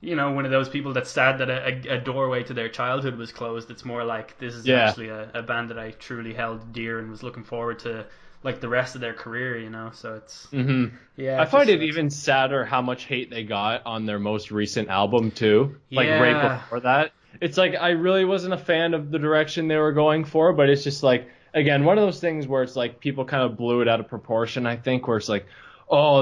one of those people that's sad that a doorway to their childhood was closed. It's more like this is actually a band that I truly held dear and was looking forward to like the rest of their career, you know. So it's I find it even sadder how much hate they got on their most recent album too. Like right Yeah. before that. It's like I really wasn't a fan of the direction they were going for, but it's just like, again, one of those things where it's like people kind of blew it out of proportion, I think, where it's like, oh,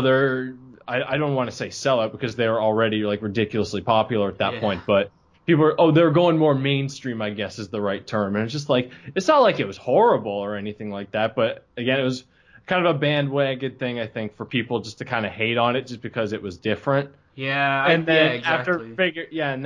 I don't want to say sellout because they were already like ridiculously popular at that point, but people are, they're going more mainstream, I guess is the right term. And it's just like, it's not like it was horrible or anything like that, but again, it was kind of a bandwagon thing, I think, for people just to kind of hate on it just because it was different. Yeah, And then exactly.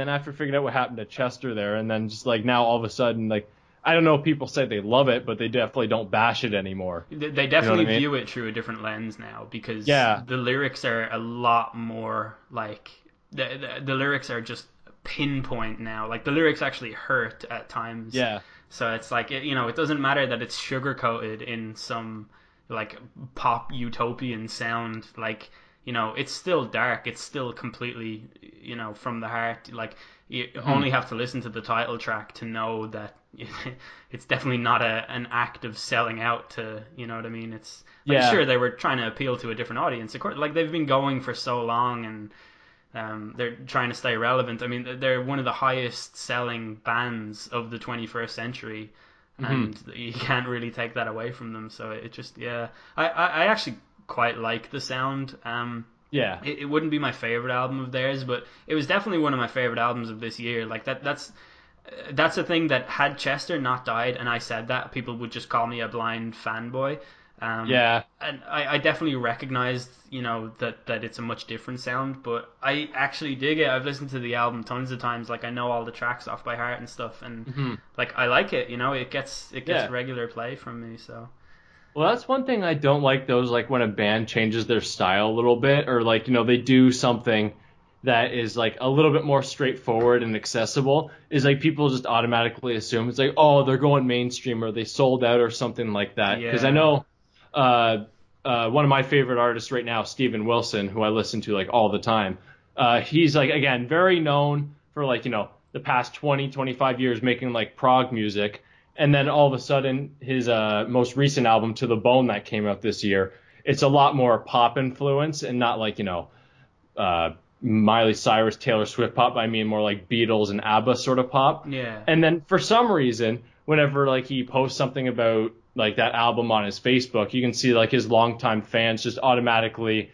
after figuring out what happened to Chester there, and then just like now all of a sudden, like, I don't know if people say they love it, but they definitely don't bash it anymore. They definitely view it through a different lens now, because the lyrics are a lot more like the lyrics are just pinpoint now. Like the lyrics actually hurt at times. Yeah. So it's like it doesn't matter that it's sugar coated in some like pop utopian sound. Like it's still dark. It's still completely from the heart. Like you only have to listen to the title track to know that it's definitely not an act of selling out to, you know what I mean? It's like, sure, they were trying to appeal to a different audience. Of course, like they've been going for so long, and they're trying to stay relevant. I mean, they're one of the highest selling bands of the 21st century, and you can't really take that away from them. So it just, I actually quite like the sound. It wouldn't be my favorite album of theirs, but it was definitely one of my favorite albums of this year. Like that's a thing that had Chester not died, and I said that, people would just call me a blind fanboy. And I definitely recognized, that it's a much different sound, but I actually dig it. I've listened to the album tons of times. Like I know all the tracks off by heart and stuff, and like I like it. It gets regular play from me. So. Well, that's one thing I don't like, those, like when a band changes their style a little bit, or like, they do something that is like a little bit more straightforward and accessible, is like people just automatically assume it's like, oh, they're going mainstream or they sold out or something like that. Because I know one of my favorite artists right now, Steven Wilson, who I listen to like all the time, he's like, again, very known for like, the past 20, 25 years making like prog music. And then all of a sudden his most recent album, To the Bone, that came out this year, it's a lot more pop influence and not like, Miley Cyrus, Taylor Swift pop. I mean more like Beatles and ABBA sort of pop. Yeah. And then for some reason, whenever like he posts something about like that album on his Facebook, you can see like his longtime fans just automatically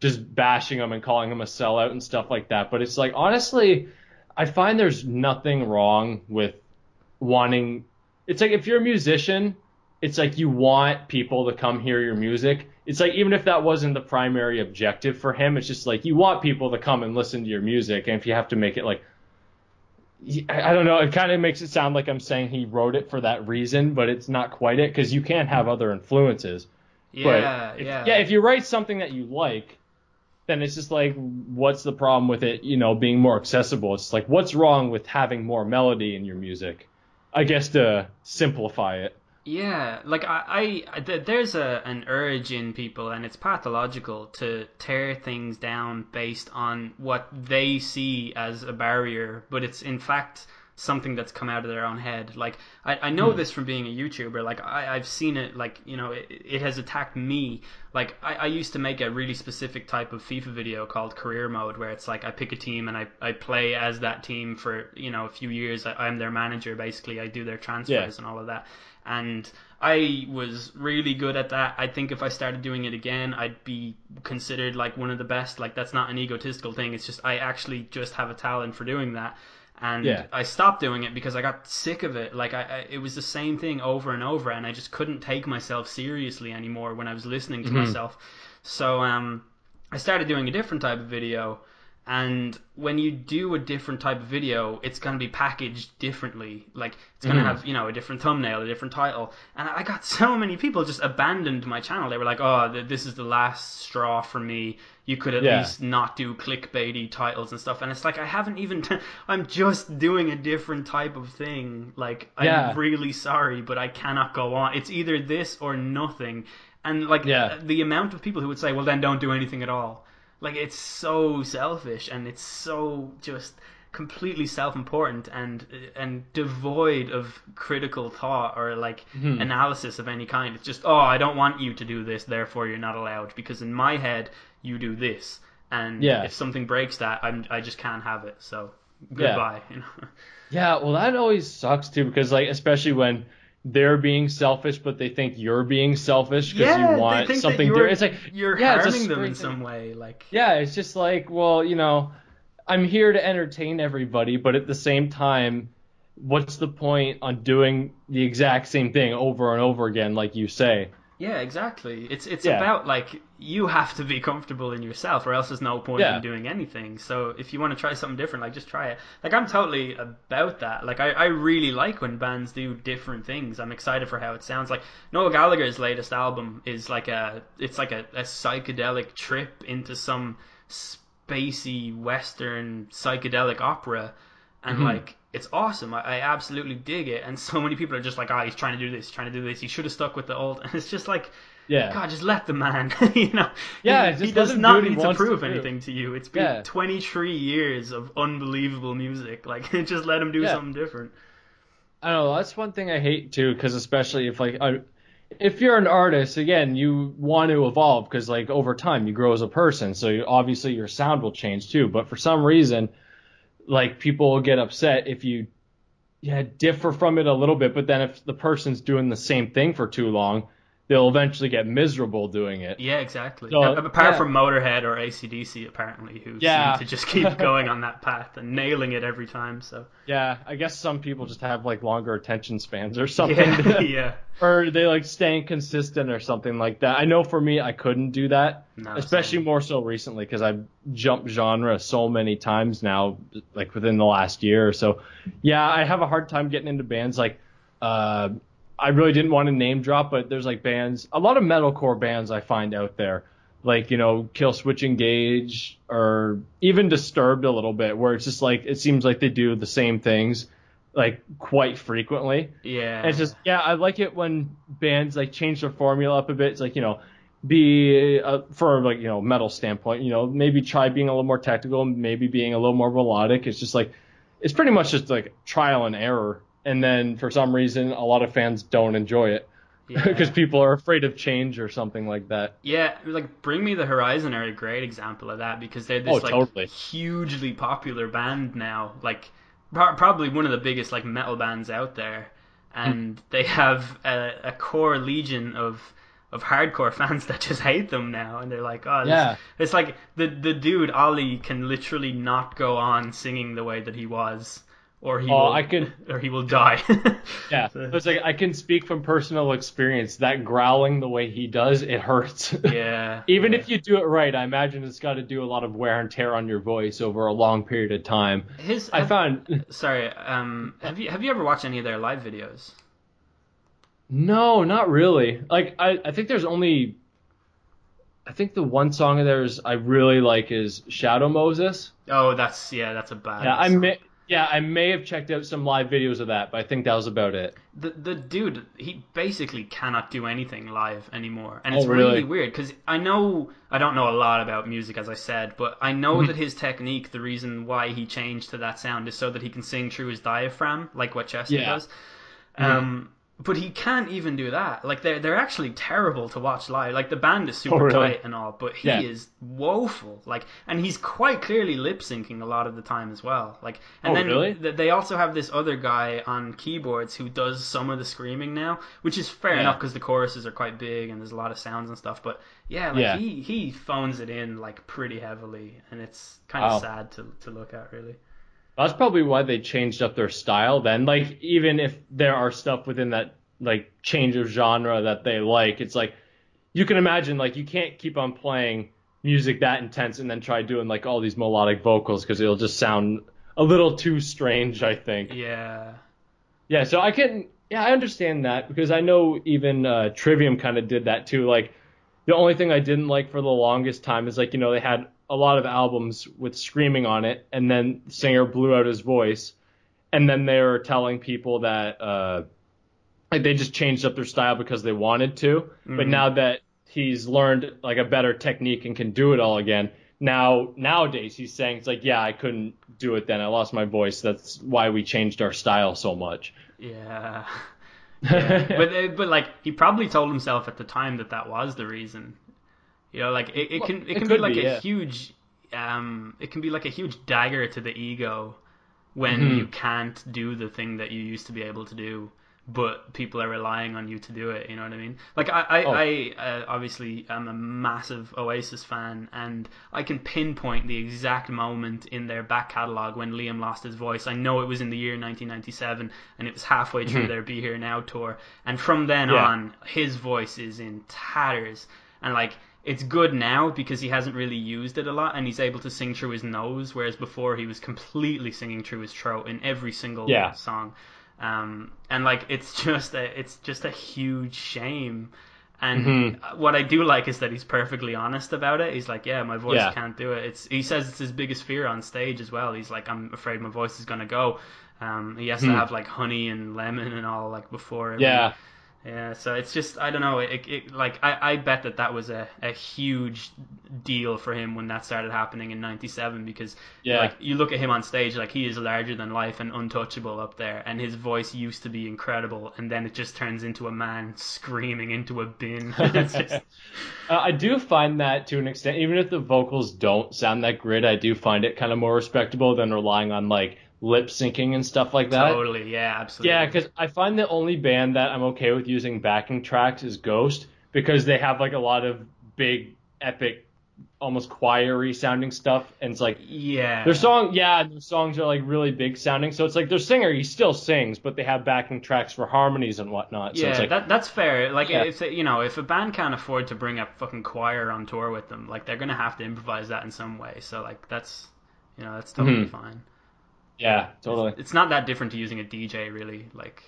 just bashing him and calling him a sellout and stuff like that. But it's like, honestly, I find there's nothing wrong with wanting. It's like if you're a musician, it's like you want people to come hear your music. It's like even if that wasn't the primary objective for him, it's just like you want people to come and listen to your music. And if you have to make it like, I don't know, it kind of makes it sound like I'm saying he wrote it for that reason, but it's not quite it, because you can have other influences. If you write something that you like, then it's just like, what's the problem with it, being more accessible? It's like, what's wrong with having more melody in your music? I guess to simplify it. Yeah, like there's an urge in people, and it's pathological, to tear things down based on what they see as a barrier, but it's in fact something that's come out of their own head. Like I know this from being a YouTuber. Like I've seen it. Like it has attacked me. Like I used to make a really specific type of FIFA video called Career Mode, where it's like I pick a team and I play as that team for a few years. I'm their manager basically. I do their transfers and all of that. And I was really good at that. I think if I started doing it again, I'd be considered like one of the best. Like that's not an egotistical thing. It's just I actually just have a talent for doing that. And I stopped doing it because I got sick of it. Like it was the same thing over and over, and I just couldn't take myself seriously anymore when I was listening to myself. So I started doing a different type of video. And when you do a different type of video, it's going to be packaged differently. Like it's going to have, a different thumbnail, a different title. And I got so many people just abandoned my channel. They were like, oh, this is the last straw for me. You could at least not do clickbaity titles and stuff. And it's like, I haven't even, I'm just doing a different type of thing. Like, I'm really sorry, but I cannot go on. It's either this or nothing. And like the amount of people who would say, well, then don't do anything at all. Like, it's so selfish, and it's so just completely self-important and devoid of critical thought or like analysis of any kind. It's just, oh, I don't want you to do this, therefore you're not allowed, because in my head you do this, and if something breaks that, I just can't have it. So goodbye. You know? Yeah, well, that always sucks too, because like especially when they're being selfish, but they think you're being selfish because you want they think something that different. It's like you're it's a harming them in strange thing. some way. Like, Yeah, it's just like, well, you know, I'm here to entertain everybody, but at the same time, what's the point on doing the exact same thing over and over again, like you say? yeah, exactly. It's Yeah. about like you have to be comfortable in yourself, or else there's no point Yeah. in doing anything. So if you want to try something different, like just try it. Like I'm totally about that. Like I really like when bands do different things. I'm excited for how it sounds. Like Noel Gallagher's latest album is like a psychedelic trip into some spacey western psychedelic opera, and like it's awesome. I absolutely dig it. And so many people are just like, oh, he's trying to do this, he should have stuck with the old. And it's just like, Yeah. God, just let the man. You know, Yeah, he just let does him do not what he need to wants to prove do. anything to you. It's been 23 years of unbelievable music. Like, just let him do something different. I don't know. That's one thing I hate too, because especially if you're an artist, again, you want to evolve because like over time you grow as a person, so obviously your sound will change too. But for some reason, like people will get upset if you differ from it a little bit, but then if the person's doing the same thing for too long, they'll eventually get miserable doing it. Yeah, exactly. So, Apart from Motorhead or AC/DC, apparently, who seem to just keep going on that path and nailing it every time. So Yeah, I guess some people just have like longer attention spans or something. yeah. Or they like staying consistent or something like that. I know for me, I couldn't do that, No, especially same. more so recently because I've jumped genre so many times now, like within the last year or so. Yeah, I have a hard time getting into bands like, I really didn't want to name drop, but there's like bands, a lot of metalcore bands I find out there, like, you know, Kill Switch Engage or even Disturbed a little bit, where it's just like, it seems like they do the same things like quite frequently. Yeah. And it's just, I like it when bands like change their formula up a bit. It's like, you know, be for like, you know, metal standpoint, you know, maybe try being a little more technical, maybe being a little more melodic. It's just like, it's pretty much just like trial and error. And then for some reason, a lot of fans don't enjoy it because people are afraid of change or something like that. Yeah, like Bring Me the Horizon are a great example of that, because they're this totally. hugely popular band now, like probably one of the biggest like metal bands out there, and they have a core legion of hardcore fans that just hate them now, and they're like, oh, it's like the dude Ollie can literally not go on singing the way that he was. Or he will die. Yeah, it's like I can speak from personal experience. That growling the way he does, it hurts. Yeah. Even if you do it right, I imagine it's got to do a lot of wear and tear on your voice over a long period of time. Sorry. Have you ever watched any of their live videos? No, not really. Like I think there's only. I think the one song of theirs I really like is Shadow Moses. Oh, that's a bad. Yeah, I may have checked out some live videos of that, but I think that was about it. The dude, he basically cannot do anything live anymore, and it's really? really weird because I don't know a lot about music, as I said, but I know that his technique, the reason why he changed to that sound, is so that he can sing through his diaphragm, like what Chester does. But he can't even do that. Like they're actually terrible to watch live. Like the band is super tight and all, but he is woeful. Like, and he's quite clearly lip syncing a lot of the time as well. Like, and then they also have this other guy on keyboards who does some of the screaming now, which is fair enough because the choruses are quite big and there's a lot of sounds and stuff. But he phones it in like pretty heavily, and it's kind of sad to look at, really. That's probably why they changed up their style then. Like, even if there are stuff within that, like, change of genre that they like, it's like, you can imagine, like, you can't keep on playing music that intense and then try doing, like, all these melodic vocals because it'll just sound a little too strange, I think. Yeah. Yeah, so I understand that because I know even Trivium kind of did that too. Like, the only thing I didn't like for the longest time is, like, you know, they had a lot of albums with screaming on it, and then the singer blew out his voice, and then they were telling people that like they just changed up their style because they wanted to. But now that he's learned like a better technique and can do it all again, nowadays he's saying it's like, yeah, I couldn't do it then. I lost my voice. That's why we changed our style so much. Yeah. Yeah. But like he probably told himself at the time that that was the reason. You know, like it can be could like be, a yeah. huge it can be like a huge dagger to the ego when Mm-hmm. you can't do the thing that you used to be able to do, but people are relying on you to do it. You know what I mean? Like Oh. I obviously am a massive Oasis fan, and I can pinpoint the exact moment in their back catalogue when Liam lost his voice. I know it was in the year 1997, and it was halfway through their Be Here Now tour, and from then Yeah. on, his voice is in tatters, and like. It's good now because he hasn't really used it a lot and he's able to sing through his nose, whereas before he was completely singing through his throat in every single Yeah. song. And like it's just a huge shame. And what I do like is that he's perfectly honest about it. He's like, yeah, my voice Yeah. can't do it. He says it's his biggest fear on stage as well. He's like, I'm afraid my voice is gonna go. He has to have like honey and lemon and all like before every. Yeah. Yeah, so it's just I don't know. Like I bet that was a huge deal for him when that started happening in '97 because Yeah. like you look at him on stage, like he is larger than life and untouchable up there, and his voice used to be incredible, and then it just turns into a man screaming into a bin. It's just I do find that to an extent, even if the vocals don't sound that great, I do find it kind of more respectable than relying on like lip syncing and stuff like that. totally, yeah, absolutely. Yeah, because I find the only band that I'm okay with using backing tracks is Ghost because they have like a lot of big, epic, almost choiry sounding stuff, and it's like yeah, their songs are like really big sounding. So it's like their singer he still sings, but they have backing tracks for harmonies and whatnot. So Yeah, it's like that's fair. Like, Yeah. if a band can't afford to bring a fucking choir on tour with them, like they're gonna have to improvise that in some way. So like that's totally fine. yeah, totally. It's not that different to using a DJ, really. Like,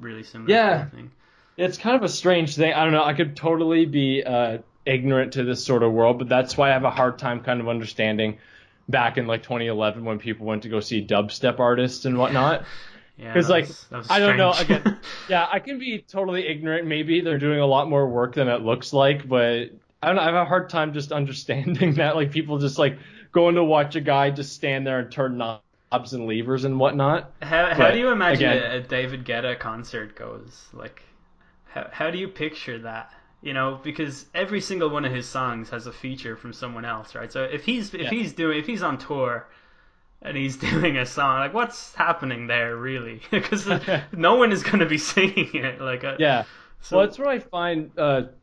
really similar Yeah. kind of thing. It's kind of a strange thing. I don't know. I could totally be ignorant to this sort of world, but that's why I have a hard time kind of understanding back in like 2011 when people went to go see dubstep artists and whatnot. Yeah, Because like that was I don't know. strange. Again, yeah, I can be totally ignorant. Maybe they're doing a lot more work than it looks like, but I don't know. I have a hard time just understanding that like people just like going to watch a guy just stand there and turn knobs and levers and whatnot. How But, do you imagine again- a David Guetta concert goes? Like, how do you picture that? You know, because every single one of his songs has a feature from someone else, right? So if he's on tour and he's doing a song, like what's happening there really? Because no one is going to be singing it. Like, Yeah. so, Well, that's what I find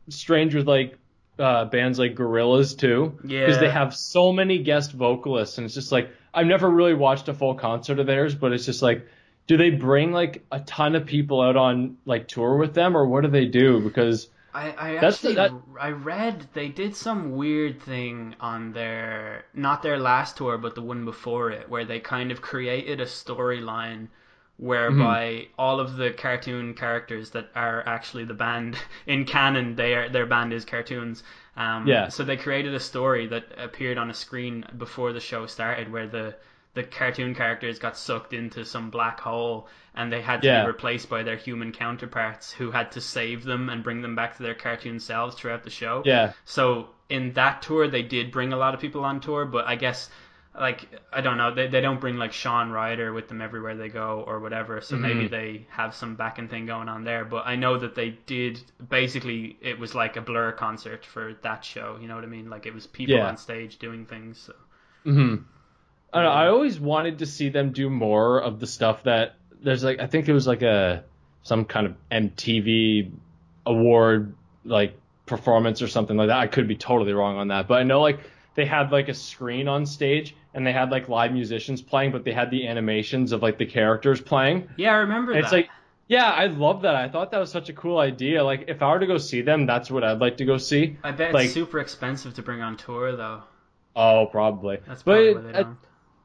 strange with like bands like Gorillaz too, because they Yeah. have so many guest vocalists, and it's just like I've never really watched a full concert of theirs, but it's just like, do they bring like a ton of people out on like tour with them, or what do they do? Because I That's actually that- I read they did some weird thing on their not their last tour but the one before it where they kind of created a storyline whereby all of the cartoon characters that are actually the band in canon their band is cartoons. Yeah. So they created a story that appeared on a screen before the show started where the cartoon characters got sucked into some black hole and they had to Yeah. be replaced by their human counterparts who had to save them and bring them back to their cartoon selves throughout the show. Yeah. So in that tour, they did bring a lot of people on tour, but I guess, like, I don't know, they don't bring, like, Sean Ryder with them everywhere they go or whatever, so maybe they have some backing thing going on there. But I know that they did, basically, it was like a Blur concert for that show, you know what I mean? Like, it was people Yeah. on stage doing things, so. I don't know, I always wanted to see them do more of the stuff that there's like I think it was like some kind of MTV award like performance or something like that. I could be totally wrong on that, but I know like they had like a screen on stage and they had like live musicians playing, but they had the animations of like the characters playing. Yeah, I remember And that. it's like, yeah, I love that. I thought that was such a cool idea. Like if I were to go see them, that's what I'd like to go see. I bet like, it's super expensive to bring on tour, though. Oh, probably. That's probably why they But don't.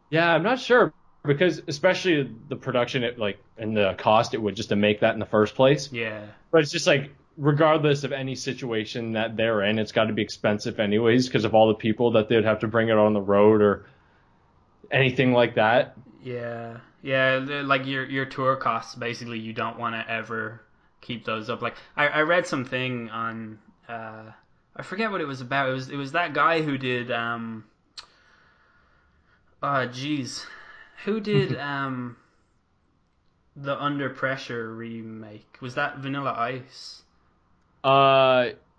yeah, I'm not sure because especially the production, and the cost it would just to make that in the first place. Yeah. But it's just like regardless of any situation that they're in, it's got to be expensive anyways because of all the people that they'd have to bring it on the road or anything like that. Yeah, yeah, like your tour costs, basically, you don't want to ever keep those up. Like, I read something on, I forget what it was about. It was that guy who did, Oh, jeez. Who did the Under Pressure remake? Was that Vanilla Ice?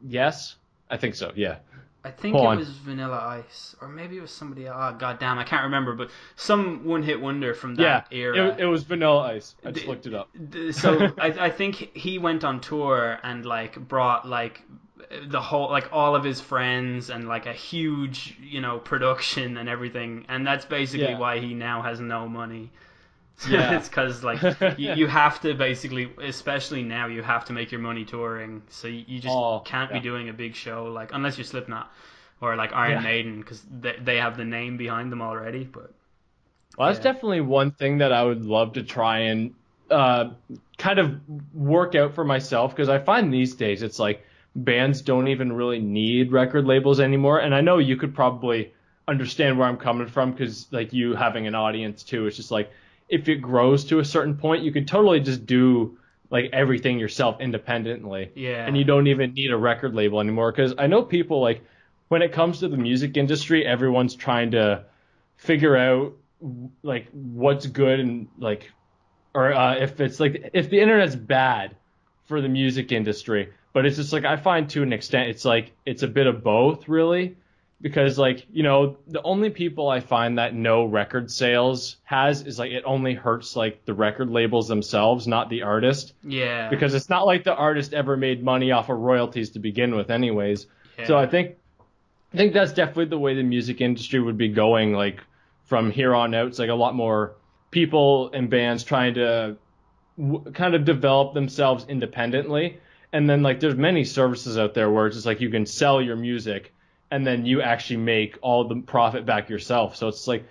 Yes, I think so. Yeah. I think Hold it on. was Vanilla Ice, or maybe it was somebody else. Oh, goddamn, I can't remember. But some one-hit wonder from Yeah, that era. it was Vanilla Ice. I just D- looked it up. So I think he went on tour and like brought like the whole like all of his friends and like a huge production and everything, and that's basically Yeah. why he now has no money. Yeah. It's because like you have to basically, especially now, you have to make your money touring, so you just Oh, can't be yeah. doing a big show like unless you're Slipknot or like Iron Yeah. Maiden because they have the name behind them already. But Well, that's yeah, definitely one thing that I would love to try and uh, kind of work out for myself because I find these days it's like bands don't even really need record labels anymore. And I know you could probably understand where I'm coming from because like you having an audience too, it's just like if it grows to a certain point, you could totally just do like everything yourself independently, and yeah, you don't even need a record label anymore. Because I know people like when it comes to the music industry, everyone's trying to figure out like what's good and like or if it's like if the internet's bad for the music industry, but it's just like I find to an extent it's like it's a bit of both really because like the only people I find that no record sales has is like it only hurts like the record labels themselves, not the artist, yeah, because it's not like the artist ever made money off of royalties to begin with anyways. So yeah, I think that's definitely the way the music industry would be going. Like from here on out, it's like a lot more people and bands trying to kind of develop themselves independently. And then like there's many services out there where it's just like you can sell your music and then you actually make all the profit back yourself. So it's like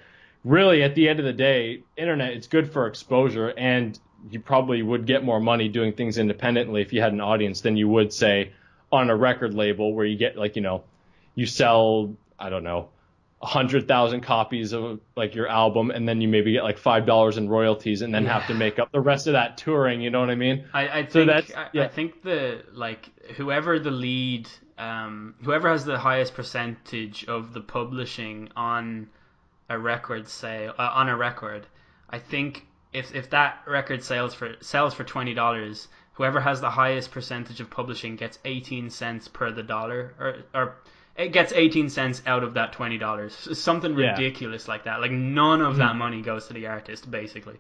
really at the end of the day, internet it's good for exposure and you probably would get more money doing things independently if you had an audience than you would say on a record label where you get like you sell, I don't know, 100,000 copies of like your album, and then you maybe get like $5 in royalties, and then have to yeah. make up the rest of that touring. You know what I mean? I So think that's I yeah, think the like whoever the lead whoever has the highest percentage of the publishing on a record sale on a record, I think if that record sells for $20, whoever has the highest percentage of publishing gets 18 cents per the dollar, or it gets 18 cents out of that $20. Something yeah. ridiculous like that. Like none of that Mhm. money goes to the artist basically.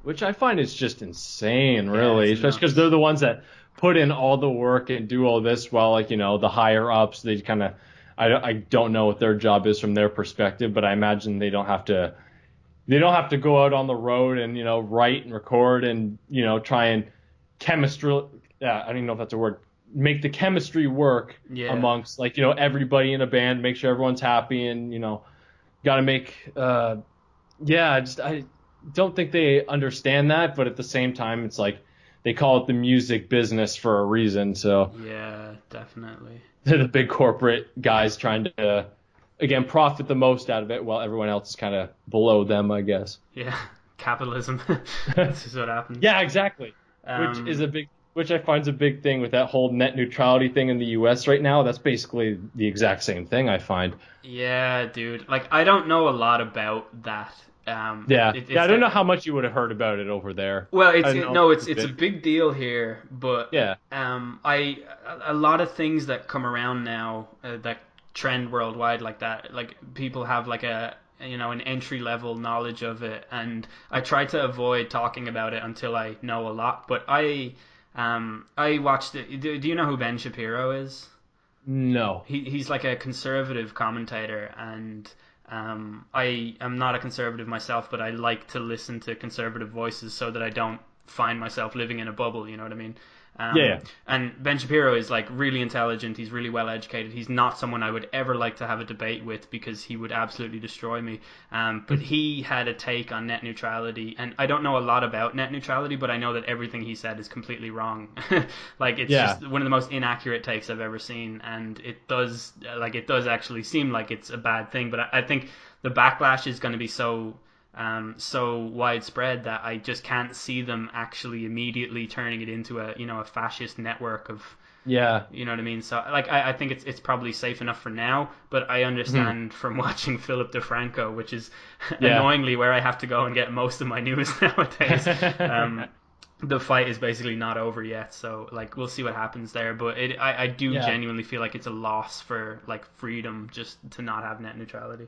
Which I find is just insane, Yeah, really, it's especially because they're nuts. the ones that put in all the work and do all this while like the higher ups they kind of I don't know what their job is from their perspective, but I imagine they don't have to go out on the road and write and record and try and chemistry I don't even know if that's a word, make the chemistry work Yeah. amongst like everybody in a band, make sure everyone's happy, and got to make yeah, I don't think they understand that, but at the same time it's like they call it the music business for a reason. So Yeah, definitely. they're the big corporate guys trying to again profit the most out of it while everyone else is kind of below them, I guess. Yeah, capitalism. This is what happens. Yeah, exactly. Um, Which I find is a big thing with that whole net neutrality thing in the US right now. That's basically the exact same thing I find. yeah, dude. Like, I don't know a lot about that. Yeah. Yeah, It's I don't know that. how much you would have heard about it over there. Well, I don't know no, if it's it's a big. big deal here, but Yeah. a lot of things that come around now that trend worldwide like that, like people have like an entry level knowledge of it, and I try to avoid talking about it until I know a lot. But I watched it. Do you know who Ben Shapiro is? No. He's like a conservative commentator, and I am not a conservative myself, but I like to listen to conservative voices so that I don't find myself living in a bubble. You know what I mean? Yeah, yeah. And Ben Shapiro is like really intelligent. He's really well educated. He's not someone I would ever like to have a debate with because he would absolutely destroy me. But he had a take on net neutrality, and I don't know a lot about net neutrality, but I know that everything he said is completely wrong. Like it's Yeah. just one of the most inaccurate takes I've ever seen, and it does actually seem like it's a bad thing. But I think the backlash is going to be so so widespread that I just can't see them actually immediately turning it into a fascist network of, Yeah. you know what I mean? So like I think it's probably safe enough for now, but I understand from watching Philip DeFranco, which is annoyingly where I have to go and get most of my news nowadays. The fight is basically not over yet, so like we'll see what happens there. But I do genuinely feel like it's a loss for like freedom just to not have net neutrality.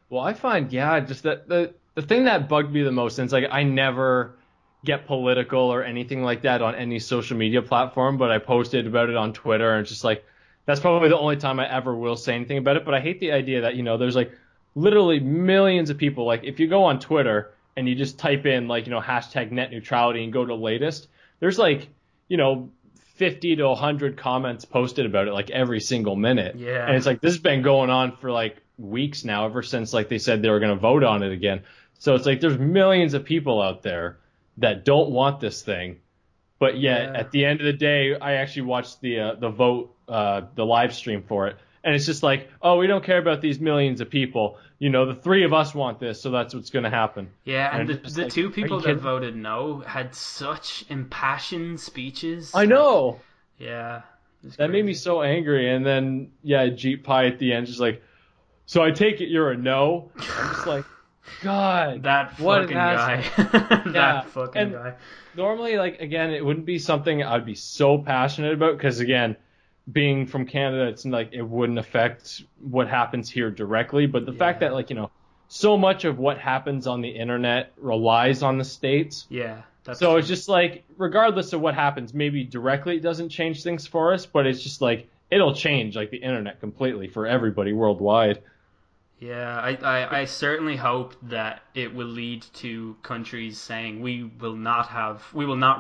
Well, I find, just that the thing that bugged me the most, since like I never get political or anything like that on any social media platform, but I posted about it on Twitter, and it's just like that's probably the only time I ever will say anything about it. But I hate the idea that, there's like literally millions of people. Like if you go on Twitter and you just type in like, hashtag net neutrality and go to latest, there's like, 50 to 100 comments posted about it like every single minute. Yeah. And it's like this has been going on for like weeks now, ever since like they said they were going to vote on it again. So it's like there's millions of people out there that don't want this thing, but yet at the end of the day, I actually watched the vote, the live stream for it, and it's just like, oh, we don't care about these millions of people. The three of us want this, so that's what's going to happen. Yeah, and the like, two people that kidding? voted no had such impassioned speeches. I know. Yeah. That made me so angry. And then, Jeep Pie at the end just like, so I take it you're a no? I'm just like, God. That what fucking an guy. asshole. That fucking and guy. Normally, like, again, it wouldn't be something I'd be so passionate about because, again, being from Canada, it's like it wouldn't affect what happens here directly. But the fact that, like, so much of what happens on the internet relies on the States. Yeah. That's so true. It's just like, regardless of what happens, maybe directly it doesn't change things for us, but it's just like, it'll change like the internet completely for everybody worldwide. Yeah, I certainly hope that it will lead to countries saying we will not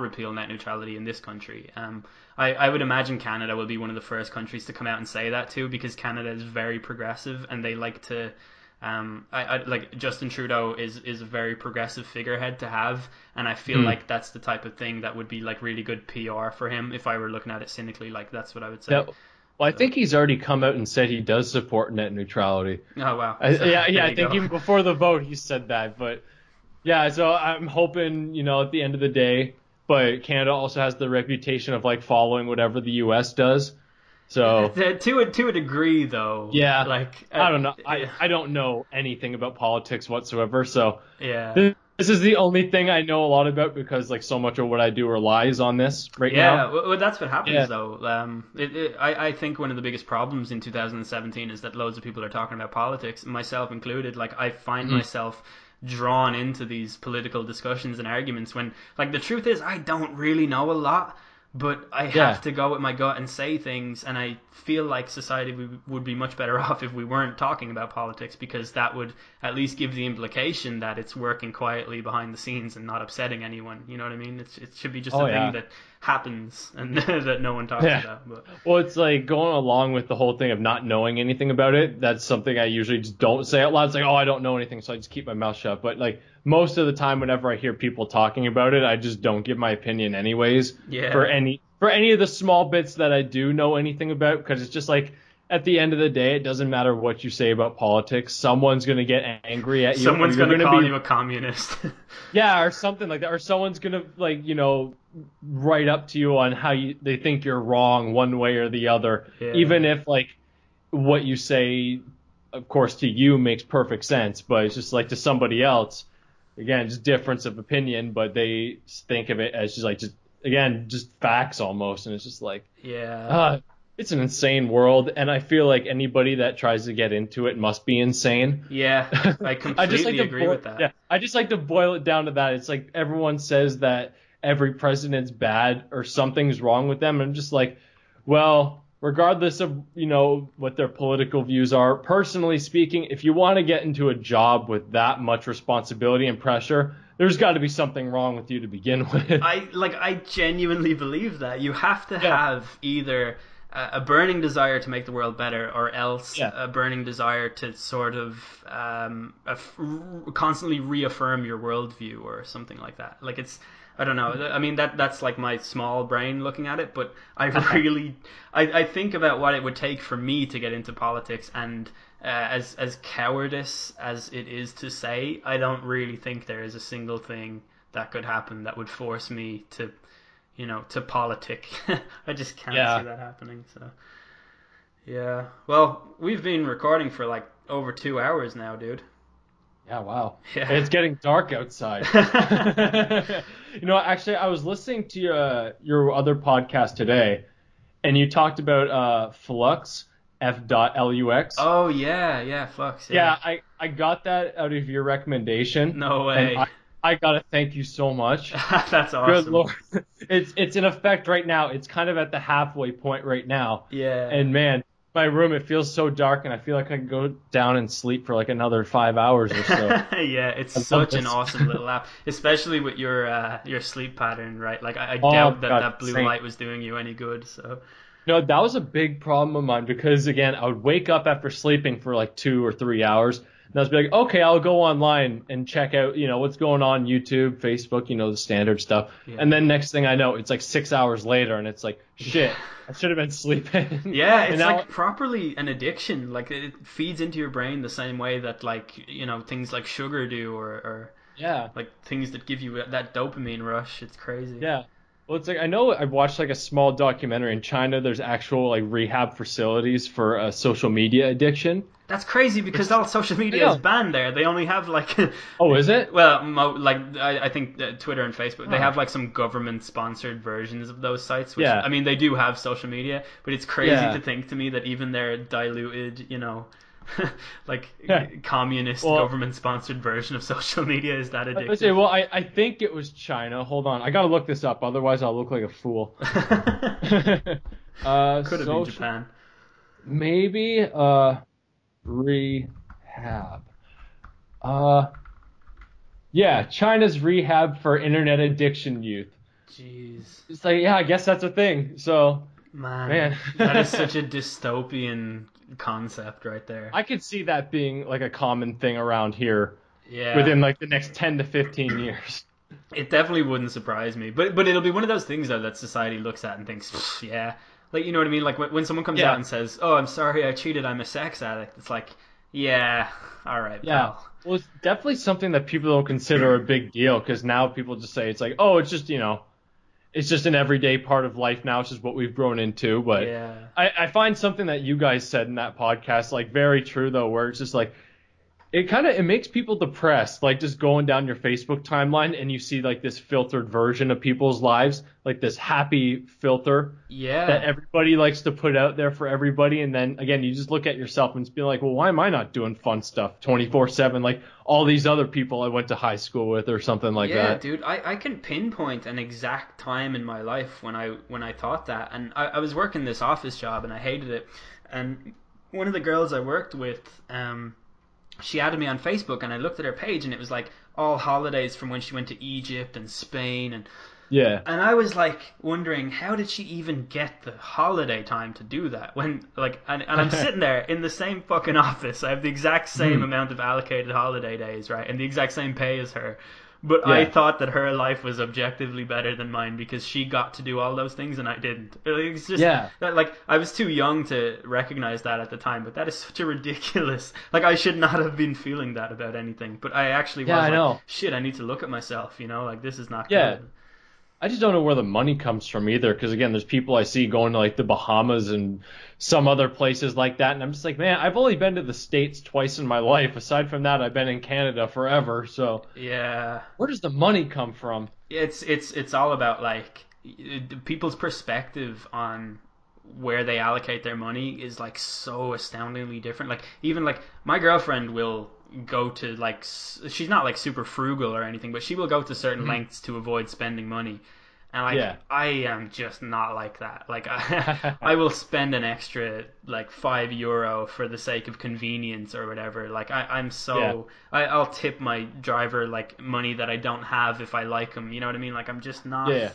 repeal net neutrality in this country. I would imagine Canada will be one of the first countries to come out and say that too, because Canada is very progressive and they like to. Like Justin Trudeau is a very progressive figurehead to have, and I feel like that's the type of thing that would be like really good PR for him if I were looking at it cynically. Like that's what I would say. Yeah. Well, I think he's already come out and said he does support net neutrality. Oh wow! I think even before the vote he said that. But yeah, so I'm hoping at the end of the day, but Canada also has the reputation of like following whatever the U.S. does. So to a degree, though. Yeah. Like I don't know. I don't know anything about politics whatsoever. So yeah. This is the only thing I know a lot about because like so much of what I do relies on this now. Yeah, well, that's what happens though. I think one of the biggest problems in 2017 is that loads of people are talking about politics, myself included. Like I find myself drawn into these political discussions and arguments when, like, the truth is I don't really know a lot. But I have to go with my gut and say things, and I feel like society would be much better off if we weren't talking about politics, because that would at least give the implication that it's working quietly behind the scenes and not upsetting anyone. You know what I mean? It should be just a thing that happens and that no one talks about. But. Well, it's like going along with the whole thing of not knowing anything about it. That's something I usually just don't say out loud. It's like, oh, I don't know anything, so I just keep my mouth shut. But like most of the time, whenever I hear people talking about it, I just don't give my opinion anyways. Yeah. For any of the small bits that I do know anything about, because it's just like at the end of the day, it doesn't matter what you say about politics. Someone's going to get angry at you. Someone's going to call you a communist. Yeah, or something like that. Or someone's going to, like, write up to you on how they think you're wrong one way or the other. Yeah. Even if, like, what you say, of course, to you makes perfect sense. But it's just, like, to somebody else, again, just difference of opinion. But they think of it as just facts almost. And it's just like, it's an insane world, and I feel like anybody that tries to get into it must be insane. Yeah, I completely agree with that. Yeah, I just like to boil it down to that. It's like everyone says that every president's bad or something's wrong with them. And I'm just like, well, regardless of, what their political views are, personally speaking, if you want to get into a job with that much responsibility and pressure, there's got to be something wrong with you to begin with. I genuinely believe that. You have to have either a burning desire to make the world better, or else a burning desire to sort of constantly reaffirm your worldview or something like that. Like I don't know. I mean, that's like my small brain looking at it, but I really, I think about what it would take for me to get into politics, and as cowardice as it is to say, I don't really think there is a single thing that could happen that would force me to, to politic. I just can't see that happening. So, yeah. Well, we've been recording for like over 2 hours now, dude. Yeah, wow. Yeah. It's getting dark outside. Actually, I was listening to your other podcast today, and you talked about Flux, F.Lux. Oh, yeah, Flux, Yeah, I got that out of your recommendation. No And way. I gotta thank you so much. That's awesome. Good Lord. It's in effect right now. It's kind of at the halfway point right now. Yeah. And man, my room, it feels so dark, and I feel like I can go down and sleep for like another 5 hours or so. Yeah, it's love such an this. awesome little app, especially with your sleep pattern, right? Like I doubt that blue same. light was doing you any good. So No, that was a big problem of mine because, again, I would wake up after sleeping for like 2 or 3 hours, and I was like, okay, I'll go online and check out, what's going on YouTube, Facebook, the standard stuff. Yeah. And then next thing I know, it's like 6 hours later, and it's like, shit, I should have been sleeping. yeah, And it's now- like properly an addiction. Like it feeds into your brain the same way that like things like sugar do, or yeah. like things that give you that dopamine rush. It's crazy. Yeah. Well, it's like I know I've watched like a small documentary in China. There's actual like rehab facilities for social media addiction. That's crazy because all social media is banned there. They only have like Oh, is it? well, I think Twitter and Facebook, they have like some government sponsored versions of those sites. Which, Yeah. I mean, they do have social media, but it's crazy Yeah. to think to me that even their diluted, like Yeah. communist Well- government sponsored version of social media is that Let's say, addictive. well, I think it was China. Hold on, I gotta look this up. Otherwise, I'll look like a fool. Could have been social- Japan. Maybe rehab. Yeah, China's rehab for internet addiction youth. Jeez, It's like, yeah, I guess that's a thing. So, Man. that is such a dystopian concept right there. I could see that being like a common thing around here Yeah. within like the next 10 to 15 years. It definitely wouldn't surprise me, but it'll be one of those things though that society looks at and thinks, "Pfft, yeah, like you know what I mean. Like when someone comes Yeah. out and says, "Oh, I'm sorry, I cheated, I'm a sex addict," it's like, yeah, all right, Yeah. pal. Well, it's definitely something that people don't consider a big deal because now people just say it's like, oh, it's just, it's just an everyday part of life now. It's just what we've grown into. But Yeah. I find something that you guys said in that podcast, like very true though, where it's just like, it makes people depressed, like just going down your Facebook timeline and you see like this filtered version of people's lives, like this happy filter Yeah. that everybody likes to put out there for everybody. And then again, you just look at yourself and be like, well, why am I not doing fun stuff 24/7 like all these other people I went to high school with or something like yeah, that? dude, I can pinpoint an exact time in my life when I thought that, and I was working this office job and I hated it, and one of the girls I worked with, she added me on Facebook, and I looked at her page, and it was like all holidays from when she went to Egypt and Spain, and Yeah. I was like wondering, how did she even get the holiday time to do that? When like, and I'm sitting there in the same fucking office. I have the exact same amount of allocated holiday days, right, and the exact same pay as her. But I Yeah. thought that her life was objectively better than mine because she got to do all those things and I didn't. It's just Yeah. that, like, I was too young to recognize that at the time, but that is such a ridiculous. Like, I should not have been feeling that about anything, but I actually Yeah, was I like, know. shit, I need to look at myself, like, this is not Yeah. good. I just don't know where the money comes from either, because again, there's people I see going to like the Bahamas and some other places like that, and I'm just like, man, I've only been to the States twice in my life. Aside from that, I've been in Canada forever. So Yeah. where does the money come from? It's all about like people's perspective on where they allocate their money is like so astoundingly different. Like even like my girlfriend will go to like she's not like super frugal or anything, but she will go to certain lengths to avoid spending money. And like Yeah. I am just not like that. Like I will spend an extra like €5 for the sake of convenience or whatever. Like I'm so I'll tip my driver like money that I don't have if I like him. You know what I mean? Like I'm just not. Yeah.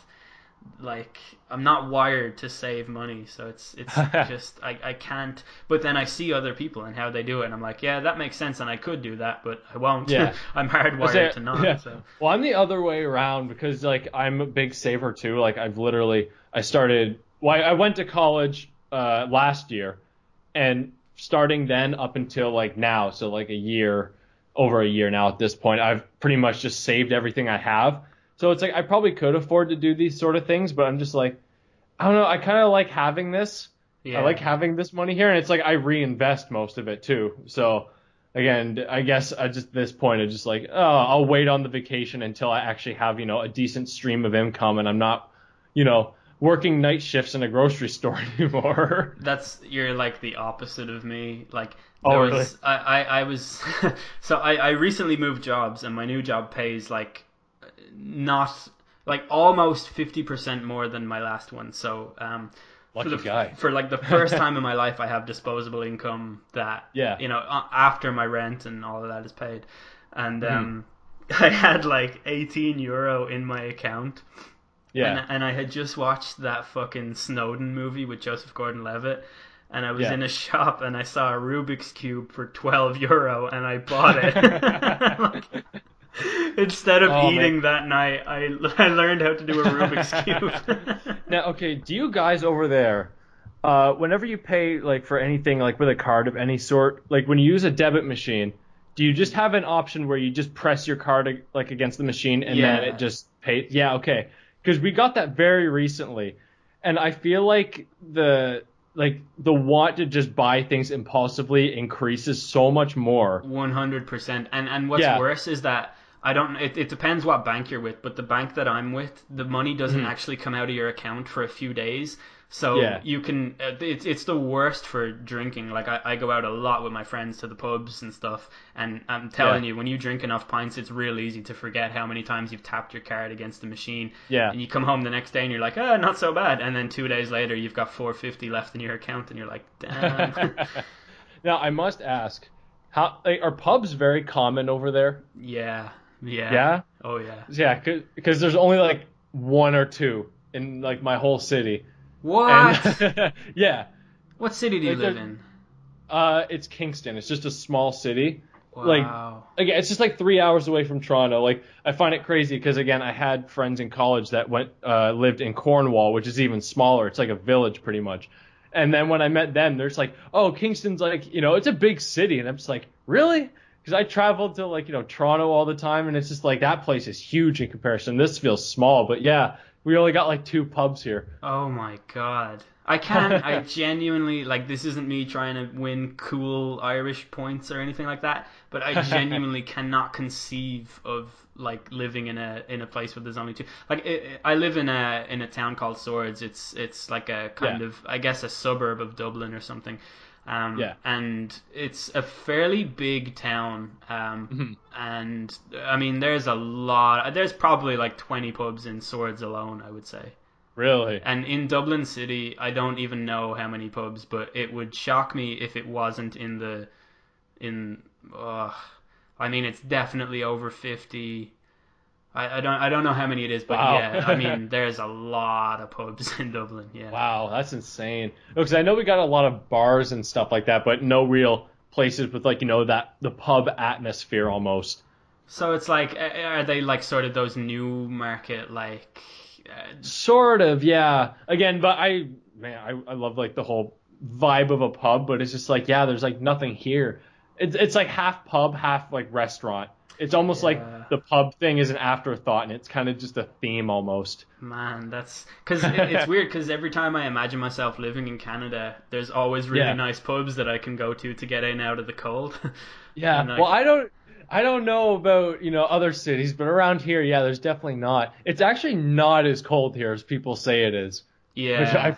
like I'm not wired to save money, so it's just I can't. But then I see other people and how they do it, and I'm like, yeah, that makes sense, and I could do that, but I won't. Yeah. I'm hardwired to not. Yeah. So Well, I'm the other way around because like I'm a big saver too. Like I started. Well, I went to college last year, and starting then up until like now, so like over a year now at this point, I've pretty much just saved everything I have. So it's like I probably could afford to do these sort of things, but I'm just like, I don't know. I kind of like having this. yeah. I like having this money here, and it's like I reinvest most of it too. So again, I guess at just this point, I'm just like, oh, I'll wait on the vacation until I actually have, a decent stream of income, and I'm not, working night shifts in a grocery store anymore. You're like the opposite of me. Like Oh, there really? was, I was so I recently moved jobs, and my new job pays like not like almost 50% more than my last one. So Lucky guy. for like the first time in my life, I have disposable income that Yeah. after my rent and all of that is paid, and I had like €18 in my account. Yeah. And I had just watched that fucking Snowden movie with Joseph Gordon-Levitt, and I was Yeah. in a shop and I saw a Rubik's Cube for €12 and I bought it. Like, instead of Oh, eating man. that night, I learned how to do a Rubik's Cube. Now, okay, do you guys over there, whenever you pay like for anything like with a card of any sort, like when you use a debit machine, do you just have an option where you just press your card like against the machine and then Yeah. it just pays? Yeah, okay. Because we got that very recently, and I feel like the want to just buy things impulsively increases so much more. 100%. And what's Yeah. worse is that I don't. It depends what bank you're with, but the bank that I'm with, the money doesn't Mm-hmm. actually come out of your account for a few days. So Yeah. you can. It's the worst for drinking. Like I go out a lot with my friends to the pubs and stuff, and I'm telling Yeah. you, when you drink enough pints, it's real easy to forget how many times you've tapped your card against the machine. Yeah. And you come home the next day and you're like, oh, not so bad. And then 2 days later, you've got $4.50 left in your account, and you're like, damn. Now, I must ask, how are pubs very common over there? Yeah. Yeah. Yeah? Oh yeah. Yeah, because there's only like one or two in like my whole city. What? And yeah, What city do you Like, live there- in? it's Kingston. It's just a small city. Wow. Again, it's just like 3 hours away from Toronto. Like, I find it crazy because again, I had friends in college that lived in Cornwall, which is even smaller. It's like a village pretty much. And then when I met them, they're just like, "Oh, Kingston's like, it's a big city," and I'm just like, "Really?" Because I traveled to like, Toronto all the time, and it's just like that place is huge in comparison. This feels small, but yeah, we only got like 2 pubs here. Oh my god. I genuinely, like, this isn't me trying to win cool Irish points or anything like that, but I genuinely cannot conceive of, like, living in a place where there's only 2. Like, I live in a town called Swords. It's like a kind Yeah. of, I guess, a suburb of Dublin or something. Yeah. And it's a fairly big town. And, I mean, there's probably like 20 pubs in Swords alone, I would say. Really? And in Dublin City, I don't even know how many pubs, but it would shock me if it wasn't I mean, it's definitely over 50. I don't know how many it is, but Wow. yeah, I mean, there's a lot of pubs in Dublin. Yeah. Wow, that's insane. Because I know we got a lot of bars and stuff like that, but no real places with like the pub atmosphere almost. So it's like, are they like sort of those new market like? Sort of, yeah. Again, but I love like the whole vibe of a pub, but it's just like, yeah, there's like nothing here. It's like half pub, half like restaurant. It's almost Yeah. like the pub thing is an afterthought, and it's kind of just a theme almost. Man, that's because it's weird because every time I imagine myself living in Canada, there's always really Yeah. nice pubs that I can go to get in out of the cold. Yeah. And, like, Well, I don't know about, other cities, but around here, yeah, there's definitely not. It's actually not as cold here as people say it is. yeah.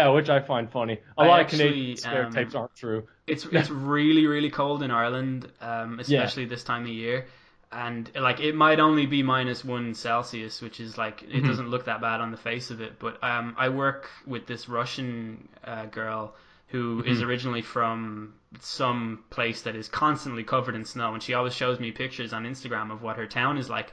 Which I find funny. A I lot of actually, Canadian stereotypes aren't true. It's really really cold in Ireland, especially this time of year, and like it might only be -1 Celsius, which is like it doesn't look that bad on the face of it. But I work with this Russian girl who is originally from some place that is constantly covered in snow, and she always shows me pictures on Instagram of what her town is like.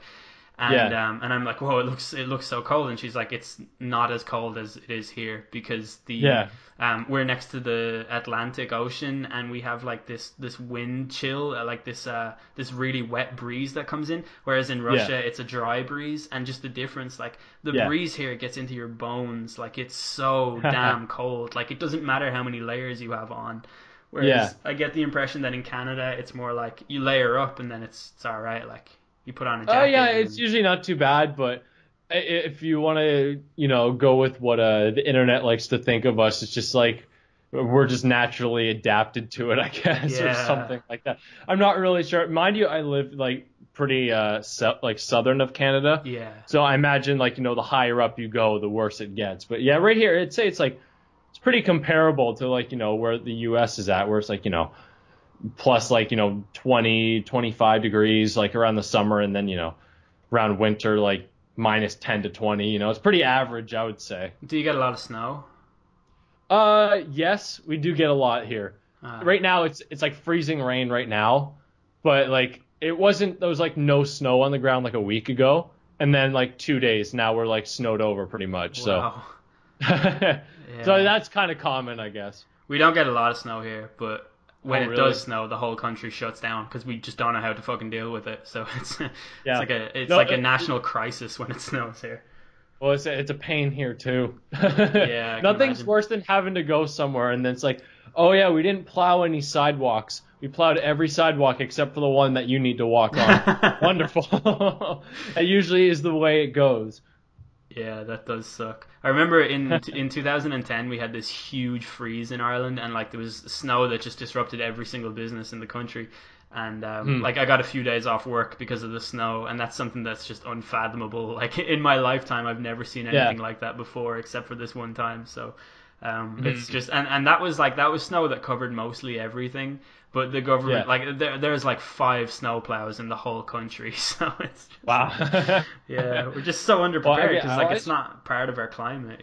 And I'm like, whoa, it looks so cold, and she's like, it's not as cold as it is here because we're next to the Atlantic Ocean, and we have like this wind chill, like this really wet breeze that comes in, whereas in Russia it's a dry breeze, and just the difference, like the breeze here gets into your bones, like it's so damn cold, like it doesn't matter how many layers you have on. Whereas I get the impression that in Canada it's more like you layer up and then it's all right, like. You put on a jacket. Oh yeah, it's usually not too bad, but if you want to, go with what the internet likes to think of us, it's just like we're just naturally adapted to it, I guess, or something like that. I'm not really sure. Mind you, I live like pretty like southern of Canada. Yeah. So I imagine like the higher up you go, the worse it gets. But yeah, right here, I'd say it's like it's pretty comparable to like where the U.S. is at, where it's like plus like 20 25 degrees like around the summer, and then around winter like minus 10 to 20. It's pretty average, I would say. Do you get a lot of snow? Yes, we do get a lot here. Right now it's like freezing rain right now, but like there was like no snow on the ground like a week ago, and then like 2 days now we're like snowed over pretty much. Wow. So so that's kind of common, I guess. We don't get a lot of snow here, but when really? it does snow, the whole country shuts down because we just don't know how to fucking deal with it. So it's like a national crisis when it snows here. Well, it's a pain here too. Yeah, Nothing's worse than having to go somewhere and then it's like, oh yeah, we didn't plow any sidewalks. We plowed every sidewalk except for the one that you need to walk on. Wonderful. That usually is the way it goes. Yeah, that does suck. I remember in 2010 we had this huge freeze in Ireland, and like there was snow that just disrupted every single business in the country, and like I got a few days off work because of the snow, and that's something that's just unfathomable. Like in my lifetime I've never seen anything like that before except for this one time. So it's just and that was snow that covered mostly everything. But the government, like, there's like 5 snowplows in the whole country, so it's just, wow. Yeah, we're just so underprepared because like it's not part of our climate,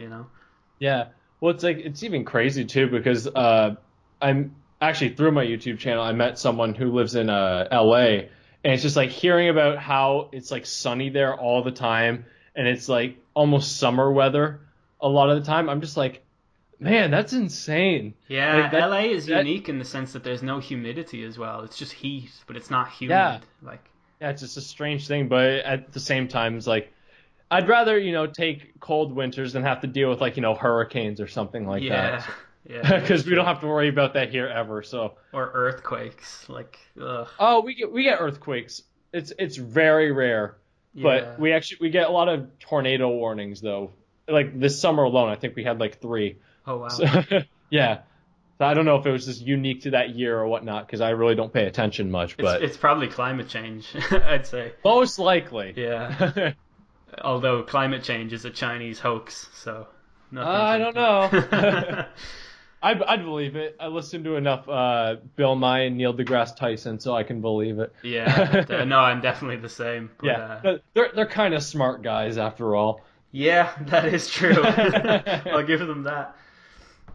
Yeah, well, it's like it's even crazy too because I'm actually through my YouTube channel I met someone who lives in LA, and it's just like hearing about how it's like sunny there all the time, and it's like almost summer weather a lot of the time. I'm just like, man, that's insane. Yeah, like LA is unique in the sense that there's no humidity as well. It's just heat, but it's not humid. Yeah. Yeah, it's just a strange thing, but at the same time, it's like I'd rather take cold winters than have to deal with like hurricanes or something like that. Yeah. Because we don't have to worry about that here ever. So. Or earthquakes, like. Ugh. Oh, we get earthquakes. It's very rare, but we get a lot of tornado warnings though. Like this summer alone, I think we had like 3. Oh, wow. So, yeah. So I don't know if it was just unique to that year or whatnot, because I really don't pay attention much. But it's probably climate change, I'd say. Most likely. Yeah. Although climate change is a Chinese hoax, so. I don't know. I'd believe it. I listened to enough Bill Nye and Neil deGrasse Tyson, so I can believe it. Yeah. No, I'm definitely the same. But, they're kind of smart guys after all. Yeah, that is true. I'll give them that.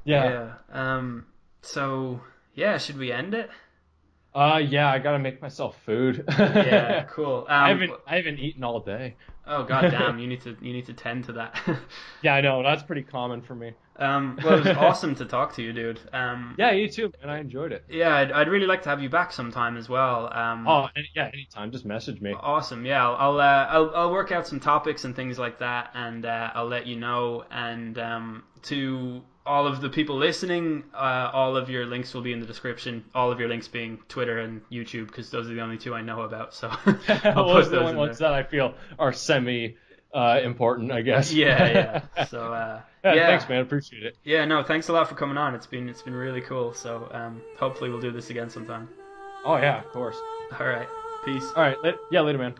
Yeah. So, yeah, should we end it? Yeah, I gotta make myself food. Yeah, cool. I haven't eaten all day. Oh god damn, you need to tend to that. Yeah, I know, that's pretty common for me. Well, it was awesome to talk to you, dude. Yeah, you too, man. I enjoyed it. Yeah, I'd really like to have you back sometime as well. Anytime. Just message me. Awesome. Yeah, I'll work out some topics and things like that, and I'll let you know. And to all of the people listening, all of your links will be in the description. All of your links being Twitter and YouTube, because those are the only 2 I know about. So I'll Those put are the only ones that I feel are semi important, I guess. Yeah. So yeah, thanks, man. Appreciate it. Yeah, no, thanks a lot for coming on. It's been really cool. So hopefully we'll do this again sometime. Oh yeah, of course. All right. Peace. All right. Later, man.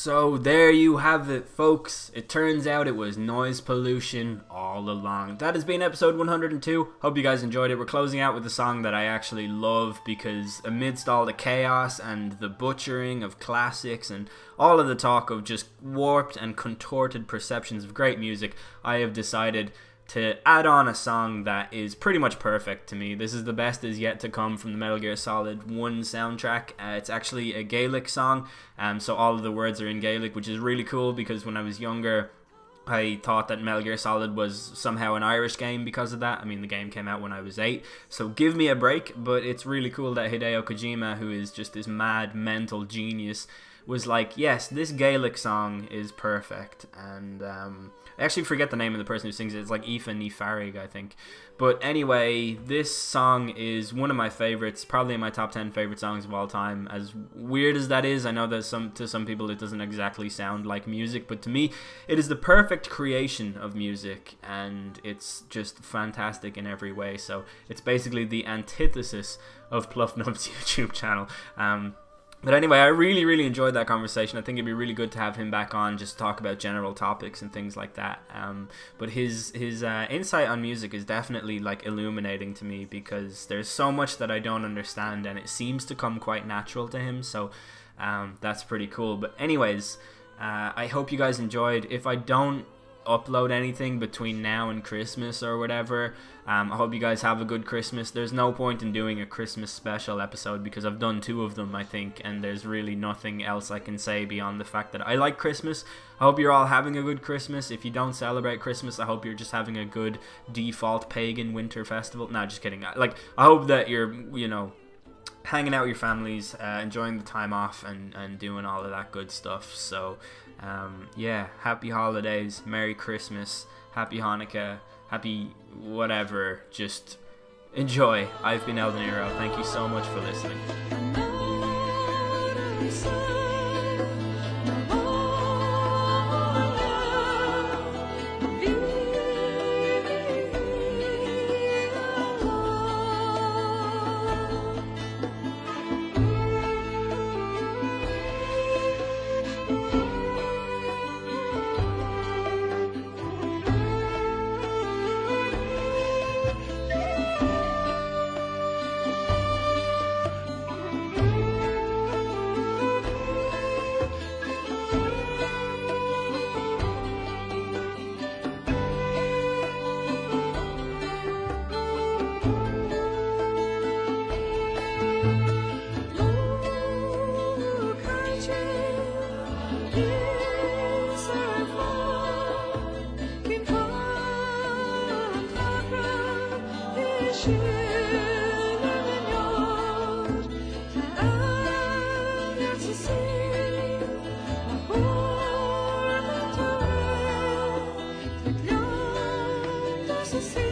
So there you have it, folks. It turns out it was noise pollution all along. That has been episode 102. Hope you guys enjoyed it. We're closing out with a song that I actually love because amidst all the chaos and the butchering of classics and all of the talk of just warped and contorted perceptions of great music, I have decided to add on a song that is pretty much perfect to me. This is the best is yet to come from the Metal Gear Solid 1 soundtrack. It's actually a Gaelic song, so all of the words are in Gaelic, which is really cool because when I was younger, I thought that Metal Gear Solid was somehow an Irish game because of that. I mean, the game came out when I was 8, so give me a break, but it's really cool that Hideo Kojima, who is just this mad, mental genius, was like, yes, this Gaelic song is perfect, and I actually forget the name of the person who sings it. It's like Aoife Ní Farrig, I think. But anyway, this song is one of my favorites, probably in my top 10 favorite songs of all time. As weird as that is, I know that to some people it doesn't exactly sound like music, but to me, it is the perfect creation of music, and it's just fantastic in every way. So it's basically the antithesis of Pluffnub's YouTube channel. But anyway, I really enjoyed that conversation. I think it'd be really good to have him back on, just talk about general topics and things like that. But his insight on music is definitely like illuminating to me because there's so much that I don't understand, and it seems to come quite natural to him. So that's pretty cool. But anyways, I hope you guys enjoyed. If I don't upload anything between now and Christmas or whatever, I hope you guys have a good Christmas. There's no point in doing a Christmas special episode because I've done 2 of them, I think, and there's really nothing else I can say beyond the fact that I like Christmas. I hope you're all having a good Christmas. If you don't celebrate Christmas, I hope you're just having a good default pagan winter festival. No, just kidding. I hope that you're, you know, hanging out with your families, enjoying the time off, and doing all of that good stuff. So yeah, happy holidays, Merry Christmas, Happy Hanukkah, happy whatever, just enjoy. I've been Elden Hero. Thank you so much for listening. See